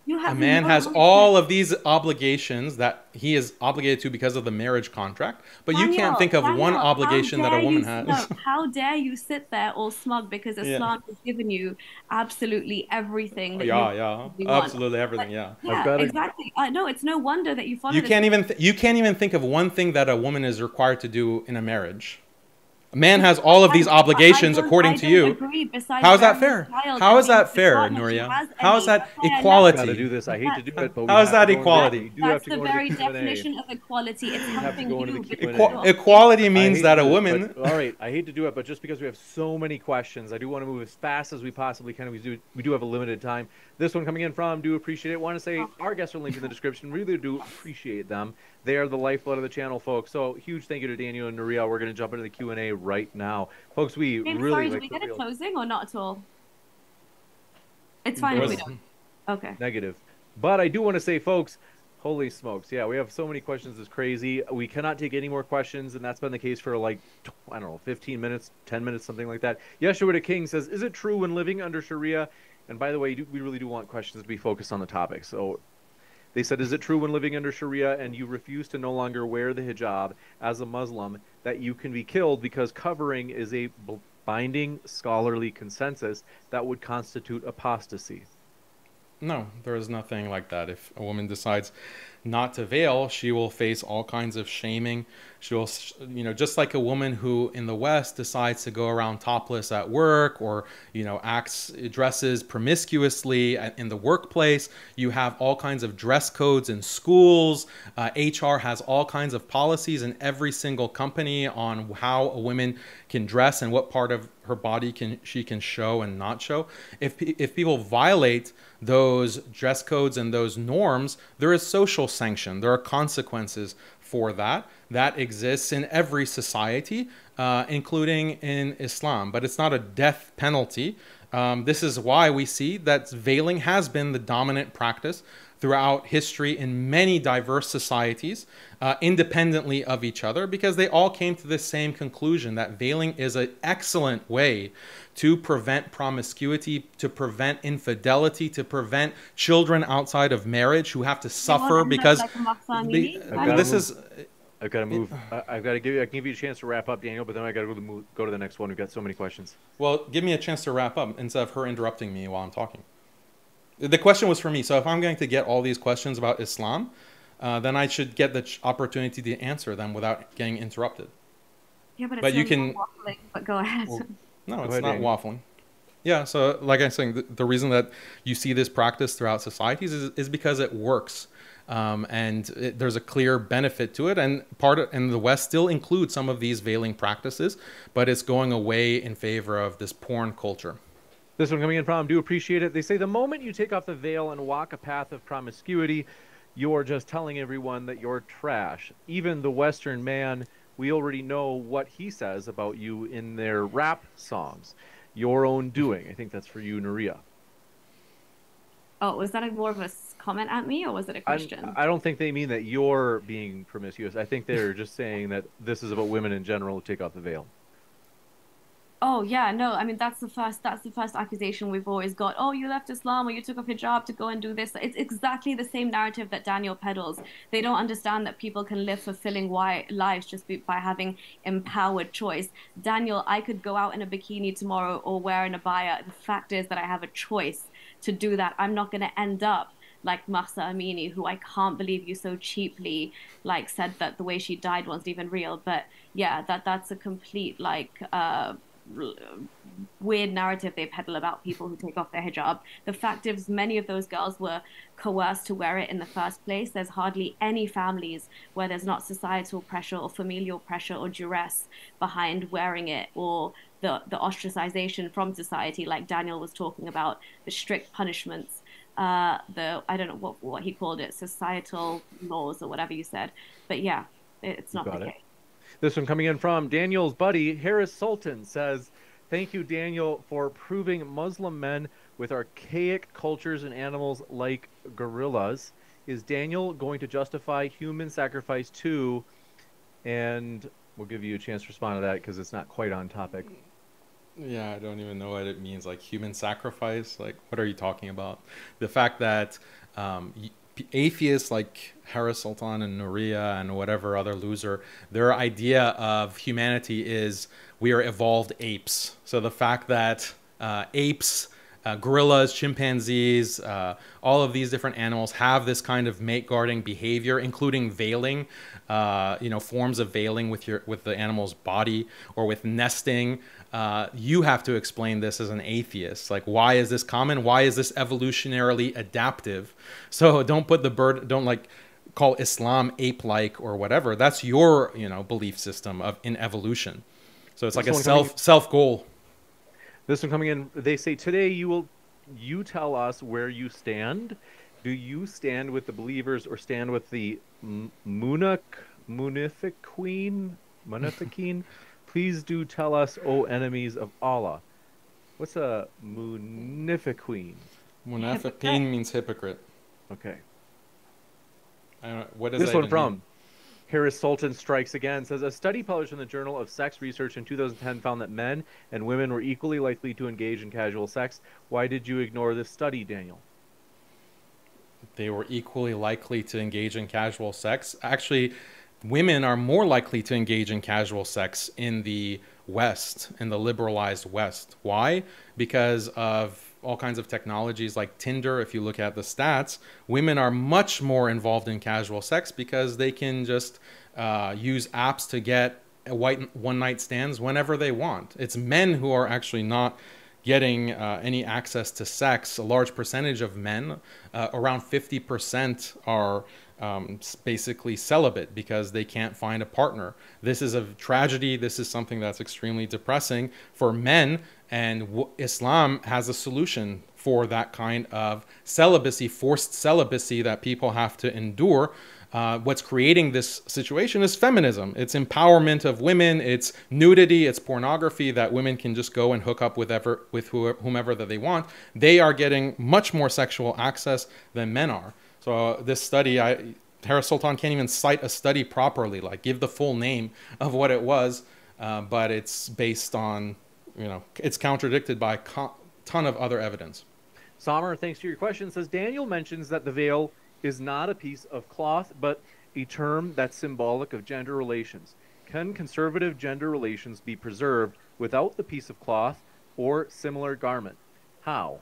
[SPEAKER 2] A man has all of these obligations that he is obligated to because of the marriage contract, but you can't think of one obligation that a woman has.
[SPEAKER 3] No, how dare you sit there all smug because Islam has given you absolutely everything that you want.
[SPEAKER 2] Absolutely everything. Yeah,
[SPEAKER 3] exactly. No, it's no wonder that you follow.
[SPEAKER 2] You can't even think of one thing that a woman is required to do in a marriage. A man has all of these obligations according to you. How is that fair? How is that fair, Nuria? How is that equality?
[SPEAKER 1] I do this. I hate to do it, but
[SPEAKER 2] how is that equality?
[SPEAKER 3] That's the very definition of equality. It's helping you.
[SPEAKER 2] Equality means that a woman...
[SPEAKER 1] All right, I hate to do it, but just because we have so many questions, I do want to move as fast as we possibly can. We do have a limited time. This one coming in from, do appreciate it. Want to say our guests are linked in the description. Really do appreciate them. They are the lifeblood of the channel, folks. So huge thank you to Daniel and Nuria. We're going to jump into the Q&A right now. Folks,
[SPEAKER 3] Sorry, did we get a closing or not at all? It's fine if we don't. Okay.
[SPEAKER 1] Negative. But I do want to say, folks, holy smokes. Yeah, we have so many questions. It's crazy. We cannot take any more questions, and that's been the case for like, I don't know, 15 minutes, 10 minutes, something like that. Yeshua the King says, is it true when living under Sharia? And by the way, we really do want questions to be focused on the topic. So they said, is it true when living under Sharia and you refuse to no longer wear the hijab as a Muslim that you can be killed because covering is a binding scholarly consensus that would constitute apostasy?
[SPEAKER 2] No, there is nothing like that. If a woman decides not to veil, she will face all kinds of shaming. She will, just like a woman who in the West decides to go around topless at work or, dresses promiscuously in the workplace. You have all kinds of dress codes in schools. HR has all kinds of policies in every single company on how a woman can dress and what part of her body she can show and not show. If people violate those dress codes and those norms, there is social sanction. There are consequences for that. That exists in every society, including in Islam. But it's not a death penalty. This is why we see that veiling has been the dominant practice throughout history in many diverse societies, independently of each other, because they all came to the same conclusion that veiling is an excellent way to prevent promiscuity, to prevent infidelity, to prevent children outside of marriage who have to suffer because this is...
[SPEAKER 1] I've got to move. I've got to give you. I can give you a chance to wrap up, Daniel, but then I got to go to the next one. We've got so many questions.
[SPEAKER 2] Well, give me a chance to wrap up instead of her interrupting me while I'm talking. The question was for me, so if I'm going to get all these questions about Islam, then I should get the opportunity to answer them without getting interrupted.
[SPEAKER 3] Yeah, but it's
[SPEAKER 2] you can
[SPEAKER 3] waffling. But go ahead.
[SPEAKER 2] Well, no, it's not waffling. Yeah, so like I'm saying, the reason that you see this practice throughout societies is because it works. There's a clear benefit to it, and the West still includes some of these veiling practices, but it's going away in favor of this porn culture.
[SPEAKER 1] This one coming in from, do appreciate it. They say the moment you take off the veil and walk a path of promiscuity, you're just telling everyone that you're trash. Even the Western man, we already know what he says about you in their rap songs. Your own doing. I think that's for you, Nuria.
[SPEAKER 3] Oh, was that more of a comment at me, or was it a question?
[SPEAKER 1] I don't think they mean that you're being promiscuous. I think they're just saying that this is about women in general who take off the veil.
[SPEAKER 3] Oh yeah, no, I mean that's the first accusation we've always got. Oh, you left Islam, or you took off hijab to go and do this. It's exactly the same narrative that Daniel peddles. They don't understand that people can live fulfilling lives just by having empowered choice. Daniel, I could go out in a bikini tomorrow or wear an abaya. The fact is that I have a choice to do that. I'm not going to end up like Mahsa Amini, who I can't believe you so cheaply said that the way she died wasn't even real. But yeah, that's a complete weird narrative they peddle about people who take off their hijab. The fact is, many of those girls were coerced to wear it in the first place. There's hardly any families where there's not societal pressure or familial pressure or duress behind wearing it, or the ostracization from society, like Daniel was talking about, the strict punishments, I don't know what he called it, societal laws or whatever you said. But yeah, it's not the case.
[SPEAKER 1] This one coming in from Daniel's buddy, Harris Sultan, says, thank you, Daniel, for proving Muslim men with archaic cultures and animals like gorillas. Is Daniel going to justify human sacrifice too? And we'll give you a chance to respond to that because it's not quite on topic.
[SPEAKER 2] Yeah, I don't even know what it means. Like human sacrifice? Like, what are you talking about? The fact that atheists like Harris Sultan and Nuria and whatever other loser, their idea of humanity is we are evolved apes. So the fact that apes, gorillas, chimpanzees, all of these different animals have this kind of mate guarding behavior, including veiling, forms of veiling with the animal's body, or with nesting. You have to explain this as an atheist. Like, why is this common? Why is this evolutionarily adaptive? So don't put don't call Islam ape-like or whatever. That's your, belief system in evolution. So it's like a self goal.
[SPEAKER 1] This one coming in, they say, today you tell us where you stand. Do you stand with the believers or stand with the Munafiqeen? Please do tell us, O enemies of Allah. What's a Munafiqeen?
[SPEAKER 2] Munafiqeen means hypocrite.
[SPEAKER 1] Okay.
[SPEAKER 2] I don't know, what does
[SPEAKER 1] this
[SPEAKER 2] that
[SPEAKER 1] one from
[SPEAKER 2] mean?
[SPEAKER 1] Harris Sultan strikes again, says, a study published in the Journal of Sex Research in 2010 found that men and women were equally likely to engage in casual sex. Why did you ignore this study, Daniel?
[SPEAKER 2] They were equally likely to engage in casual sex. Actually, women are more likely to engage in casual sex in the West, in the liberalized West. Why? Because of all kinds of technologies like Tinder. If you look at the stats, women are much more involved in casual sex because they can just use apps to get one-night stands whenever they want. It's men who are actually not getting any access to sex. A large percentage of men, around 50%, are basically celibate because they can't find a partner. This is a tragedy. This is something that's extremely depressing for men, and Islam has a solution for that kind of celibacy, forced celibacy that people have to endure. What's creating this situation is feminism. It's empowerment of women. It's nudity. It's pornography that women can just go and hook up with whomever that they want. They are getting much more sexual access than men are. So this study, Harris Sultan can't even cite a study properly, like give the full name of what it was, but it's based on, it's contradicted by a ton of other evidence.
[SPEAKER 1] Sommer, thanks for your question, says Daniel mentions that the veil is not a piece of cloth, but a term that's symbolic of gender relations. Can conservative gender relations be preserved without the piece of cloth or similar garment? How?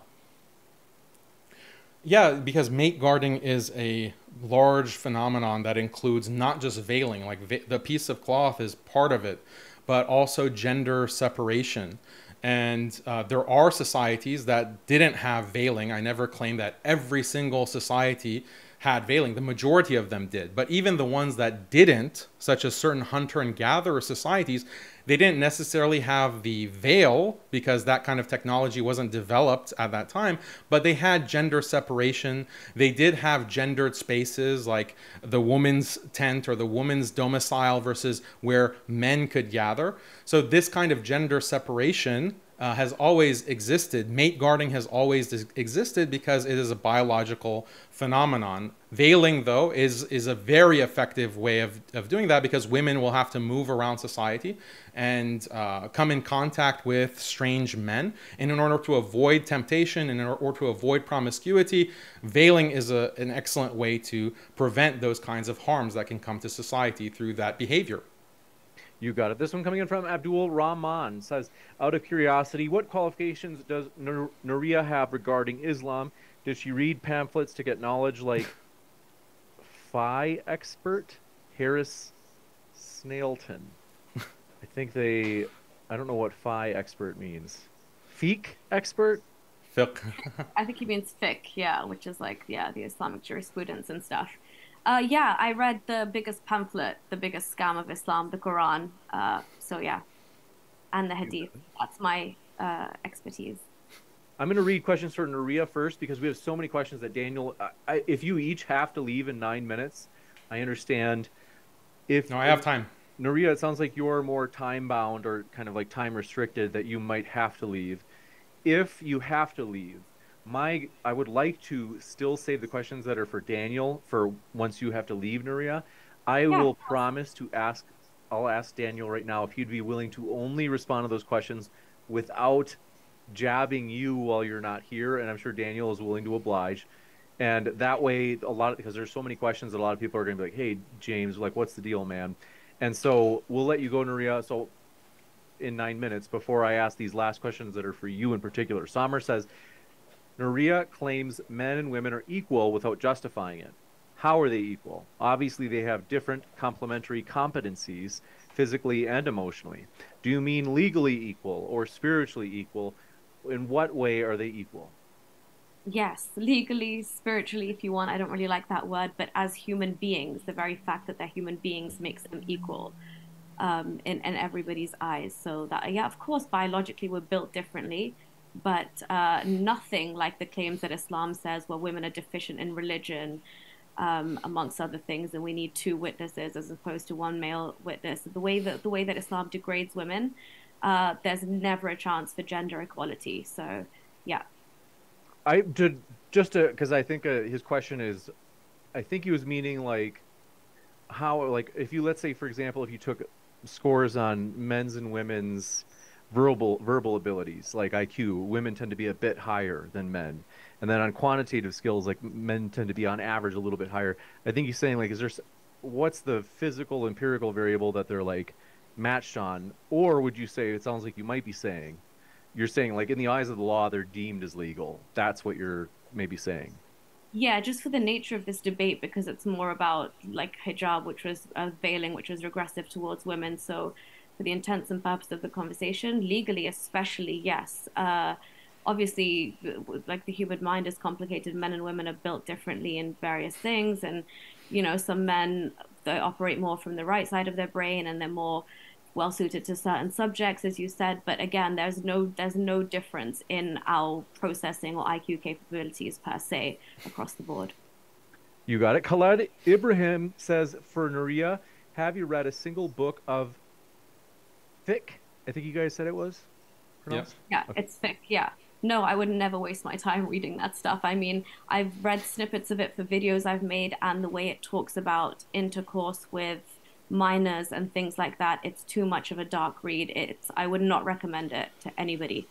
[SPEAKER 2] Yeah, because mate guarding is a large phenomenon that includes not just veiling, like the piece of cloth is part of it, but also gender separation. And there are societies that didn't have veiling. I never claim that every single society had veiling. The majority of them did. But even the ones that didn't, such as certain hunter and gatherer societies, they didn't necessarily have the veil because that kind of technology wasn't developed at that time, but they had gender separation. They did have gendered spaces like the woman's tent or the woman's domicile versus where men could gather. So this kind of gender separation has always existed. Mate guarding has always existed because it is a biological phenomenon. Veiling, though, is a very effective way of doing that because women will have to move around society and come in contact with strange men. And in order to avoid temptation and in order to avoid promiscuity, veiling is an excellent way to prevent those kinds of harms that can come to society through that behavior.
[SPEAKER 1] You got it. This one coming in from Abdul Rahman says, out of curiosity, what qualifications does Nuria have regarding Islam? Did she read pamphlets to get knowledge like Phi expert Harris Snailton? I don't know what Phi expert means. Fiqh expert?
[SPEAKER 2] Fiqh.
[SPEAKER 3] I think he means fiqh, yeah, which is like, yeah, the Islamic jurisprudence and stuff. Yeah, I read the biggest pamphlet, the biggest scam of Islam, the Quran. So yeah, and the Hadith. That's my expertise.
[SPEAKER 1] I'm going to read questions for Nuria first because we have so many questions that Daniel, if you each have to leave in 9 minutes, I understand.
[SPEAKER 2] No, I have time.
[SPEAKER 1] Nuria, it sounds like you're more time bound or kind of like time restricted that you might have to leave. If you have to leave, I would like to still save the questions that are for Daniel for once you have to leave, Nuria. I will promise to I'll ask Daniel right now if he'd be willing to only respond to those questions without jabbing you while you're not here, and I'm sure Daniel is willing to oblige. And that way, because there's so many questions that a lot of people are going to be like, hey, James, like, what's the deal, man? And so we'll let you go, Nuria. So in 9 minutes before I ask these last questions that are for you in particular. Sommer says, Nuria claims men and women are equal without justifying it. How are they equal? Obviously, they have different complementary competencies, physically and emotionally. Do you mean legally equal or spiritually equal? In what way are they equal?
[SPEAKER 3] Yes, legally, spiritually, if you want. I don't really like that word, but as human beings, the very fact that they're human beings makes them equal in everybody's eyes. So that, yeah, of course, biologically we're built differently, but nothing like the claims that Islam says, where women are deficient in religion, amongst other things, and we need 2 witnesses as opposed to 1 male witness. The way that Islam degrades women, there's never a chance for gender equality. So, yeah.
[SPEAKER 1] Because I think his question is, I think he was meaning like how, like, if you, let's say, for example, if you took scores on men's and women's verbal abilities, like IQ, women tend to be a bit higher than men. And then on quantitative skills, like men tend to be on average a little bit higher. I think he's saying like, what's the physical empirical variable that they're like matched on? Or would you say, it sounds like you might be saying, you're saying like in the eyes of the law, they're deemed as legal. That's what you're maybe saying.
[SPEAKER 3] Yeah, just for the nature of this debate, because it's more about like hijab, which was veiling, which was regressive towards women. So for the intents and purposes of the conversation, legally especially, yes. Obviously, like the human mind is complicated. Men and women are built differently in various things. And, some men, they operate more from the right side of their brain and they're more well suited to certain subjects, as you said. But again, there's no difference in our processing or IQ capabilities per se across the board.
[SPEAKER 1] You got it. Khaled Ibrahim says, for Nuria, have you read a single book of fiqh? I think you guys said it was
[SPEAKER 2] Yep.
[SPEAKER 1] pronounced.
[SPEAKER 3] Yeah,
[SPEAKER 1] Okay.
[SPEAKER 3] it's thick. Yeah. No, I would never waste my time reading that stuff. I mean, I've read snippets of it for videos I've made, and the way it talks about intercourse with minors and things like that, it's too much of a dark read. I would not recommend it to anybody.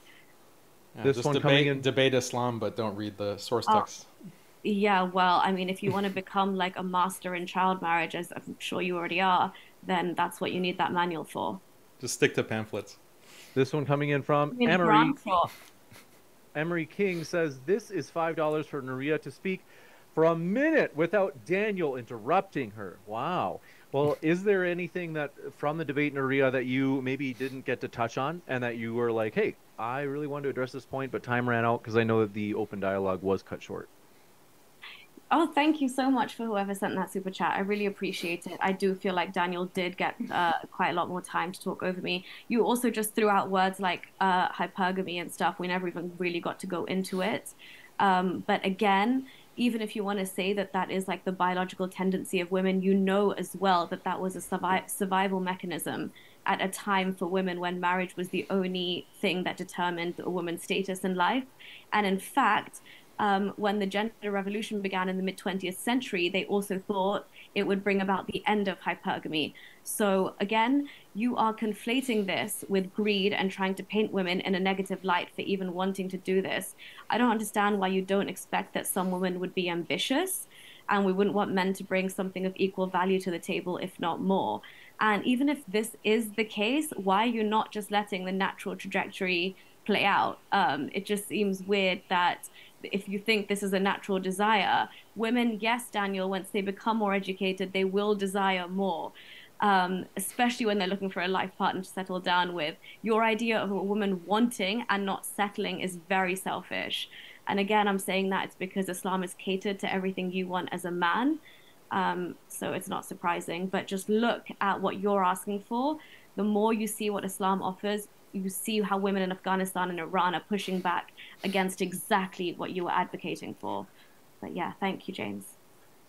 [SPEAKER 2] Yeah,
[SPEAKER 1] This
[SPEAKER 2] just
[SPEAKER 1] one coming in.
[SPEAKER 2] debate Islam, but don't read the source
[SPEAKER 3] Oh,
[SPEAKER 2] text.
[SPEAKER 3] yeah, well, I mean, if you want to become like a master in child marriage, as I'm sure you already are, then that's what you need that manual for.
[SPEAKER 2] Just stick to pamphlets.
[SPEAKER 1] This one coming in
[SPEAKER 3] I
[SPEAKER 1] from
[SPEAKER 3] mean,
[SPEAKER 1] Emery.
[SPEAKER 3] Quran for.
[SPEAKER 1] Emery King says, this is $5 for Nuria to speak for a minute without Daniel interrupting her. Wow. Well, is there anything that from the debate, Nuria, that you maybe didn't get to touch on and that you were like, hey, I really wanted to address this point, but time ran out because I know that the open dialogue was cut short?
[SPEAKER 3] Oh, thank you so much for whoever sent that super chat. I really appreciate it. I do feel like Daniel did get quite a lot more time to talk over me. You also just threw out words like hypergamy and stuff. We never even really got to go into it. But again, even if you want to say that that is like the biological tendency of women, you know as well that that was a survival mechanism at a time for women when marriage was the only thing that determined a woman's status in life. And in fact, when the gender revolution began in the mid 20th century, they also thought it would bring about the end of hypergamy. So again, you are conflating this with greed and trying to paint women in a negative light for even wanting to do this. I don't understand why you don't expect that some women would be ambitious, and we wouldn't want men to bring something of equal value to the table, if not more. And even if this is the case, why are you not just letting the natural trajectory play out? It just seems weird that if you think this is a natural desire, women, yes, Daniel, once they become more educated, they will desire more, especially when they're looking for a life partner to settle down with. Your idea of a woman wanting and not settling is very selfish. And again, I'm saying that it's because Islam is catered to everything you want as a man. So it's not surprising, but just look at what you're asking for. The more you see what Islam offers, you see how women in Afghanistan and Iran are pushing back against exactly what you were advocating for. But yeah, thank you, James.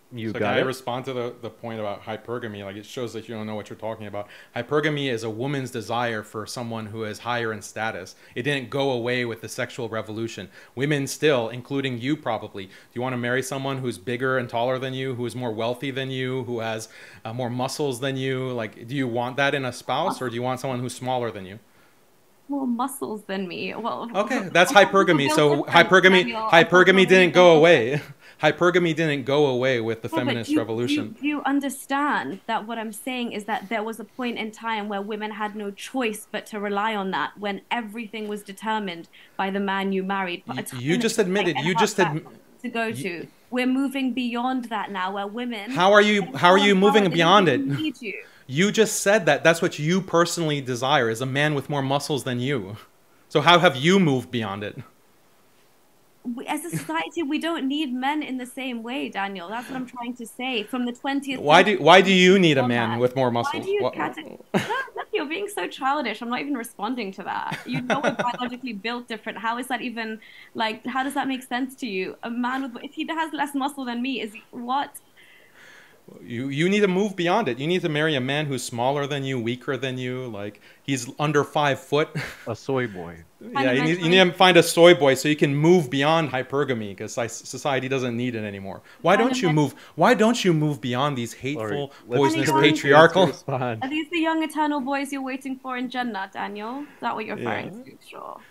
[SPEAKER 1] You
[SPEAKER 2] So can
[SPEAKER 1] got
[SPEAKER 2] I
[SPEAKER 1] it.
[SPEAKER 2] respond to the point about hypergamy? Like, it shows that you don't know what you're talking about. Hypergamy is a woman's desire for someone who is higher in status. It didn't go away with the sexual revolution. Women still, including you probably, do you want to marry someone who's bigger and taller than you, who is more wealthy than you, who has more muscles than you? Like, do you want that in a spouse, or do you want someone who's smaller than you?
[SPEAKER 3] More muscles than me. Well,
[SPEAKER 2] Okay, that's
[SPEAKER 3] people
[SPEAKER 2] hypergamy.
[SPEAKER 3] build
[SPEAKER 2] So
[SPEAKER 3] different, Daniel. I thought we were
[SPEAKER 2] hypergamy
[SPEAKER 3] really
[SPEAKER 2] didn't go
[SPEAKER 3] built different.
[SPEAKER 2] away. Hypergamy didn't go away with the
[SPEAKER 3] Yeah, but
[SPEAKER 2] feminist revolution.
[SPEAKER 3] you understand that what I'm saying is that there was a point in time where women had no choice but to rely on that when everything was determined by the man you married. A
[SPEAKER 2] You
[SPEAKER 3] time that
[SPEAKER 2] just
[SPEAKER 3] you like
[SPEAKER 2] admitted.
[SPEAKER 3] and
[SPEAKER 2] You
[SPEAKER 3] hard
[SPEAKER 2] just admit.
[SPEAKER 3] to go to. We're moving beyond that now, where women
[SPEAKER 2] How are you?
[SPEAKER 3] get
[SPEAKER 2] How are
[SPEAKER 3] more
[SPEAKER 2] you moving
[SPEAKER 3] empowered, they don't
[SPEAKER 2] beyond it?
[SPEAKER 3] even need you.
[SPEAKER 2] You just said that. That's what you personally desire, is a man with more muscles than you. So how have you moved beyond it?
[SPEAKER 3] As a society, we don't need men in the same way, Daniel. That's what I'm trying to say. From the 20th century,
[SPEAKER 2] Why do you need a
[SPEAKER 3] on
[SPEAKER 2] man
[SPEAKER 3] that.
[SPEAKER 2] with more
[SPEAKER 3] Why do
[SPEAKER 2] muscles?
[SPEAKER 3] you
[SPEAKER 2] What?
[SPEAKER 3] no, look, you're being so childish. I'm not even responding to that. You know we're biologically built different. How is that even like? How does that make sense to you? A man with if he has less muscle than me, is he what?
[SPEAKER 2] You need to move beyond it. You need to marry a man who's smaller than you, weaker than you. Like, he's under 5 foot.
[SPEAKER 1] A soy boy.
[SPEAKER 2] Yeah, you need to find a soy boy so you can move beyond hypergamy, because society doesn't need it anymore. Why don't you move? Why don't you move beyond these hateful, poisonous,
[SPEAKER 3] encourage
[SPEAKER 2] patriarchal?
[SPEAKER 3] Are these the young eternal boys you're waiting for in Jannah, Daniel? Is that what you're referring to? Sure.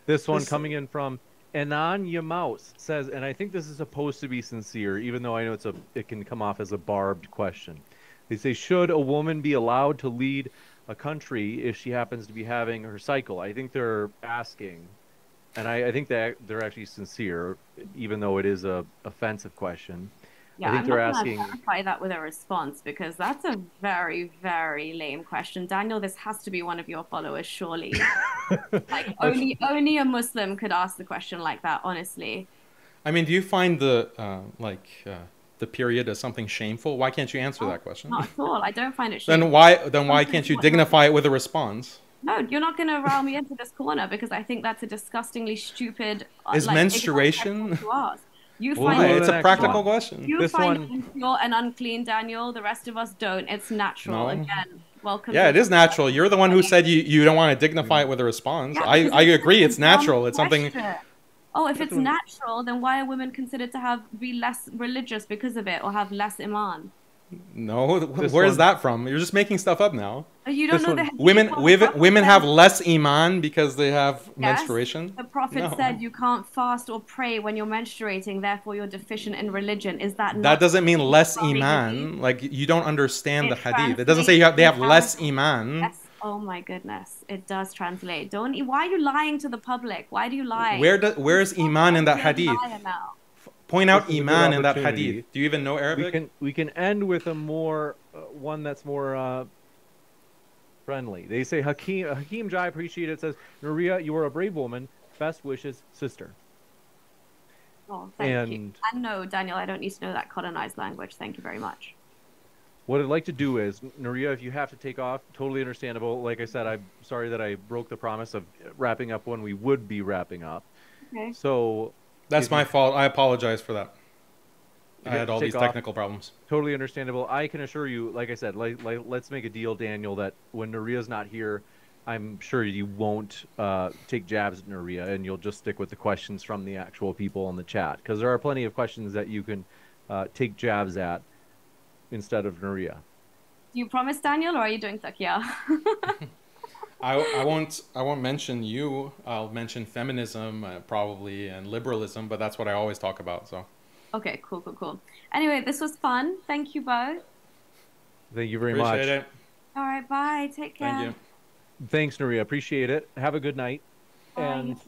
[SPEAKER 1] This one
[SPEAKER 2] This-
[SPEAKER 1] coming in from Anan Yamaus says, and I think this is supposed to be sincere, even though I know it can come off as a barbed question. They say, should a woman be allowed to lead a country if she happens to be having her cycle? I think they're asking, and I think that they're actually sincere, even though it is a offensive question.
[SPEAKER 3] Yeah,
[SPEAKER 1] I think
[SPEAKER 3] I'm
[SPEAKER 1] they're
[SPEAKER 3] not going
[SPEAKER 1] asking.
[SPEAKER 3] to verify that with a response because that's a very, very lame question. Daniel, this has to be one of your followers, surely. Like only a Muslim could ask the question like that, honestly.
[SPEAKER 2] I mean, do you find the the period as something shameful? Why can't you answer that question?
[SPEAKER 3] Not at all. I don't find it shameful.
[SPEAKER 2] Then why can't you dignify it with a response?
[SPEAKER 3] No, you're not going to rile me into this corner because I think that's a disgustingly stupid,
[SPEAKER 2] Is menstruation?
[SPEAKER 3] to ask. You
[SPEAKER 2] Why?
[SPEAKER 3] find
[SPEAKER 2] It's a practical question.
[SPEAKER 3] You
[SPEAKER 1] This
[SPEAKER 3] find
[SPEAKER 1] one-
[SPEAKER 3] it impure and unclean, Daniel. The rest of us don't. It's natural.
[SPEAKER 2] No.
[SPEAKER 3] Again, welcome.
[SPEAKER 2] Yeah,
[SPEAKER 3] to
[SPEAKER 2] it is natural. You're the one who said you don't want to dignify it with a response.
[SPEAKER 3] Yeah,
[SPEAKER 2] I
[SPEAKER 3] because
[SPEAKER 2] agree. It's
[SPEAKER 3] a dumb
[SPEAKER 2] natural. It's something.
[SPEAKER 3] question. Oh, if it's natural, then why are women considered to be less religious because of it or have less iman?
[SPEAKER 2] No,
[SPEAKER 1] This
[SPEAKER 2] where is
[SPEAKER 1] one-
[SPEAKER 2] that from? You're just making stuff up now.
[SPEAKER 3] You don't
[SPEAKER 1] This
[SPEAKER 3] know
[SPEAKER 1] one-
[SPEAKER 3] the
[SPEAKER 2] Women have less iman because they have
[SPEAKER 3] Yes,
[SPEAKER 2] menstruation.
[SPEAKER 3] The prophet
[SPEAKER 2] No.
[SPEAKER 3] said you can't fast or pray when you're menstruating, therefore you're deficient in religion. Is that
[SPEAKER 2] That
[SPEAKER 3] not
[SPEAKER 2] doesn't mean less
[SPEAKER 3] Islamic
[SPEAKER 2] iman.
[SPEAKER 3] hadith?
[SPEAKER 2] Like you don't understand the
[SPEAKER 3] It
[SPEAKER 2] hadith. It doesn't say they have less iman.
[SPEAKER 3] Yes. Oh my goodness, it does translate. Don't. Why are you lying to the public? Why do you lie?
[SPEAKER 2] Where is iman in that
[SPEAKER 3] You're a
[SPEAKER 2] hadith?
[SPEAKER 3] liar now.
[SPEAKER 2] Point out
[SPEAKER 1] This is a good
[SPEAKER 2] iman in that
[SPEAKER 1] opportunity.
[SPEAKER 2] hadith. Do you even know Arabic?
[SPEAKER 1] We can end with a more one that's more friendly. They say Hakeem Jai appreciate it. Says Nuria, you are a brave woman. Best wishes, sister.
[SPEAKER 3] Oh, thank you.
[SPEAKER 1] And-
[SPEAKER 3] And no, Daniel, I don't need to know that colonized language. Thank you very much.
[SPEAKER 1] What I'd like to do is, Nuria, if you have to take off, totally understandable. Like I said, I'm sorry that I broke the promise of wrapping up when we would be wrapping up.
[SPEAKER 3] Okay.
[SPEAKER 1] So
[SPEAKER 2] That's
[SPEAKER 1] if
[SPEAKER 2] my
[SPEAKER 1] you-
[SPEAKER 2] fault. I apologize for that. I
[SPEAKER 1] Okay,
[SPEAKER 2] had all
[SPEAKER 1] take
[SPEAKER 2] these
[SPEAKER 1] off.
[SPEAKER 2] technical problems.
[SPEAKER 1] Totally understandable. I can assure you, like I said, let's make a deal, Daniel, that when Nuria's not here, I'm sure you won't take jabs at Nuria, and you'll just stick with the questions from the actual people in the chat, because there are plenty of questions that you can take jabs at instead of Nuria.
[SPEAKER 3] Do you promise, Daniel, or are you doing takia?
[SPEAKER 2] I won't mention you. I'll mention feminism probably and liberalism, but that's what I always talk about. So
[SPEAKER 3] Okay, cool. Anyway, this was fun. Thank you both.
[SPEAKER 1] Thank you very
[SPEAKER 2] appreciate
[SPEAKER 1] much.
[SPEAKER 2] it.
[SPEAKER 3] All right, bye. Take care.
[SPEAKER 2] Thank you.
[SPEAKER 1] Thanks, Nuria. Appreciate it. Have a good night.
[SPEAKER 3] Bye.
[SPEAKER 1] And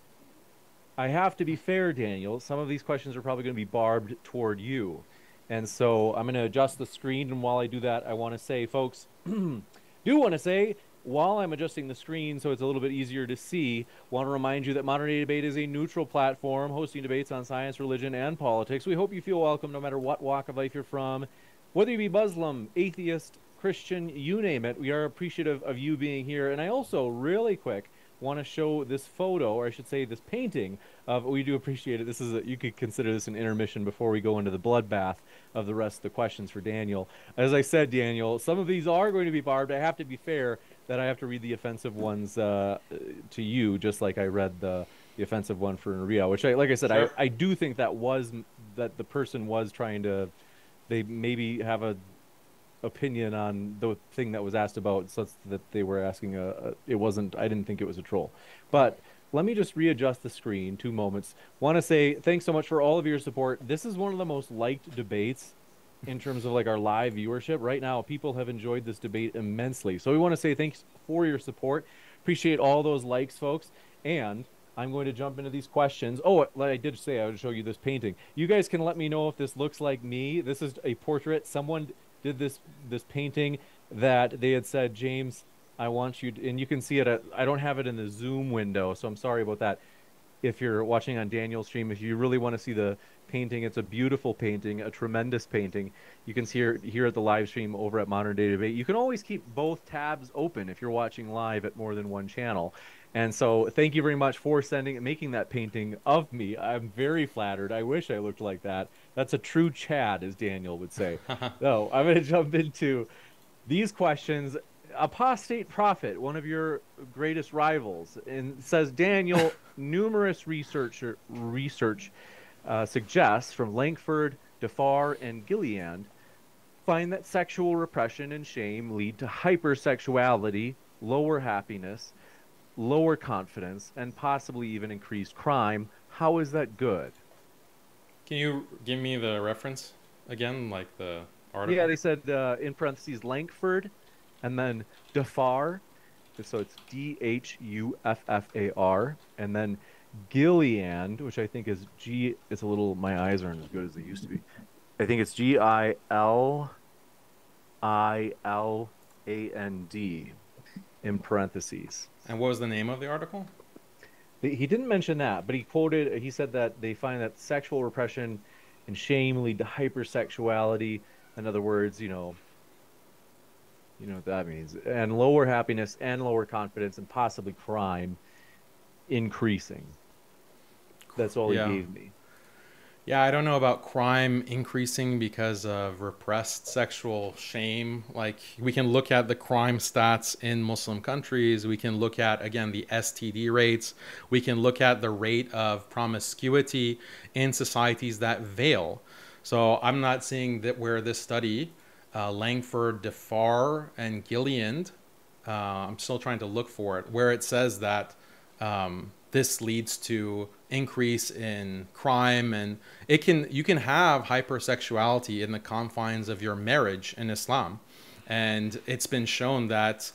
[SPEAKER 1] I have to be fair, Daniel. Some of these questions are probably going to be barbed toward you. And so I'm going to adjust the screen. And while I do that, I want to say, folks, while I'm adjusting the screen so it's a little bit easier to see, want to remind you that Modern Day Debate is a neutral platform hosting debates on science, religion, and politics. We hope you feel welcome no matter what walk of life you're from. Whether you be Muslim, atheist, Christian, you name it, we are appreciative of you being here. And I also, really quick, want to show this photo, or I should say this painting of, we do appreciate it. This is you could consider this an intermission before we go into the bloodbath of the rest of the questions for Daniel. As I said, Daniel, some of these are going to be barbed. I have to be fair that I have to read the offensive ones to you, just like I read the offensive one for Nuria, which like I said,
[SPEAKER 2] Sure.
[SPEAKER 1] I do think that the person was trying to, they maybe have a opinion on the thing that was asked about, such that they were asking it wasn't, I didn't think it was a troll. But let me just readjust the screen, 2 moments. Want to say thanks so much for all of your support. This is one of the most liked debates in terms of like our live viewership right now. People have enjoyed this debate immensely, so we want to say thanks for your support. Appreciate all those likes, folks. And I'm going to jump into these questions. Oh, I did say I would show you this painting. You guys can let me know if this looks like me. This is a portrait. Someone did this painting that they had said, James, I want you to, and you can see it. I don't have it in the Zoom window, so I'm sorry about that. If you're watching on Daniel's stream, if you really want to see the painting, it's a beautiful painting, a tremendous painting. You can see it here at the live stream over at Modern Day Debate. You can always keep both tabs open if you're watching live at more than one channel. And so thank you very much for making that painting of me. I'm very flattered. I wish I looked like that. That's a true Chad, as Daniel would say. So I'm going to jump into these questions. Apostate Prophet, one of your greatest rivals, and says, Daniel, numerous research suggests from Langford, Defar, and Gilliand find that sexual repression and shame lead to hypersexuality, lower happiness, lower confidence, and possibly even increased crime. How is that good?
[SPEAKER 2] Can you give me the reference again, like the article?
[SPEAKER 1] Yeah, they said in parentheses Langford, and then Defar, so it's Dhuffar, and then Gilliand, which I think is it's a little, my eyes aren't as good as they used to be. I think it's Gilliland in parentheses.
[SPEAKER 2] And what was the name of the article?
[SPEAKER 1] He didn't mention that, but he said that they find that sexual repression and shame lead to hypersexuality. In other words, you know what that means, and lower happiness and lower confidence and possibly crime increasing. That's all he
[SPEAKER 2] Yeah.
[SPEAKER 1] gave me.
[SPEAKER 2] Yeah, I don't know about crime increasing because of repressed sexual shame. Like, we can look at the crime stats in Muslim countries. We can look at, again, the STD rates. We can look at the rate of promiscuity in societies that veil. So I'm not seeing that where this study, Langford, DeFar, and Gilliand, I'm still trying to look for it, where it says that this leads to increase in crime, and you can have hypersexuality in the confines of your marriage in Islam, and it's been shown that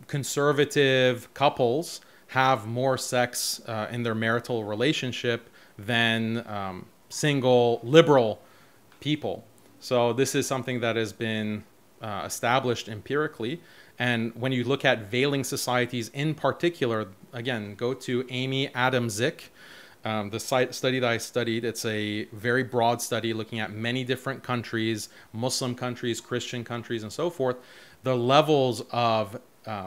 [SPEAKER 2] conservative couples have more sex in their marital relationship than single liberal people. So this is something that has been established empirically. And when you look at veiling societies in particular, again, go to Amy Adams-Zick, the study that I studied. It's a very broad study looking at many different countries, Muslim countries, Christian countries, and so forth. The levels of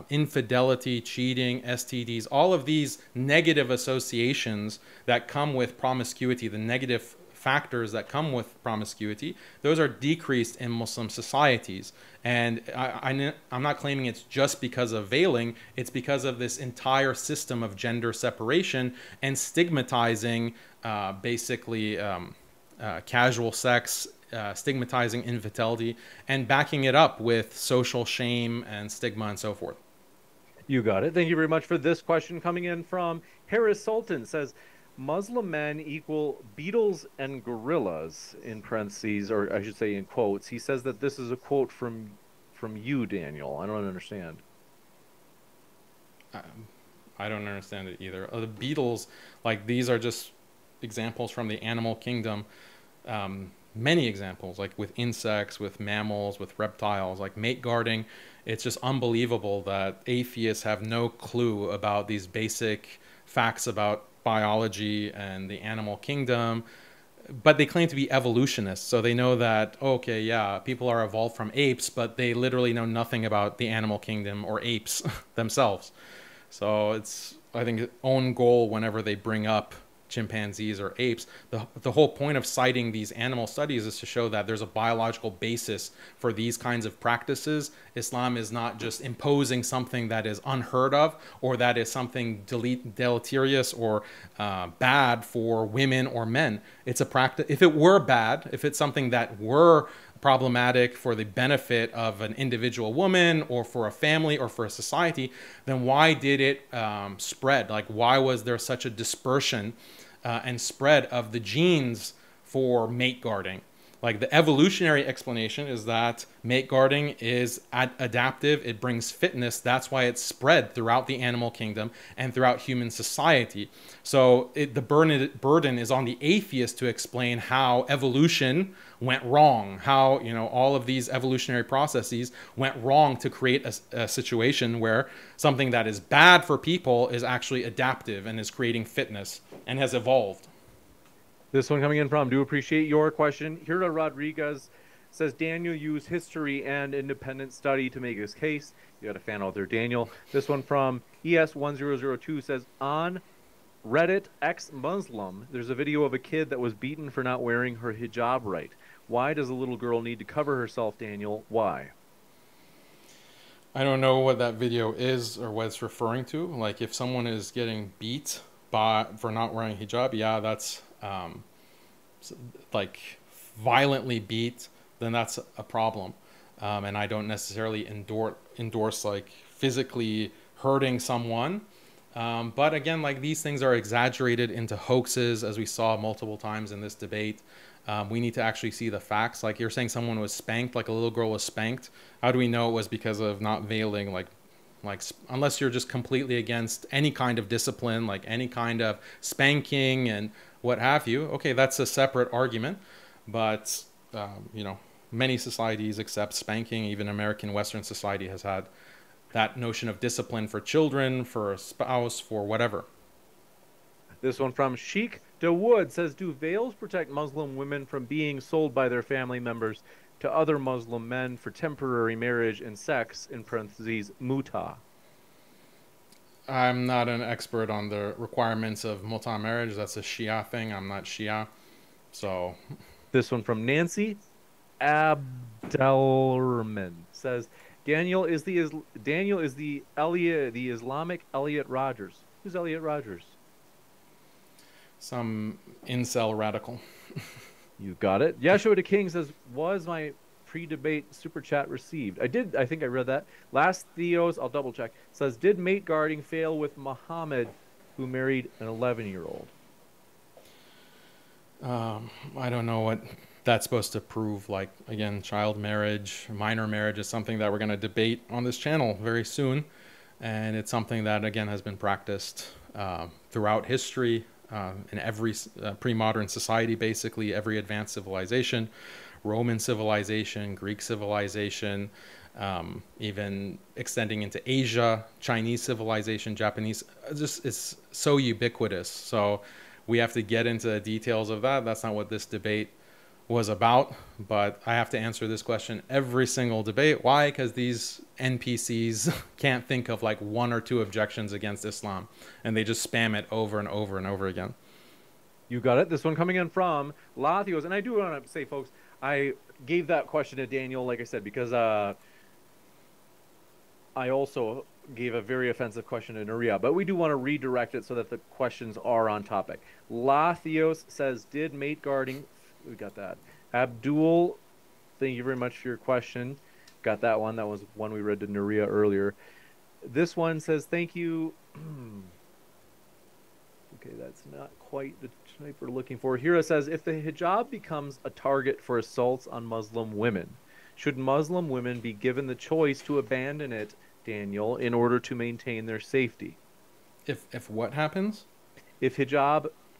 [SPEAKER 2] infidelity, cheating, STDs, all of these negative associations that come with promiscuity, the negative factors that come with promiscuity, those are decreased in Muslim societies. And I'm not claiming it's just because of veiling, it's because of this entire system of gender separation and stigmatizing basically casual sex, stigmatizing infidelity, and backing it up with social shame and stigma and so forth.
[SPEAKER 1] You got it. Thank you very much for this question coming in from Harris Sultan. Says Muslim men equal Beatles and gorillas in parentheses, or I should say in quotes. He says that this is a quote from you, Daniel. I don't understand.
[SPEAKER 2] I don't understand it either. The Beatles, like, these are just examples from the animal kingdom. Many examples, like with insects, with mammals, with reptiles, like mate guarding. It's just unbelievable that atheists have no clue about these basic facts about biology and the animal kingdom, but they claim to be evolutionists, so they know that, okay, yeah, people are evolved from apes, but they literally know nothing about the animal kingdom or apes themselves. So it's, I think, own goal whenever they bring up chimpanzees or apes. The whole point of citing these animal studies is to show that there's a biological basis for these kinds of practices. Islam is not just imposing something that is unheard of or that is something deleterious or bad for women or men. It's a practice. If it were bad, if it's something that were problematic for the benefit of an individual woman or for a family or for a society, then why did it spread? Like, why was there such a dispersion and spread of the genes for mate guarding? Like, the evolutionary explanation is that mate guarding is adaptive. It brings fitness. That's why it's spread throughout the animal kingdom and throughout human society. So the burden is on the atheist to explain how evolution went wrong, how, you know, all of these evolutionary processes went wrong to create a situation where something that is bad for people is actually adaptive and is creating fitness and has evolved.
[SPEAKER 1] This one coming in from, do appreciate your question. Hira Rodriguez says Daniel used history and independent study to make his case. You got a fan out there, Daniel. This one from ES1002 says, on Reddit ex-Muslim, there's a video of a kid that was beaten for not wearing her hijab right. Why does a little girl need to cover herself, Daniel? Why?
[SPEAKER 2] I don't know what that video is or what it's referring to. Like, if someone is getting beat for not wearing hijab, yeah, that's like violently beat, then that's a problem. And I don't necessarily endorse like physically hurting someone. But again, like, these things are exaggerated into hoaxes, as we saw multiple times in this debate. We need to actually see the facts. Like, you're saying someone was spanked, like a little girl was spanked. How do we know it was because of not veiling? Like unless you're just completely against any kind of discipline, like any kind of spanking and what have you. Okay, that's a separate argument. But, you know, many societies accept spanking. Even American Western society has had that notion of discipline for children, for a spouse, for whatever.
[SPEAKER 1] This one from Sheik Dawood says, do veils protect Muslim women from being sold by their family members to other Muslim men for temporary marriage and sex, in parentheses, muta?
[SPEAKER 2] I'm not an expert on the requirements of muta marriage. That's a Shia thing. I'm not Shia. So,
[SPEAKER 1] This one from Nancy Abdelrahman says, Daniel is the Islamic Elliot Rogers. Who's Elliot Rogers?
[SPEAKER 2] some incel radical.
[SPEAKER 1] You got it. Yeshua the King says, was my pre-debate super chat received? I did. I think I read that. Last Theos, I'll double check, says, did mate guarding fail with Muhammad, who married an 11-year-old?
[SPEAKER 2] I don't know what that's supposed to prove. Like, again, child marriage, minor marriage is something that we're going to debate on this channel very soon. And it's something that, again, has been practiced throughout history, in every pre-modern society, basically, every advanced civilization, Roman civilization, Greek civilization, even extending into Asia, Chinese civilization, Japanese. Just, it's so ubiquitous. So we have to get into the details of that. That's not what this debate was about, but I have to answer this question every single debate. Why? Because these NPCs can't think of like one or two objections against Islam, and they just spam it over and over and over again.
[SPEAKER 1] You got it. This one coming in from Lathios, and I do want to say, folks, I gave that question to Daniel, like I said, because I also gave a very offensive question to Nuria, but we do want to redirect it so that the questions are on topic. Lathios says, did mate guarding... We got that. Abdul, thank you very much for your question. Got that one. That was one we read to Nuria earlier. This one says, thank you. Okay, that's not quite the type we're looking for. Hira says, if the hijab becomes a target for assaults on Muslim women, should Muslim women be given the choice to abandon it, Daniel, in order to maintain their safety?
[SPEAKER 2] If what happens?
[SPEAKER 1] If the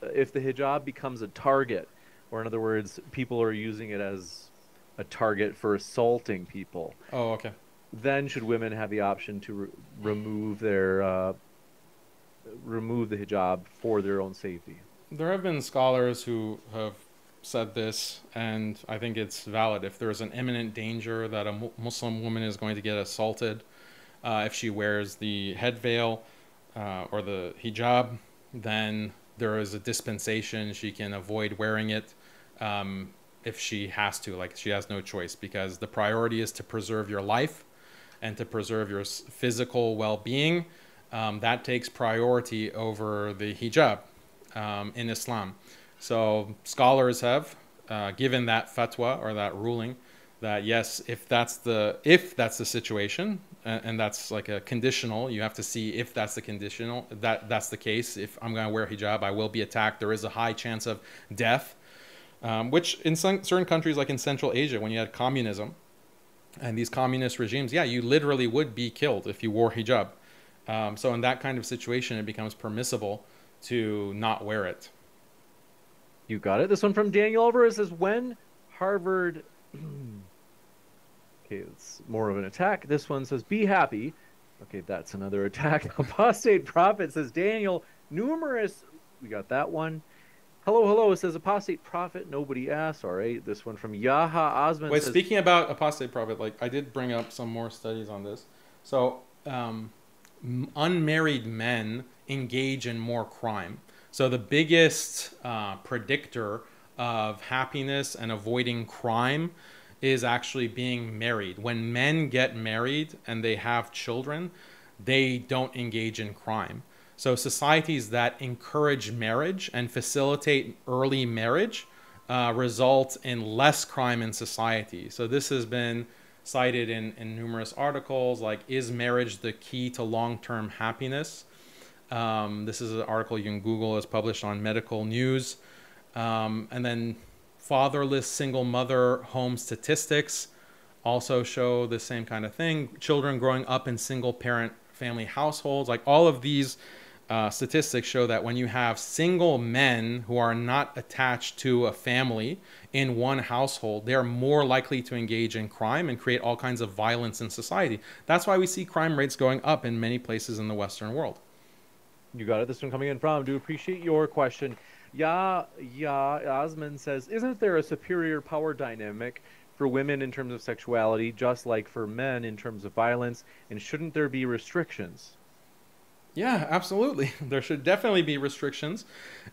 [SPEAKER 1] hijab becomes a target, or in other words, people are using it as a target for assaulting people.
[SPEAKER 2] Oh, okay.
[SPEAKER 1] Then should women have the option to remove the hijab for their own safety?
[SPEAKER 2] There have been scholars who have said this, and I think it's valid. If there's an imminent danger that a Muslim woman is going to get assaulted, if she wears the head veil or the hijab, then there is a dispensation. She can avoid wearing it if she has to, like she has no choice, because the priority is to preserve your life and to preserve your physical well-being. That takes priority over the hijab in Islam. So scholars have given that fatwa or that ruling that yes, if that's the situation, and that's like a conditional, you have to see if that's the conditional, that's the case. If I'm going to wear hijab, I will be attacked. There is a high chance of death, which in certain countries, like in Central Asia, when you had communism and these communist regimes, yeah, you literally would be killed if you wore hijab. So in that kind of situation, it becomes permissible to not wear it.
[SPEAKER 1] You got it. This one from Daniel Alvarez says, when Harvard... Okay, it's more of an attack. This one says, be happy. Okay, that's another attack. Apostate Prophet says, Daniel, numerous... We got that one. Hello, hello. It says, Apostate Prophet, nobody asked. All right, this one from Yaha Osman
[SPEAKER 2] Wait,
[SPEAKER 1] says...
[SPEAKER 2] speaking about Apostate Prophet, like I did bring up some more studies on this. So, unmarried men engage in more crime. So the biggest predictor of happiness and avoiding crime is actually being married. When men get married and they have children, they don't engage in crime. So societies that encourage marriage and facilitate early marriage result in less crime in society. So this has been cited in numerous articles, like, is marriage the key to long-term happiness? This is an article you can Google, is published on Medical News. And then fatherless single mother home statistics also show the same kind of thing. Children growing up in single parent family households, like all of these statistics show that when you have single men who are not attached to a family in one household, they're more likely to engage in crime and create all kinds of violence in society. That's why we see crime rates going up in many places in the Western world.
[SPEAKER 1] You got it. This one coming in from. Do appreciate your question. Osman says, isn't there a superior power dynamic for women in terms of sexuality, just like for men in terms of violence? And shouldn't there be restrictions?
[SPEAKER 2] Yeah, absolutely. There should definitely be restrictions.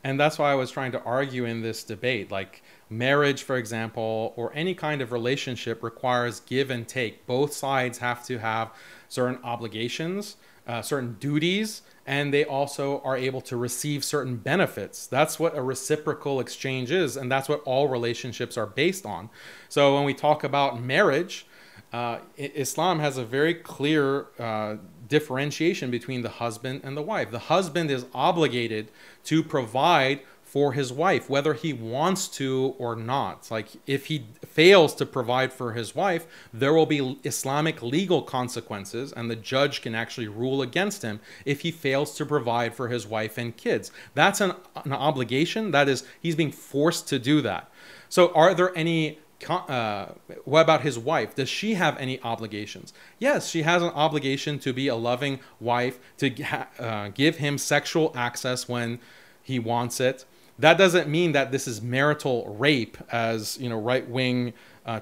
[SPEAKER 2] And that's why I was trying to argue in this debate. Like marriage, for example, or any kind of relationship requires give and take. Both sides have to have certain obligations, certain duties, and they also are able to receive certain benefits. That's what a reciprocal exchange is, and that's what all relationships are based on. So when we talk about marriage, Islam has a very clear differentiation between the husband and the wife. The husband is obligated to provide for his wife, whether he wants to or not. Like if he fails to provide for his wife, there will be Islamic legal consequences, and the judge can actually rule against him if he fails to provide for his wife and kids. That's an obligation. That is, he's being forced to do that. So are there any what about his wife? Does she have any obligations? Yes, she has an obligation to be a loving wife, to give him sexual access when he wants it. That doesn't mean that this is marital rape, as right-wing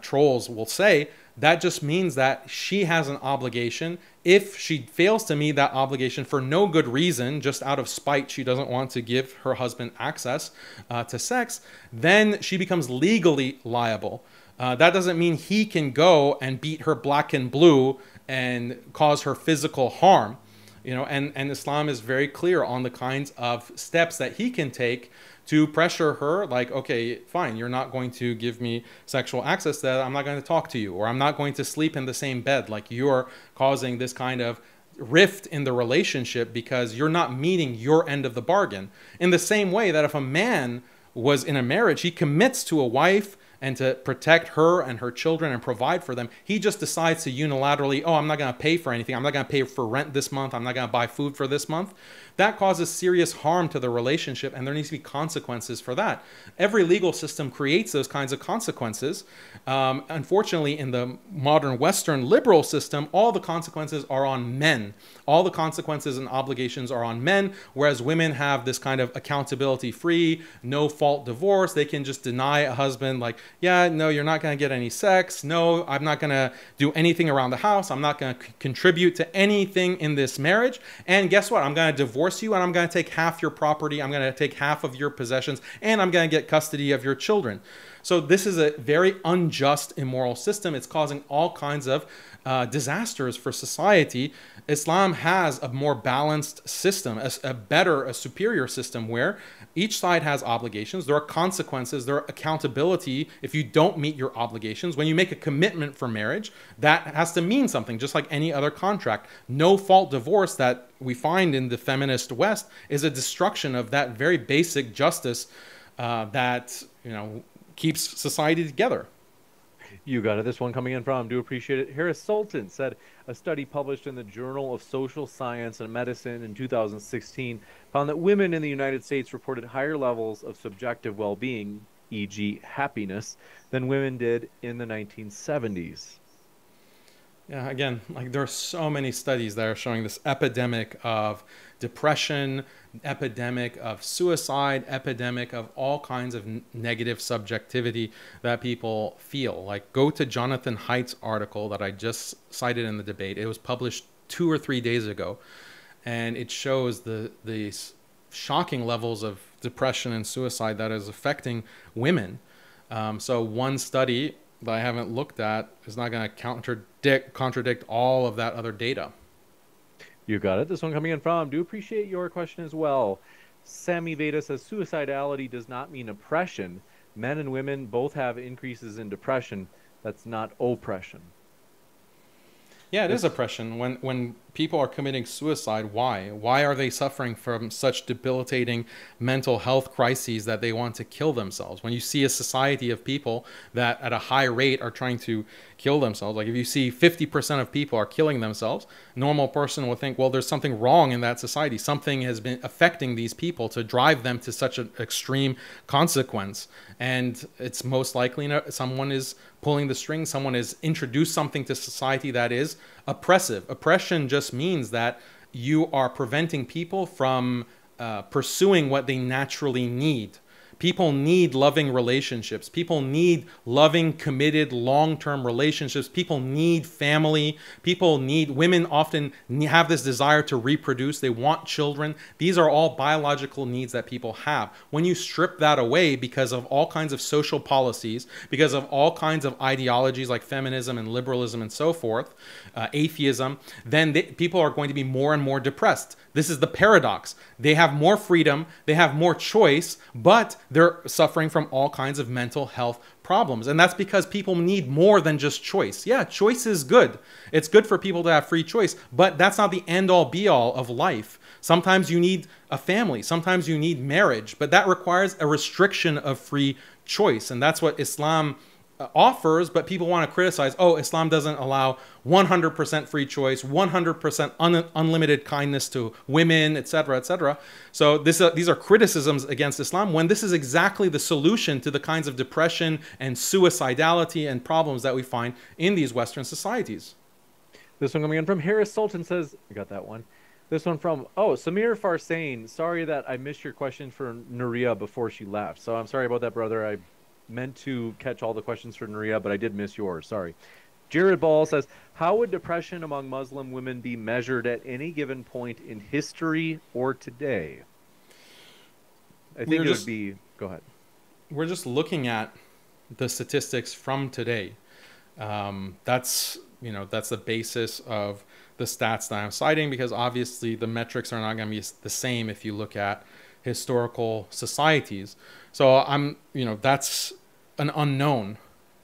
[SPEAKER 2] trolls will say. That just means that she has an obligation. If she fails to meet that obligation for no good reason, just out of spite, she doesn't want to give her husband access to sex, then she becomes legally liable. That doesn't mean he can go and beat her black and blue and cause her physical harm. And Islam is very clear on the kinds of steps that he can take to pressure her, like, okay, fine, you're not going to give me sexual access, that I'm not going to talk to you, or I'm not going to sleep in the same bed, like you're causing this kind of rift in the relationship because you're not meeting your end of the bargain. In the same way that if a man was in a marriage, he commits to a wife and to protect her and her children and provide for them, he just decides to unilaterally, oh, I'm not going to pay for anything. I'm not going to pay for rent this month. I'm not going to buy food for this month. That causes serious harm to the relationship, and there needs to be consequences for that. Every legal system creates those kinds of consequences. Unfortunately, in the modern Western liberal system, all the consequences are on men. All the consequences and obligations are on men, whereas women have this kind of accountability-free, no-fault divorce. They can just deny a husband, like, yeah, no, you're not going to get any sex. No, I'm not going to do anything around the house. I'm not going to contribute to anything in this marriage. And guess what? I'm going to divorce you, and I'm going to take half your property. I'm going to take half of your possessions, and I'm going to get custody of your children. So this is a very unjust, immoral system. It's causing all kinds of disasters for society. Islam has a more balanced system, a superior system where each side has obligations. There are consequences. There are accountability if you don't meet your obligations. When you make a commitment for marriage, that has to mean something, just like any other contract. No-fault divorce that we find in the feminist West is a destruction of that very basic justice that keeps society together.
[SPEAKER 1] You got it. This one coming in from. Do appreciate it. Harris Sultan said a study published in the Journal of Social Science and Medicine in 2016 found that women in the United States reported higher levels of subjective well-being, e.g. happiness, than women did in the 1970s.
[SPEAKER 2] Yeah, again, like there are so many studies that are showing this epidemic of depression, epidemic of suicide, epidemic of all kinds of negative subjectivity that people feel. Like go to Jonathan Haidt's article that I just cited in the debate. It was published 2 or 3 days ago, and it shows the shocking levels of depression and suicide that is affecting women. So one study that I haven't looked at is not going to contradict all of that other data.
[SPEAKER 1] You got it. This one coming in from. Do appreciate your question as well. Sammy Veda says suicidality does not mean oppression. Men and women both have increases in depression. That's not oppression.
[SPEAKER 2] Yeah, it is oppression. When people are committing suicide, why? Why are they suffering from such debilitating mental health crises that they want to kill themselves? When you see a society of people that at a high rate are trying to kill themselves, like if you see 50% of people are killing themselves, a normal person will think, well, there's something wrong in that society. Something has been affecting these people to drive them to such an extreme consequence. And it's most likely someone is pulling the strings. Someone has introduced something to society that is oppressive. Oppression just means that you are preventing people from pursuing what they naturally need. People need loving relationships. People need loving, committed, long-term relationships. People need family. People need, women often have this desire to reproduce. They want children. These are all biological needs that people have. When you strip that away because of all kinds of social policies, because of all kinds of ideologies like feminism and liberalism and so forth, atheism, then people are going to be more and more depressed. This is the paradox. They have more freedom, they have more choice, but they're suffering from all kinds of mental health problems. And that's because people need more than just choice. Yeah, choice is good. It's good for people to have free choice, but that's not the end-all be-all of life. Sometimes you need a family, sometimes you need marriage, but that requires a restriction of free choice. And that's what Islam offers, but people want to criticize, oh, Islam doesn't allow 100% free choice, 100% unlimited kindness to women, etc., etc. So these are criticisms against Islam, when this is exactly the solution to the kinds of depression and suicidality and problems that we find in these Western societies.
[SPEAKER 1] This one coming in from Harris Sultan says, I got that one. This one from, Samir Farsain. Sorry that I missed your question for Nuria before she left. So I'm sorry about that, brother. I meant to catch all the questions for Nuria, but I did miss yours. Sorry. Jared Ball says, how would depression among Muslim women be measured at any given point in history or today? I think it would be, go ahead.
[SPEAKER 2] We're just looking at the statistics from today. That's the basis of the stats that I'm citing, because obviously the metrics are not going to be the same if you look at historical societies. So that's an unknown.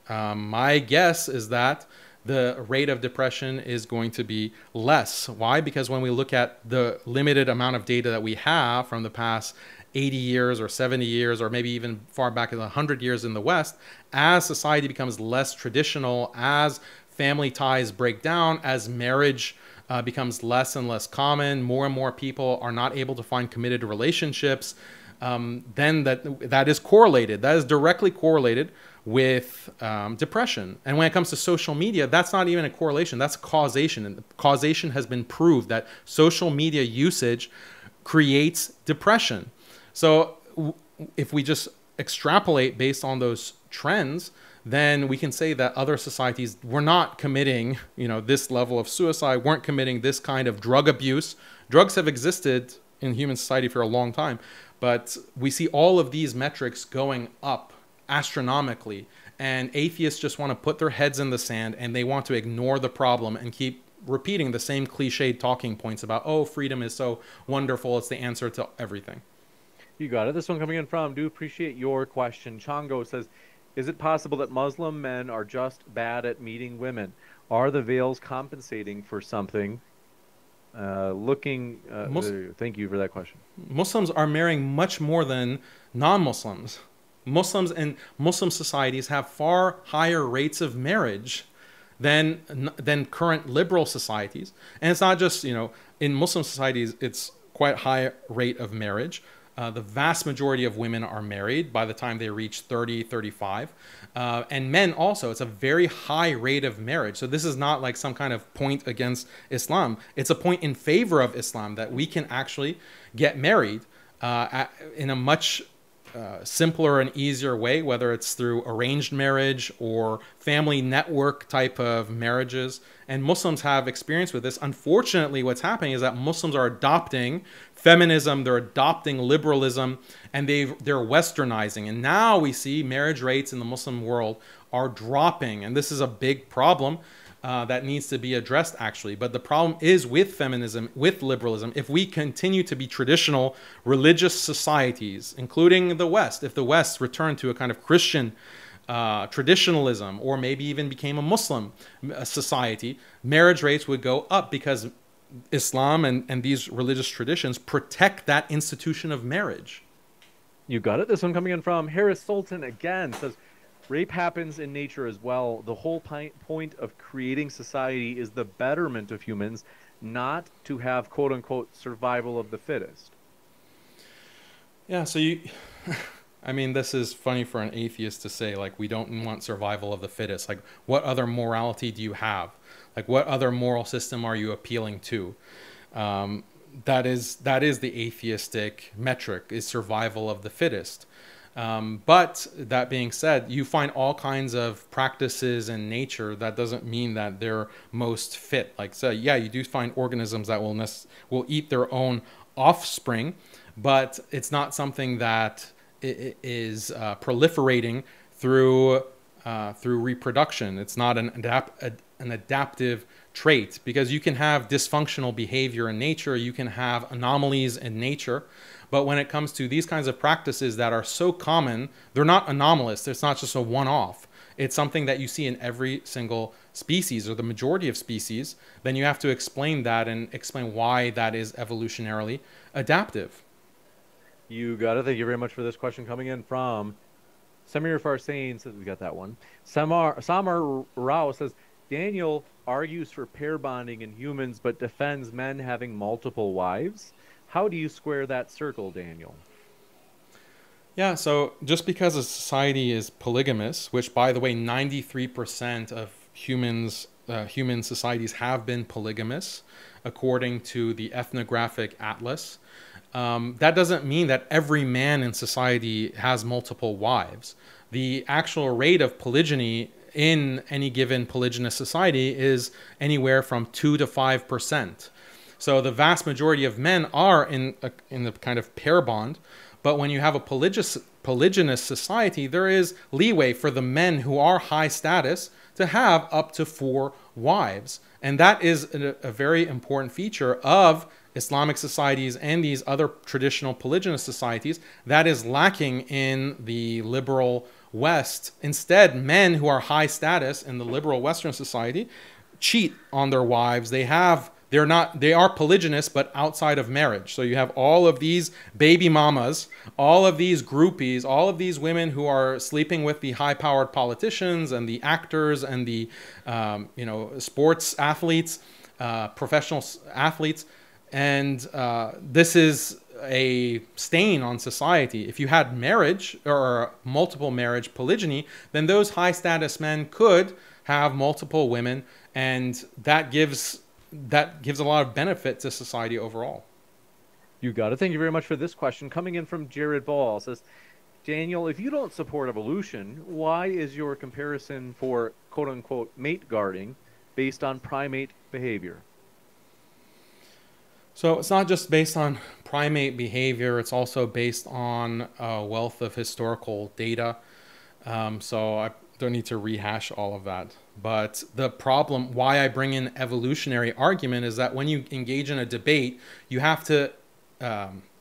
[SPEAKER 2] My guess is that the rate of depression is going to be less. Why? Because when we look at the limited amount of data that we have from the past 80 years or 70 years, or maybe even far back as 100 years in the West, as society becomes less traditional, as family ties break down, as marriage becomes less and less common, more and more people are not able to find committed relationships, then that is correlated. That is directly correlated with depression. And when it comes to social media, that's not even a correlation, that's causation. And causation has been proved that social media usage creates depression. So if we just extrapolate based on those trends, then we can say that other societies were not committing, this level of suicide, weren't committing this kind of drug abuse. Drugs have existed in human society for a long time, but we see all of these metrics going up astronomically, and atheists just want to put their heads in the sand and they want to ignore the problem and keep repeating the same cliched talking points about, oh, freedom is so wonderful, it's the answer to everything.
[SPEAKER 1] You got it. This one coming in from, do appreciate your question. Chongo says, is it possible that Muslim men are just bad at meeting women? Are the veils compensating for something? Thank you for that question.
[SPEAKER 2] Muslims are marrying much more than non-Muslims. Muslims and Muslim societies have far higher rates of marriage than current liberal societies. And it's not just, in Muslim societies, it's quite high rate of marriage. The vast majority of women are married by the time they reach 30, 35. And men also, it's a very high rate of marriage. So this is not like some kind of point against Islam. It's a point in favor of Islam that we can actually get married in a much simpler and easier way, whether it's through arranged marriage or family network type of marriages. And Muslims have experience with this. Unfortunately, what's happening is that Muslims are adopting feminism, they're adopting liberalism, and they're westernizing. And now we see marriage rates in the Muslim world are dropping. And this is a big problem that needs to be addressed, actually. But the problem is with feminism, with liberalism, if we continue to be traditional religious societies, including the West, if the West returned to a kind of Christian traditionalism, or maybe even became a Muslim society, marriage rates would go up because Islam and these religious traditions protect that institution of marriage.
[SPEAKER 1] You got it. This one coming in from Harris Sultan again says, rape happens in nature as well. The whole point of creating society is the betterment of humans, not to have quote-unquote survival of the fittest.
[SPEAKER 2] Yeah, so I mean, this is funny for an atheist to say, like, we don't want survival of the fittest. Like, what other morality do you have? Like, what other moral system are you appealing to? That is the atheistic metric, is survival of the fittest. But that being said, you find all kinds of practices in nature. That doesn't mean that they're most fit. Like, so yeah, you do find organisms that will eat their own offspring, but it's not something that is proliferating through reproduction. It's not an adaptive trait, because you can have dysfunctional behavior in nature, you can have anomalies in nature, but when it comes to these kinds of practices that are so common, they're not anomalous. It's not just a one-off. It's something that you see in every single species, or the majority of species. Then you have to explain that and explain why that is evolutionarily adaptive.
[SPEAKER 1] You got it. Thank you very much for this question coming in from Samir Farsain. Says we got that one. Samar Rao says, Daniel argues for pair bonding in humans but defends men having multiple wives. How do you square that circle, Daniel?
[SPEAKER 2] Yeah, so just because a society is polygamous, which, by the way, 93% of human societies have been polygamous, according to the Ethnographic Atlas, that doesn't mean that every man in society has multiple wives. The actual rate of polygyny in any given polygynous society is anywhere from 2 to 5%. So the vast majority of men are in the kind of pair bond. But when you have a polygynous society, there is leeway for the men who are high status to have up to 4 wives. And that is a very important feature of Islamic societies and these other traditional polygynous societies that is lacking in the liberal West. Instead, men who are high status in the liberal Western society cheat on their wives. They are polygynous, but outside of marriage. So you have all of these baby mamas, all of these groupies, all of these women who are sleeping with the high-powered politicians and the actors and the sports athletes, professional athletes. And this is a stain on society. If you had marriage or multiple marriage polygyny, then those high status men could have multiple women, and that gives a lot of benefit to society overall.
[SPEAKER 1] You got it. Thank you very much for this question. Coming in from Jared Ball, says, Daniel, if you don't support evolution, why is your comparison for quote-unquote mate guarding based on primate behavior?
[SPEAKER 2] So it's not just based on primate behavior, it's also based on a wealth of historical data. So I don't need to rehash all of that. But the problem, why I bring in evolutionary argument, is that when you engage in a debate, you have to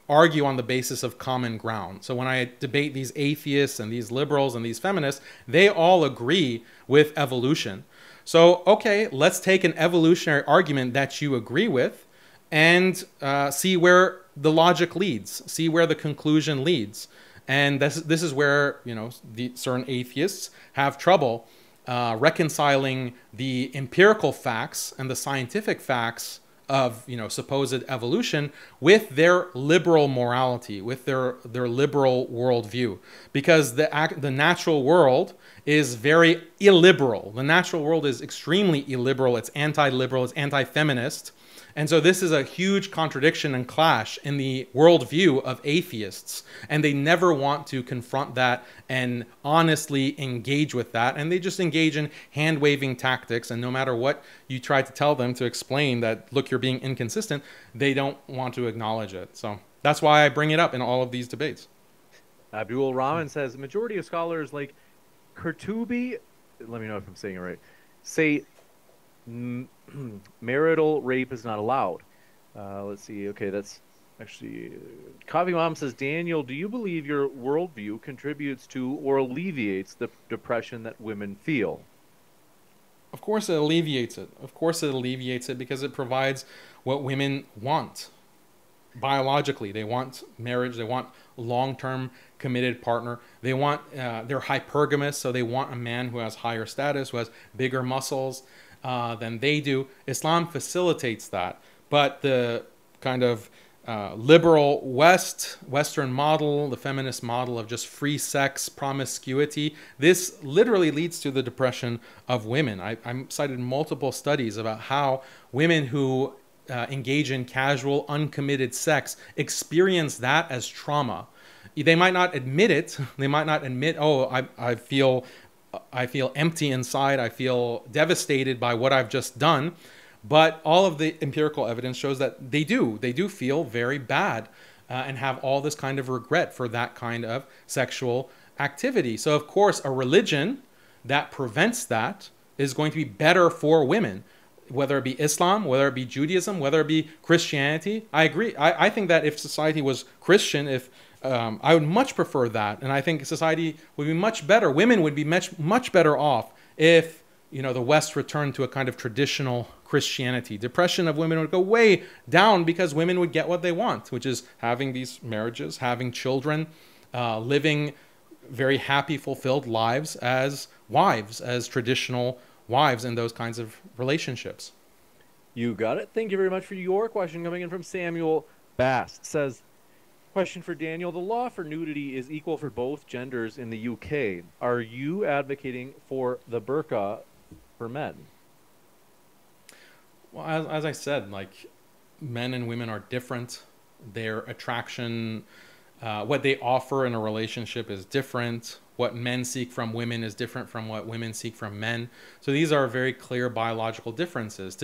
[SPEAKER 2] argue on the basis of common ground. So when I debate these atheists and these liberals and these feminists, they all agree with evolution. So, okay, let's take an evolutionary argument that you agree with and see where the logic leads, see where the conclusion leads. And this is where, the certain atheists have trouble reconciling the empirical facts and the scientific facts of, supposed evolution with their liberal morality, with their liberal worldview. Because the natural world is very illiberal. The natural world is extremely illiberal. It's anti-liberal, it's anti-feminist. And so this is a huge contradiction and clash in the worldview of atheists. And they never want to confront that and honestly engage with that. And they just engage in hand-waving tactics. And no matter what you try to tell them to explain that, look, you're being inconsistent, they don't want to acknowledge it. So that's why I bring it up in all of these debates.
[SPEAKER 1] Abdul Rahman says, the majority of scholars like Kurtubi, let me know if I'm saying it right, say marital rape is not allowed. Let's see. Okay, that's actually Coffee Mom says, Daniel, do you believe your worldview contributes to or alleviates the depression that women feel?
[SPEAKER 2] Of course it alleviates it. Of course it alleviates it because it provides what women want. Biologically, they want marriage, they want long-term committed partner. They want, they're hypergamous, so they want a man who has higher status, who has bigger muscles than they do. Islam facilitates that, but the kind of liberal Western model, the feminist model of just free sex, promiscuity, this literally leads to the depression of women. I cited multiple studies about how women who engage in casual, uncommitted sex experience that as trauma. They might not admit it. They might not admit, oh, I feel empty inside. I feel devastated by what I've just done. But all of the empirical evidence shows that they do. They do feel very bad and have all this kind of regret for that kind of sexual activity. So, of course, a religion that prevents that is going to be better for women, whether it be Islam, whether it be Judaism, whether it be Christianity. I agree. I think that if society was Christian, I would much prefer that. And I think society would be much better. Women would be much better off if, the West returned to a kind of traditional Christianity. Depression of women would go way down because women would get what they want, which is having these marriages, having children, living very happy, fulfilled lives as wives, as traditional wives in those kinds of relationships.
[SPEAKER 1] You got it. Thank you very much for your question. Coming in from Samuel Bass. Says, question for Daniel. The law for nudity is equal for both genders in the UK. Are you advocating for the burqa for men?
[SPEAKER 2] Well, as I said, like, men and women are different. Their attraction, what they offer in a relationship is different. What men seek from women is different from what women seek from men. So these are very clear biological differences.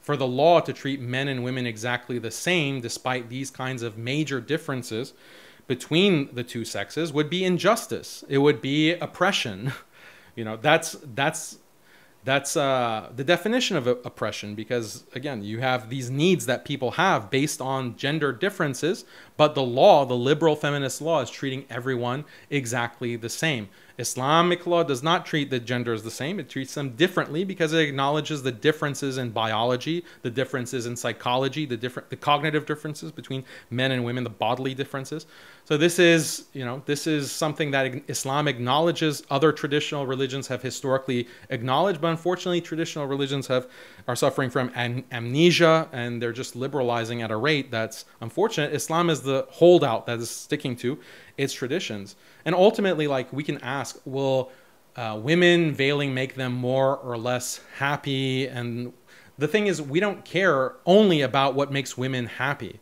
[SPEAKER 2] For the law to treat men and women exactly the same, despite these kinds of major differences between the two sexes, would be injustice. It would be oppression. That's the definition of oppression, because, again, you have these needs that people have based on gender differences, but the law, the liberal feminist law, is treating everyone exactly the same. Islamic law does not treat the genders the same. It treats them differently because it acknowledges the differences in biology, the differences in psychology, the cognitive differences between men and women, the bodily differences. So this is something that Islam acknowledges. Other traditional religions have historically acknowledged, but unfortunately traditional religions are suffering from amnesia, and they're just liberalizing at a rate that's unfortunate. Islam is the holdout that is sticking to its traditions. And ultimately, like, we can ask, will women veiling make them more or less happy? And the thing is, we don't care only about what makes women happy.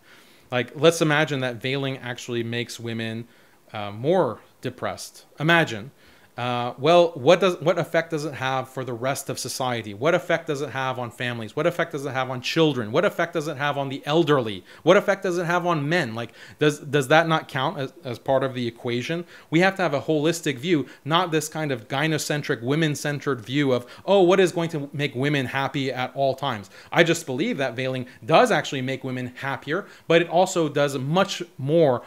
[SPEAKER 2] Like, let's imagine that veiling actually makes women more depressed. Imagine. What effect does it have for the rest of society? What effect does it have on families? What effect does it have on children? What effect does it have on the elderly? What effect does it have on men? Like, does that not count as part of the equation? We have to have a holistic view, not this kind of gynocentric, women-centered view of, oh, what is going to make women happy at all times? I just believe that veiling does actually make women happier, but it also does much more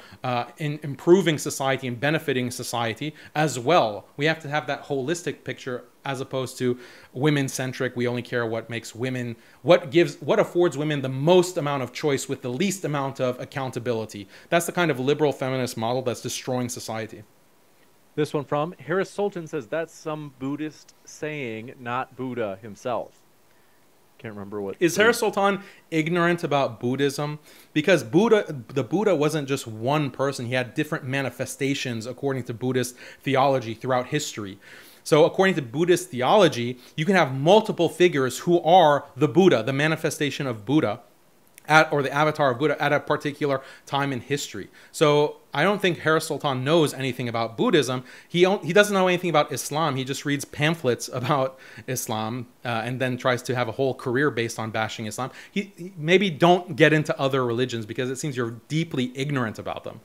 [SPEAKER 2] in improving society and benefiting society as well. We have to have that holistic picture as opposed to women-centric. We only care what makes women, what affords women the most amount of choice with the least amount of accountability. That's the kind of liberal feminist model that's destroying society.
[SPEAKER 1] This one from Harris Sultan says, that's some Buddhist saying, not Buddha himself. Can't remember what.
[SPEAKER 2] Is Harris Sultan ignorant about Buddhism? Because the Buddha wasn't just one person. He had different manifestations according to Buddhist theology throughout history. So according to Buddhist theology, you can have multiple figures who are the Buddha, the manifestation of Buddha, or the avatar of Buddha at a particular time in history. So I don't think Harris Sultan knows anything about Buddhism. He doesn't know anything about Islam. He just reads pamphlets about Islam and then tries to have a whole career based on bashing Islam. He maybe don't get into other religions because it seems you're deeply ignorant about them.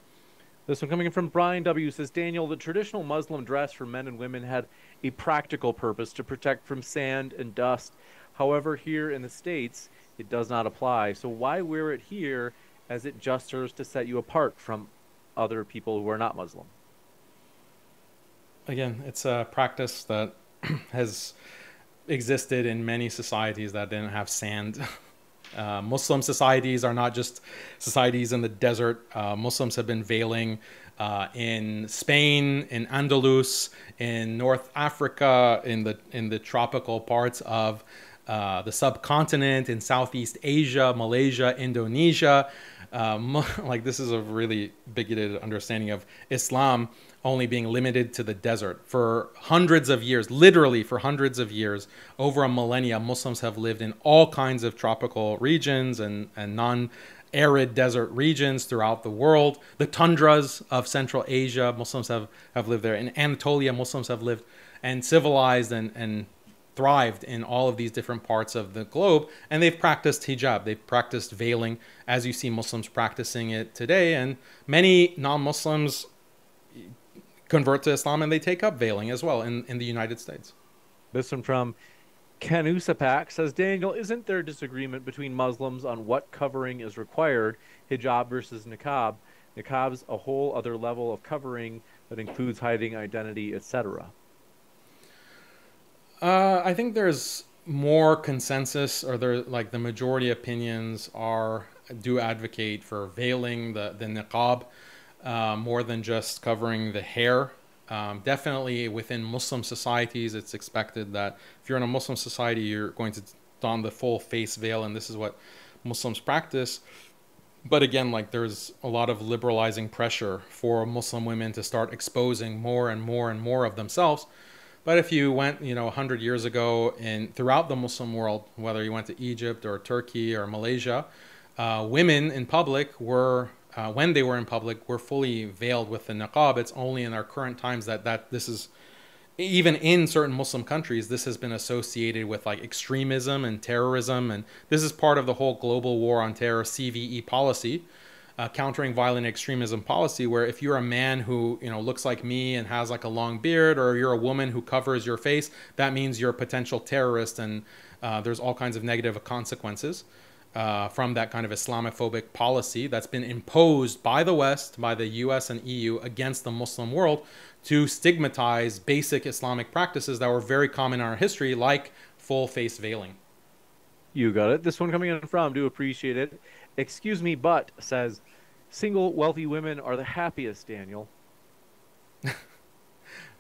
[SPEAKER 1] This one coming in from Brian W. says, Daniel, the traditional Muslim dress for men and women had a practical purpose to protect from sand and dust. However, here in the States, it does not apply. So why wear it here, as it just serves to set you apart from other people who are not Muslim?
[SPEAKER 2] Again, it's a practice that has existed in many societies that didn't have sand. Muslim societies are not just societies in the desert. Muslims have been veiling in Spain, in Andalus, in North Africa, in the tropical parts of the subcontinent, in Southeast Asia, Malaysia, Indonesia. Like, this is a really bigoted understanding of Islam only being limited to the desert. For hundreds of years, literally for hundreds of years, over a millennia, Muslims have lived in all kinds of tropical regions and non-arid desert regions throughout the world. The tundras of Central Asia, Muslims have lived there. In Anatolia, Muslims have lived and civilized and thrived in all of these different parts of the globe, and they've practiced hijab. They've practiced veiling, as you see Muslims practicing it today. And many non-Muslims convert to Islam and they take up veiling as well in the United States.
[SPEAKER 1] This one from Kanusapak says, Daniel, isn't there disagreement between Muslims on what covering is required, hijab versus niqab? Niqab's a whole other level of covering that includes hiding identity, etc.
[SPEAKER 2] I think there's more consensus, or like the majority opinions do advocate for veiling the niqab more than just covering the hair. Definitely within Muslim societies, it's expected that if you're in a Muslim society, you're going to don the full face veil, and this is what Muslims practice. But again, like, there's a lot of liberalizing pressure for Muslim women to start exposing more and more and more of themselves. But if you went, 100 years ago throughout the Muslim world, whether you went to Egypt or Turkey or Malaysia, women in public when they were in public, were fully veiled with the niqab. It's only in our current times that this is, even in certain Muslim countries, this has been associated with like extremism and terrorism. And this is part of the whole global war on terror, CVE policy, countering violent extremism policy, where if you're a man who looks like me and has like a long beard, or you're a woman who covers your face, that means you're a potential terrorist, and there's all kinds of negative consequences from that kind of Islamophobic policy that's been imposed by the West, by the US and EU, against the Muslim world to stigmatize basic Islamic practices that were very common in our history, like full face veiling.
[SPEAKER 1] You got it. This one coming in from, do appreciate it. Excuse me, but says, single wealthy women are the happiest, Daniel.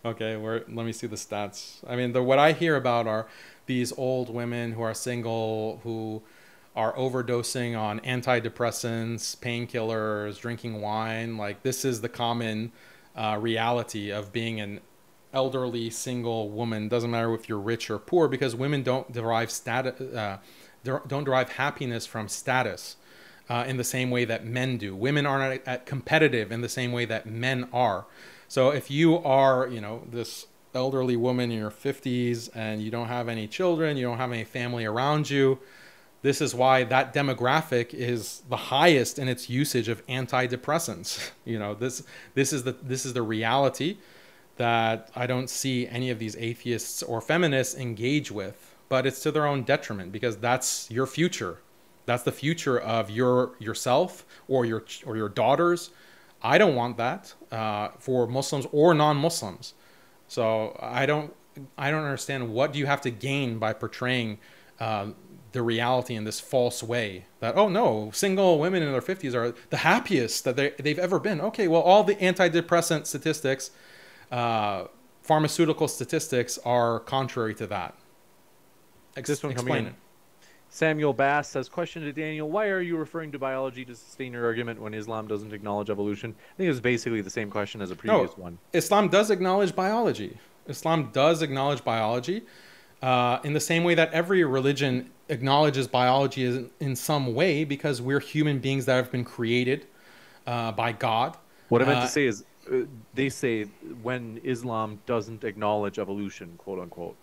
[SPEAKER 2] Okay, let me see the stats. I mean, what I hear about are these old women who are single, who are overdosing on antidepressants, painkillers, drinking wine. Like, this is the common reality of being an elderly single woman. Doesn't matter if you're rich or poor, because women don't derive don't derive happiness from status in the same way that men do. Women aren't competitive in the same way that men are. So if you are, this elderly woman in your 50s and you don't have any children, you don't have any family around you, this is why that demographic is the highest in its usage of antidepressants. This is the reality that I don't see any of these atheists or feminists engage with. But it's to their own detriment, because that's your future. That's the future of yourself or your daughters. I don't want that for Muslims or non-Muslims. So I don't understand, what do you have to gain by portraying the reality in this false way that, oh no, single women in their 50s are the happiest that they've ever been. Okay, well, all the antidepressant statistics, pharmaceutical statistics are contrary to that.
[SPEAKER 1] This one coming in. Samuel Bass says, question to Daniel, why are you referring to biology to sustain your argument when Islam doesn't acknowledge evolution? I think it's basically the same question as a previous one.
[SPEAKER 2] Islam does acknowledge biology. Islam does acknowledge biology in the same way that every religion acknowledges biology in some way, because we're human beings that have been created by God.
[SPEAKER 1] What I meant to say is, they say when Islam doesn't acknowledge evolution, quote unquote.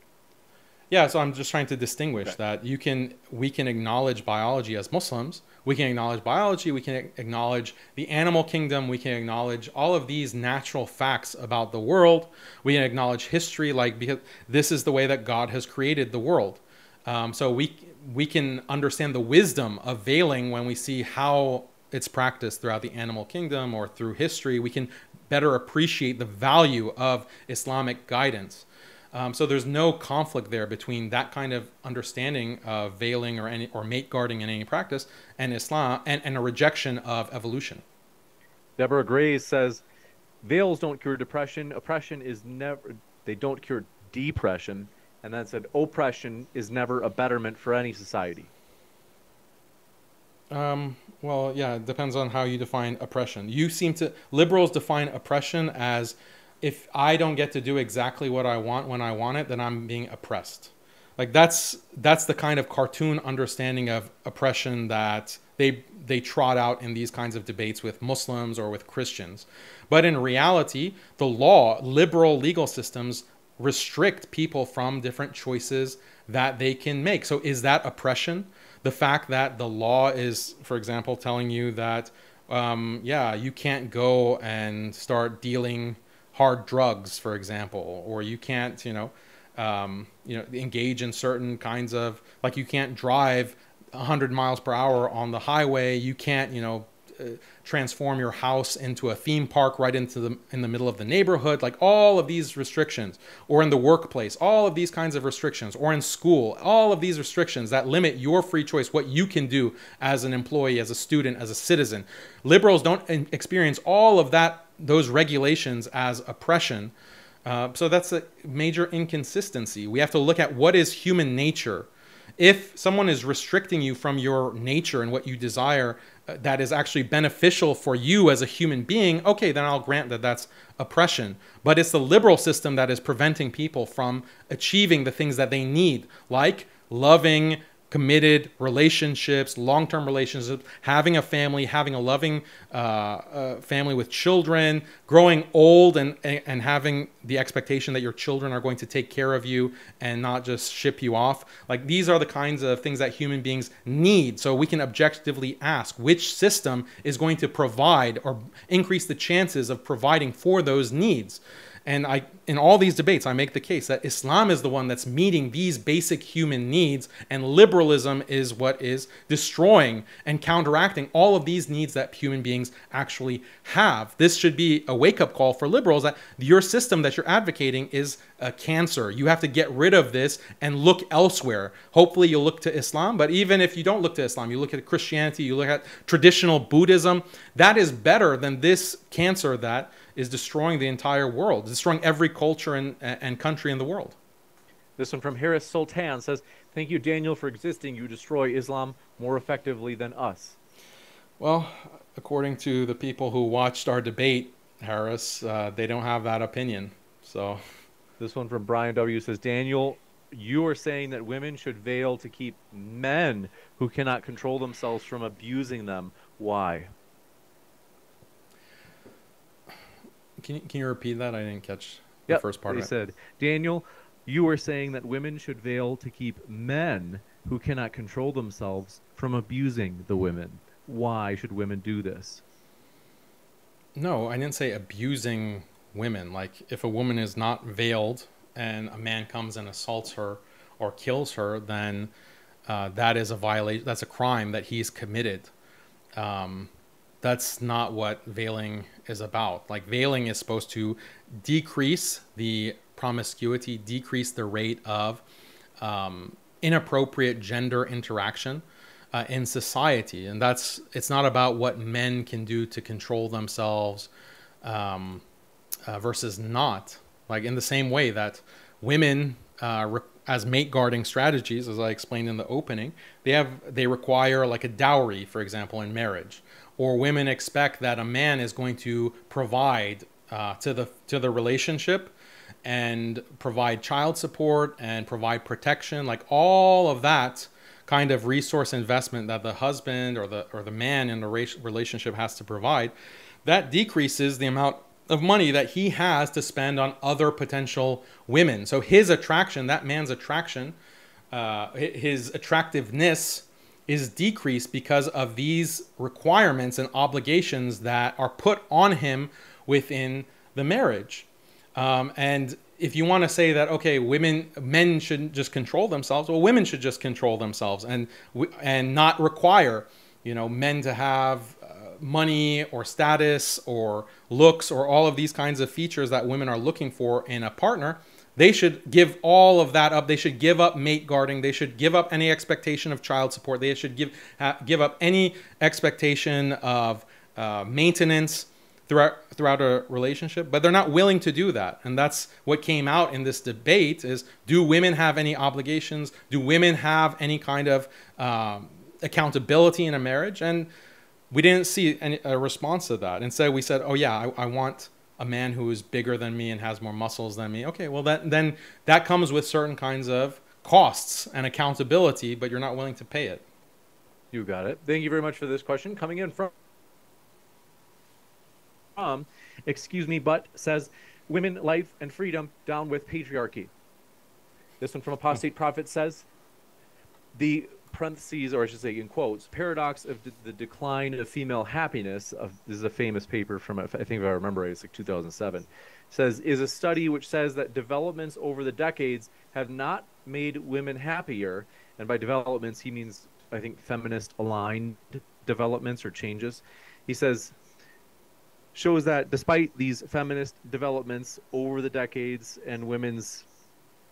[SPEAKER 2] Yeah, so I'm just trying to distinguish that we can acknowledge biology as Muslims. We can acknowledge biology. We can acknowledge the animal kingdom. We can acknowledge all of these natural facts about the world. We can acknowledge history, because this is the way that God has created the world. So we can understand the wisdom of veiling when we see how it's practiced throughout the animal kingdom or through history. We can better appreciate the value of Islamic guidance. So there's no conflict there between that kind of understanding of veiling or mate guarding in any practice and Islam and a rejection of evolution.
[SPEAKER 1] Deborah Gray says, Veils don't cure depression. Oppression is never, they don't cure depression. And then said, oppression is never a betterment for any society.
[SPEAKER 2] Well, yeah, it depends on how you define oppression. Liberals define oppression as if I don't get to do exactly what I want when I want it, then I'm being oppressed. Like that's the kind of cartoon understanding of oppression that they trot out in these kinds of debates with Muslims or with Christians. But in reality, the liberal legal systems restrict people from different choices that they can make. So is that oppression? The fact that the law is, for example, telling you that, yeah, you can't go and start dealing hard drugs, for example, or you can't, engage in certain kinds of, like you can't drive 100 miles per hour on the highway. You can't, transform your house into a theme park right in the middle of the neighborhood. Like all of these restrictions, or in the workplace, all of these kinds of restrictions, or in school, all of these restrictions that limit your free choice, what you can do as an employee, as a student, as a citizen. Liberals don't experience all of those regulations as oppression. So that's a major inconsistency. We have to look at what is human nature. If someone is restricting you from your nature and what you desire, that is actually beneficial for you as a human being, okay, then I'll grant that that's oppression. But it's the liberal system that is preventing people from achieving the things that they need, like loving, committed relationships, long-term relationships, having a family, having a loving family with children, growing old and having the expectation that your children are going to take care of you and not just ship you off. Like these are the kinds of things that human beings need. So we can objectively ask which system is going to provide or increase the chances of providing for those needs. And in all these debates, I make the case that Islam is the one that's meeting these basic human needs, and liberalism is what is destroying and counteracting all of these needs that human beings actually have. This should be a wake-up call for liberals that your system that you're advocating is a cancer. You have to get rid of this and look elsewhere. Hopefully you'll look to Islam, but even if you don't look to Islam, you look at Christianity, you look at traditional Buddhism, that is better than this cancer that is destroying the entire world, destroying every culture and country in the world.
[SPEAKER 1] This one from Harris Sultan says, thank you, Daniel, for existing. You destroy Islam more effectively than us.
[SPEAKER 2] Well, according to the people who watched our debate, Harris, they don't have that opinion. So,
[SPEAKER 1] this one from Brian W. says, Daniel, you are saying that women should veil to keep men who cannot control themselves from abusing them. Why?
[SPEAKER 2] Can you repeat that? I didn't catch the first part of it.
[SPEAKER 1] He said, Daniel, you are saying that women should veil to keep men who cannot control themselves from abusing the women. Why should women do this?
[SPEAKER 2] No, I didn't say abusing women. Like if a woman is not veiled and a man comes and assaults her or kills her, then that is a violation. That's a crime that he's committed. That's not what veiling is about. Like veiling is supposed to decrease the promiscuity, decrease the rate of inappropriate gender interaction in society. And it's not about what men can do to control themselves versus not. Like in the same way that women, as mate guarding strategies, as I explained in the opening, they require like a dowry, for example, in marriage. Or women expect that a man is going to provide to the relationship and provide child support and provide protection, like all of that kind of resource investment that the husband or the man in the relationship has to provide. That decreases the amount of money that he has to spend on other potential women. So his attraction, that man's attraction, his attractiveness is decreased because of these requirements and obligations that are put on him within the marriage. And if you want to say that, okay, men shouldn't just control themselves, well, women should just control themselves and not require, men to have money or status or looks or all of these kinds of features that women are looking for in a partner. They should give all of that up. They should give up mate guarding. They should give up any expectation of child support. They should give up any expectation of maintenance throughout a relationship, but they're not willing to do that. And that's what came out in this debate is, do women have any obligations? Do women have any kind of accountability in a marriage? And we didn't see a response to that. Instead, we said, oh yeah, I want a man who is bigger than me and has more muscles than me. Okay, well then that comes with certain kinds of costs and accountability, but you're not willing to pay it.
[SPEAKER 1] You got it. Thank you very much for this question. Coming in from excuse me, but says, women, life, and freedom, down with patriarchy. This one from Apostate Prophet says, the parentheses, or I should say in quotes, paradox of the decline of female happiness, this is a famous paper from, I think if I remember right, it's like 2007, says, is a study which says that developments over the decades have not made women happier. And by developments, he means, I think, feminist aligned developments or changes. He says, shows that despite these feminist developments over the decades and women's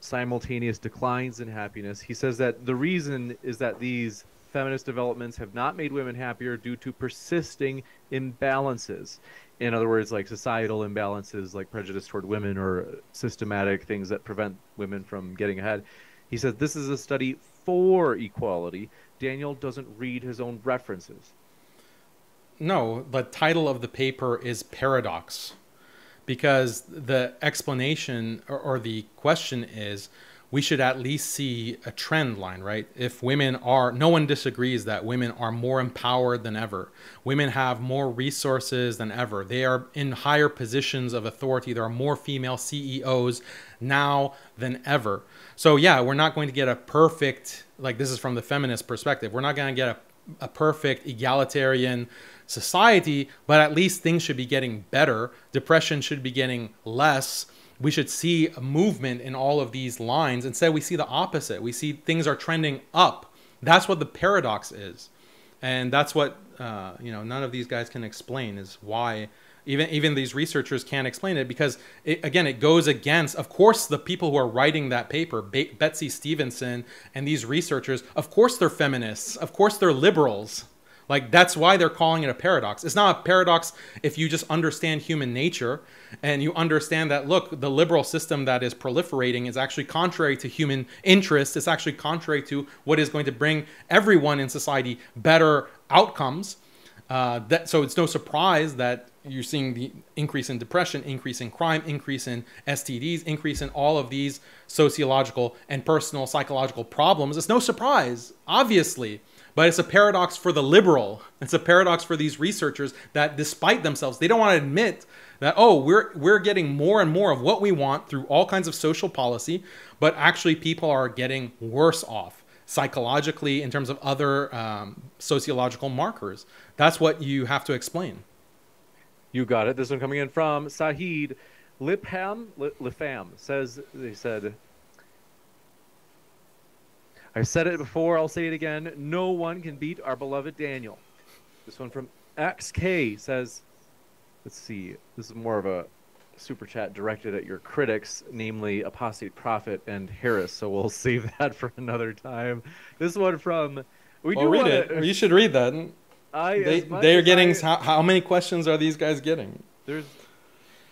[SPEAKER 1] simultaneous declines in happiness, he says that the reason is that these feminist developments have not made women happier due to persisting imbalances. In other words, like societal imbalances, like prejudice toward women or systematic things that prevent women from getting ahead. He says this is a study for equality. Daniel doesn't read his own references.
[SPEAKER 2] No, the title of the paper is Paradox, because the explanation or the question is, we should at least see a trend line, right? If women are, no one disagrees that women are more empowered than ever. Women have more resources than ever. They are in higher positions of authority. There are more female CEOs now than ever. So yeah, we're not going to get a perfect, like this is from the feminist perspective, we're not going to get a perfect egalitarian society, but at least things should be getting better. Depression should be getting less. We should see a movement in all of these lines. Instead, we see the opposite. We see things are trending up. That's what the paradox is. And that's what, none of these guys can explain, is why even these researchers can't explain it, because it goes against, of course, the people who are writing that paper, Betsy Stevenson and these researchers, of course they're feminists. Of course they're liberals. Like, that's why they're calling it a paradox. It's not a paradox if you just understand human nature and you understand that, look, the liberal system that is proliferating is actually contrary to human interests. It's actually contrary to what is going to bring everyone in society better outcomes. So it's no surprise that you're seeing the increase in depression, increase in crime, increase in STDs, increase in all of these sociological and personal psychological problems. It's no surprise, obviously. But it's a paradox for the liberal. It's a paradox for these researchers that despite themselves, they don't want to admit that, oh, we're getting more and more of what we want through all kinds of social policy, but actually people are getting worse off psychologically in terms of other sociological markers. That's what you have to explain.
[SPEAKER 1] You got it. This one coming in from Sahid Lifam says, they said, I said it before, I'll say it again. No one can beat our beloved Daniel. This one from XK says, let's see, this is more of a super chat directed at your critics, namely Apostate Prophet and Harris, so we'll save that for another time. This one from...
[SPEAKER 2] read it. You should read that. They're getting... How many questions are these guys getting?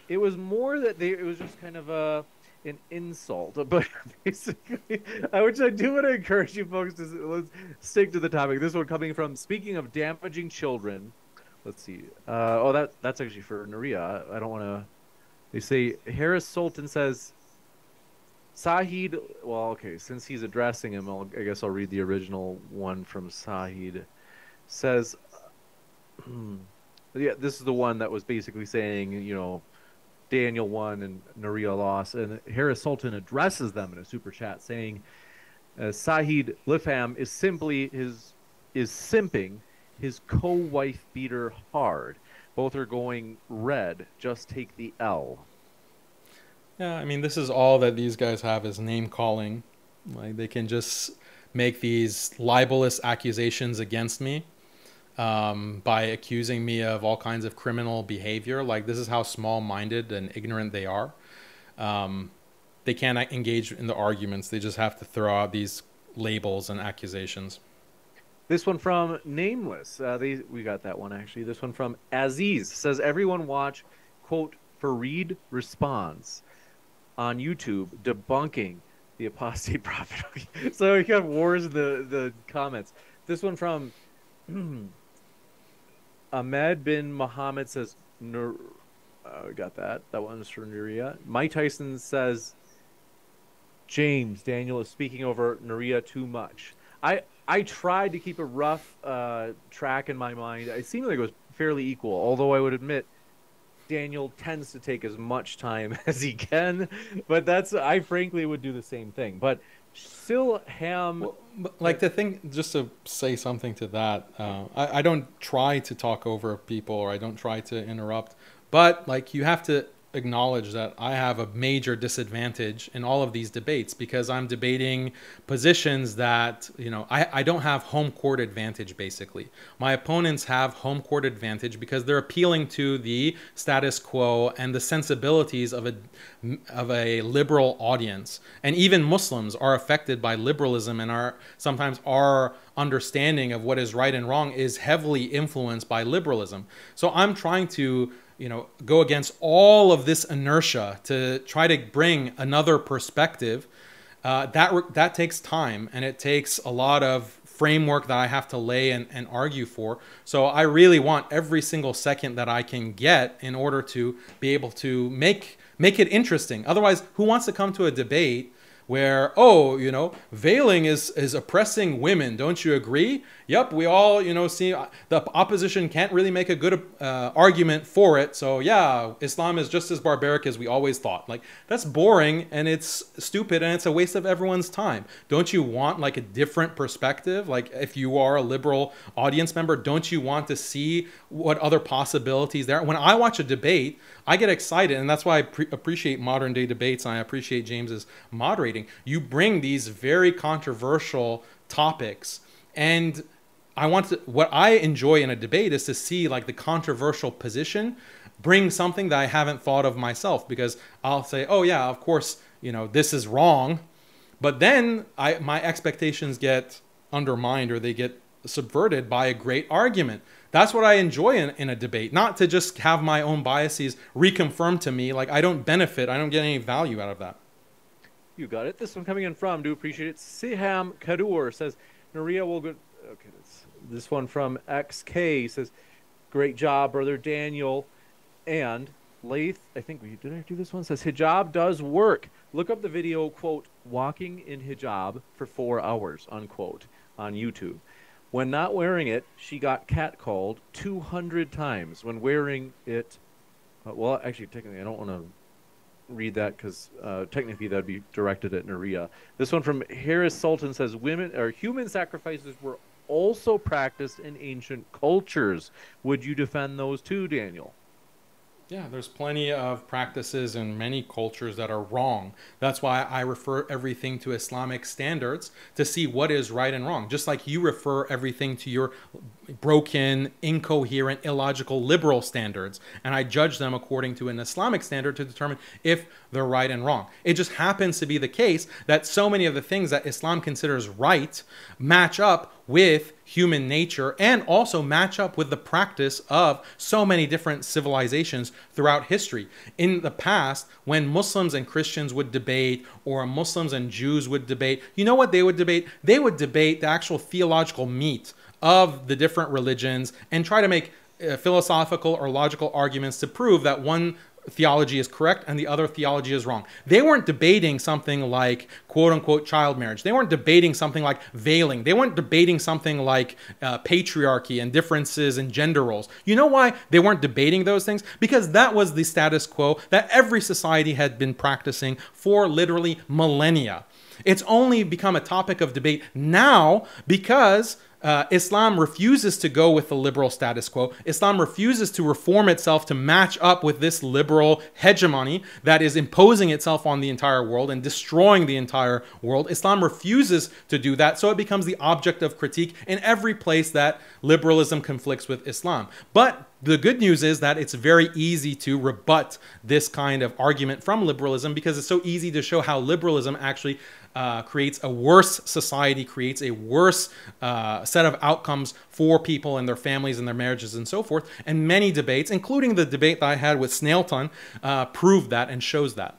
[SPEAKER 1] It was more that it was just kind of an insult, but basically, which I do want to encourage you folks to let's stick to the topic. This one coming from, speaking of damaging children, let's see. That's actually for Naria. I don't want to. They say Harris Sultan says, Sahid. Well, okay, since he's addressing him, I guess I'll read the original one from Sahid. Says, yeah, this is the one that was basically saying, Daniel won and Naria lost, and Harris Sultan addresses them in a super chat saying, Sahid Lifam is simping his co-wife beater hard. Both are going red. Just take the L.
[SPEAKER 2] Yeah, I mean, this is all that these guys have is name calling. Like, they can just make these libelous accusations against me. By accusing me of all kinds of criminal behavior. Like, this is how small-minded and ignorant they are. They can't engage in the arguments. They just have to throw out these labels and accusations.
[SPEAKER 1] This one from Nameless. We got that one actually. This one from Aziz says everyone watch quote Fareed Responds on YouTube debunking the apostate prophet. So you got wars in the comments. This one from Ahmed bin Muhammad says we got that. That one's from Nuria. Mike Tyson says James Daniel is speaking over Nuria too much. I tried to keep a rough track in my mind. It seemed like it was fairly equal, although I would admit Daniel tends to take as much time as he can. But I frankly would do the same thing. But still,
[SPEAKER 2] like the thing, just to say something to that, I don't try to talk over people or I don't try to interrupt. But like you have to acknowledge that I have a major disadvantage in all of these debates because I'm debating positions that, you know, I don't have home court advantage basically. My opponents have home court advantage because they're appealing to the status quo and the sensibilities of a liberal audience. And even Muslims are affected by liberalism and sometimes our understanding of what is right and wrong is heavily influenced by liberalism. So I'm trying to, you know, go against all of this inertia to try to bring another perspective. That takes time and it takes a lot of framework that I have to lay and argue for. So I really want every single second that I can get in order to be able to make it interesting. Otherwise, who wants to come to a debate where, oh, you know, veiling is oppressing women. Don't you agree? Yep, we all, you know, see the opposition can't really make a good argument for it. So yeah, Islam is just as barbaric as we always thought. Like, that's boring and it's stupid and it's a waste of everyone's time. Don't you want like a different perspective? Like if you are a liberal audience member, don't you want to see what other possibilities there are? When I watch a debate, I get excited, and that's why I appreciate modern day debates and I appreciate James's moderating. You bring these very controversial topics, and what I enjoy in a debate is to see like the controversial position bring something that I haven't thought of myself, because I'll say, oh yeah, of course, you know, this is wrong, but then my expectations get undermined or they get subverted by a great argument. That's what I enjoy in a debate, not to just have my own biases reconfirmed to me. Like I don't benefit, I don't get any value out of that.
[SPEAKER 1] You got it. This one coming in from, do appreciate it, Siham Kadur says, Nuria will go. Okay, this one from XK says, great job, brother Daniel. And Lath, I think did I do this one? Says, hijab does work. Look up the video, quote, walking in hijab for 4 hours, unquote, on YouTube. When not wearing it, she got catcalled 200 times. When wearing it, well, actually, technically, I don't want to read that because technically that would be directed at Nuria. This one from Harris Sultan says, human sacrifices were also practiced in ancient cultures. Would you defend those too, Daniel?
[SPEAKER 2] Yeah, there's plenty of practices in many cultures that are wrong. That's why I refer everything to Islamic standards to see what is right and wrong. Just like you refer everything to your broken, incoherent, illogical liberal standards. And I judge them according to an Islamic standard to determine if they're right and wrong. It just happens to be the case that so many of the things that Islam considers right match up with human nature and also match up with the practice of so many different civilizations throughout history. In the past, when Muslims and Christians would debate, or Muslims and Jews would debate, you know what they would debate? They would debate the actual theological meat of the different religions and try to make philosophical or logical arguments to prove that one theology is correct and the other theology is wrong. They weren't debating something like quote unquote child marriage. They weren't debating something like veiling. They weren't debating something like patriarchy and differences in gender roles. You know why they weren't debating those things? Because that was the status quo that every society had been practicing for literally millennia. It's only become a topic of debate now because Islam refuses to go with the liberal status quo. Islam refuses to reform itself to match up with this liberal hegemony that is imposing itself on the entire world and destroying the entire world. Islam refuses to do that, so it becomes the object of critique in every place that liberalism conflicts with Islam. But the good news is that it's very easy to rebut this kind of argument from liberalism because it's so easy to show how liberalism actually creates a worse society, creates a worse set of outcomes for people and their families and their marriages and so forth. And many debates, including the debate that I had with Snailton, prove that and shows that.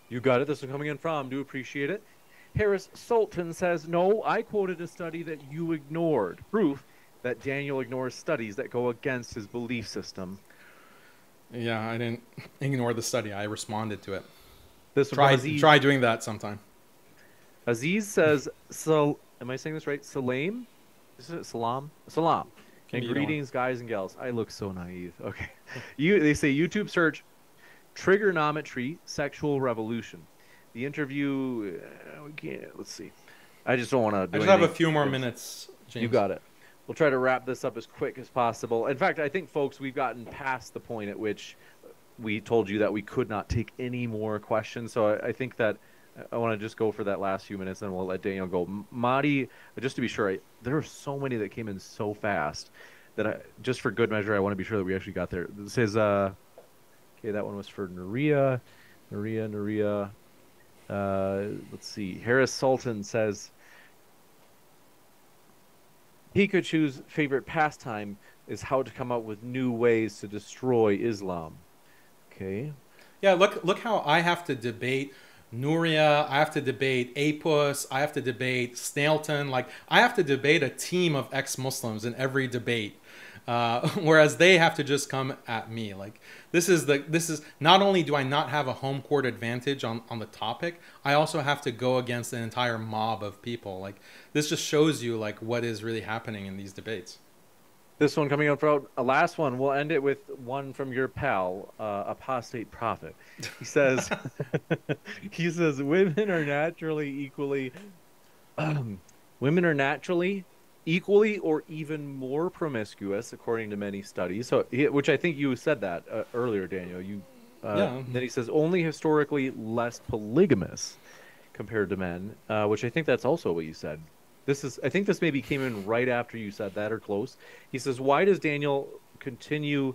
[SPEAKER 1] You got it. This is coming in from. Do appreciate it. Harris Sultan says, no, I quoted a study that you ignored. Proof that Daniel ignores studies that go against his belief system.
[SPEAKER 2] Yeah, I didn't ignore the study. I responded to it.
[SPEAKER 1] This
[SPEAKER 2] try doing that sometime.
[SPEAKER 1] Aziz says, so am I saying this right? Salam? Is it Salam? Salam. And greetings, guys and gals. I look so naive. Okay. They say YouTube search trigonometry sexual revolution. The interview, let's see. I just don't want to do
[SPEAKER 2] I just have a few more minutes, James.
[SPEAKER 1] You got it. We'll try to wrap this up as quick as possible. In fact, I think, folks, we've gotten past the point at which we told you that we could not take any more questions. So I think that I want to just go for that last few minutes, and we'll let Daniel go. Madi, just to be sure, there are so many that came in so fast that just for good measure, I want to be sure that we actually got there. This is, okay, that one was for Nuria. Let's see. Harris Sultan says, Pikachu's favorite pastime is how to come up with new ways to destroy Islam. Okay.
[SPEAKER 2] Yeah, look how I have to debate Nuria, I have to debate Apus, I have to debate Snailton. Like, I have to debate a team of ex-Muslims in every debate. Whereas they have to just come at me. Like, this is not only do I not have a home court advantage on the topic, I also have to go against an entire mob of people. Like, this just shows you like what is really happening in these debates.
[SPEAKER 1] This one coming up for a last one. We'll end it with one from your pal, Apostate Prophet. He says, women are naturally equally or even more promiscuous, according to many studies. So, which I think you said that earlier, Daniel. Yeah. Then he says only historically less polygamous compared to men, which I think that's also what you said. I think this maybe came in right after you said that or close. He says, why does Daniel continue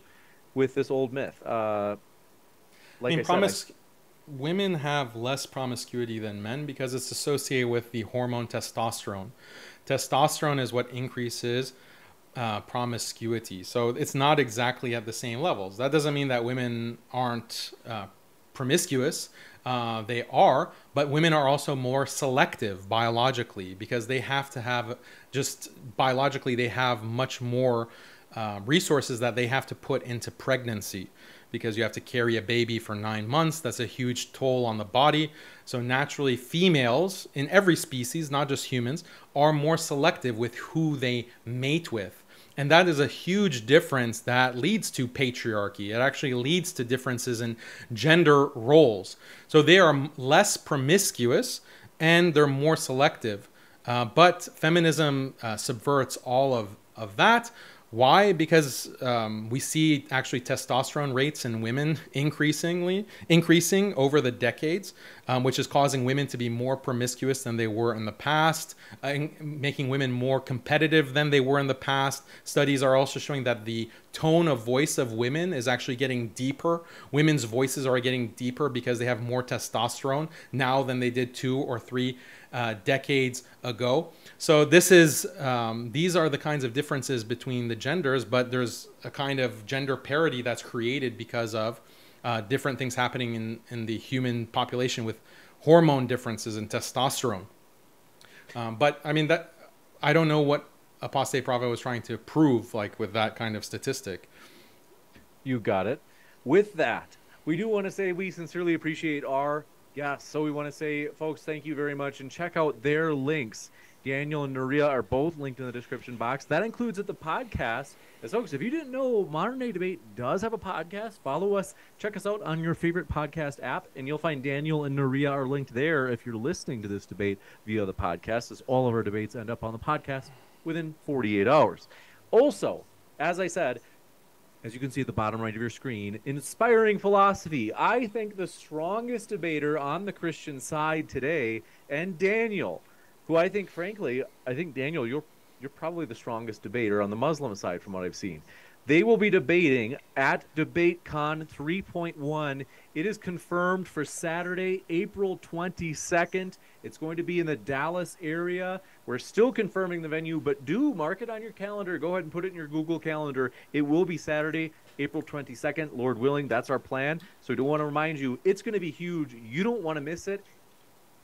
[SPEAKER 1] with this old myth?
[SPEAKER 2] Women have less promiscuity than men because it's associated with the hormone testosterone. Testosterone is what increases promiscuity. So it's not exactly at the same levels. That doesn't mean that women aren't promiscuous. They are, but women are also more selective biologically because they have to have biologically, they have much more resources that they have to put into pregnancy because you have to carry a baby for 9 months. That's a huge toll on the body. So naturally, females in every species, not just humans, are more selective with who they mate with. And that is a huge difference that leads to patriarchy. It actually leads to differences in gender roles. So they are less promiscuous and they're more selective. But feminism subverts all of that. Why? Because we see actually testosterone rates in women increasing over the decades, which is causing women to be more promiscuous than they were in the past, making women more competitive than they were in the past. Studies are also showing that the tone of voice of women is actually getting deeper. Women's voices are getting deeper because they have more testosterone now than they did 2 or 3 decades ago. So these are the kinds of differences between the genders, but there's a kind of gender parity that's created because of different things happening in the human population with hormone differences in testosterone. But I mean, that I don't know what Apostate Prophet was trying to prove, like with that kind of statistic.
[SPEAKER 1] You got it. With that, we do want to say we sincerely appreciate our guests. So we want to say, folks, thank you very much, and check out their links. Daniel and Nuria are both linked in the description box. That includes at the podcast. As folks, if you didn't know, Modern Day Debate does have a podcast. Follow us. Check us out on your favorite podcast app, and you'll find Daniel and Nuria are linked there if you're listening to this debate via the podcast, as all of our debates end up on the podcast within 48 hours. Also, as I said, as you can see at the bottom right of your screen, Inspiring Philosophy. I think the strongest debater on the Christian side today, and Daniel, who I think, frankly, Daniel, you're probably the strongest debater on the Muslim side from what I've seen. They will be debating at DebateCon 3.1. It is confirmed for Saturday, April 22nd. It's going to be in the Dallas area. We're still confirming the venue, but do mark it on your calendar. Go ahead and put it in your Google Calendar. It will be Saturday, April 22nd. Lord willing, that's our plan. So I do want to remind you, it's going to be huge. You don't want to miss it.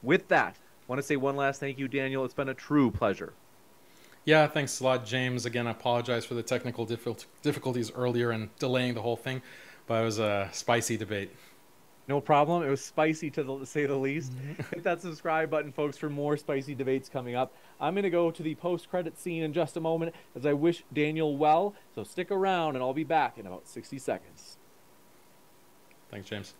[SPEAKER 1] With that, I want to say one last thank you, Daniel. It's been a true pleasure.
[SPEAKER 2] Yeah, thanks a lot, James. Again, I apologize for the technical difficulties earlier and delaying the whole thing, but it was a spicy debate.
[SPEAKER 1] No problem. It was spicy to say the least. Hit that subscribe button, folks, for more spicy debates coming up. I'm going to go to the post-credit scene in just a moment as I wish Daniel well. So stick around, and I'll be back in about 60 seconds.
[SPEAKER 2] Thanks, James.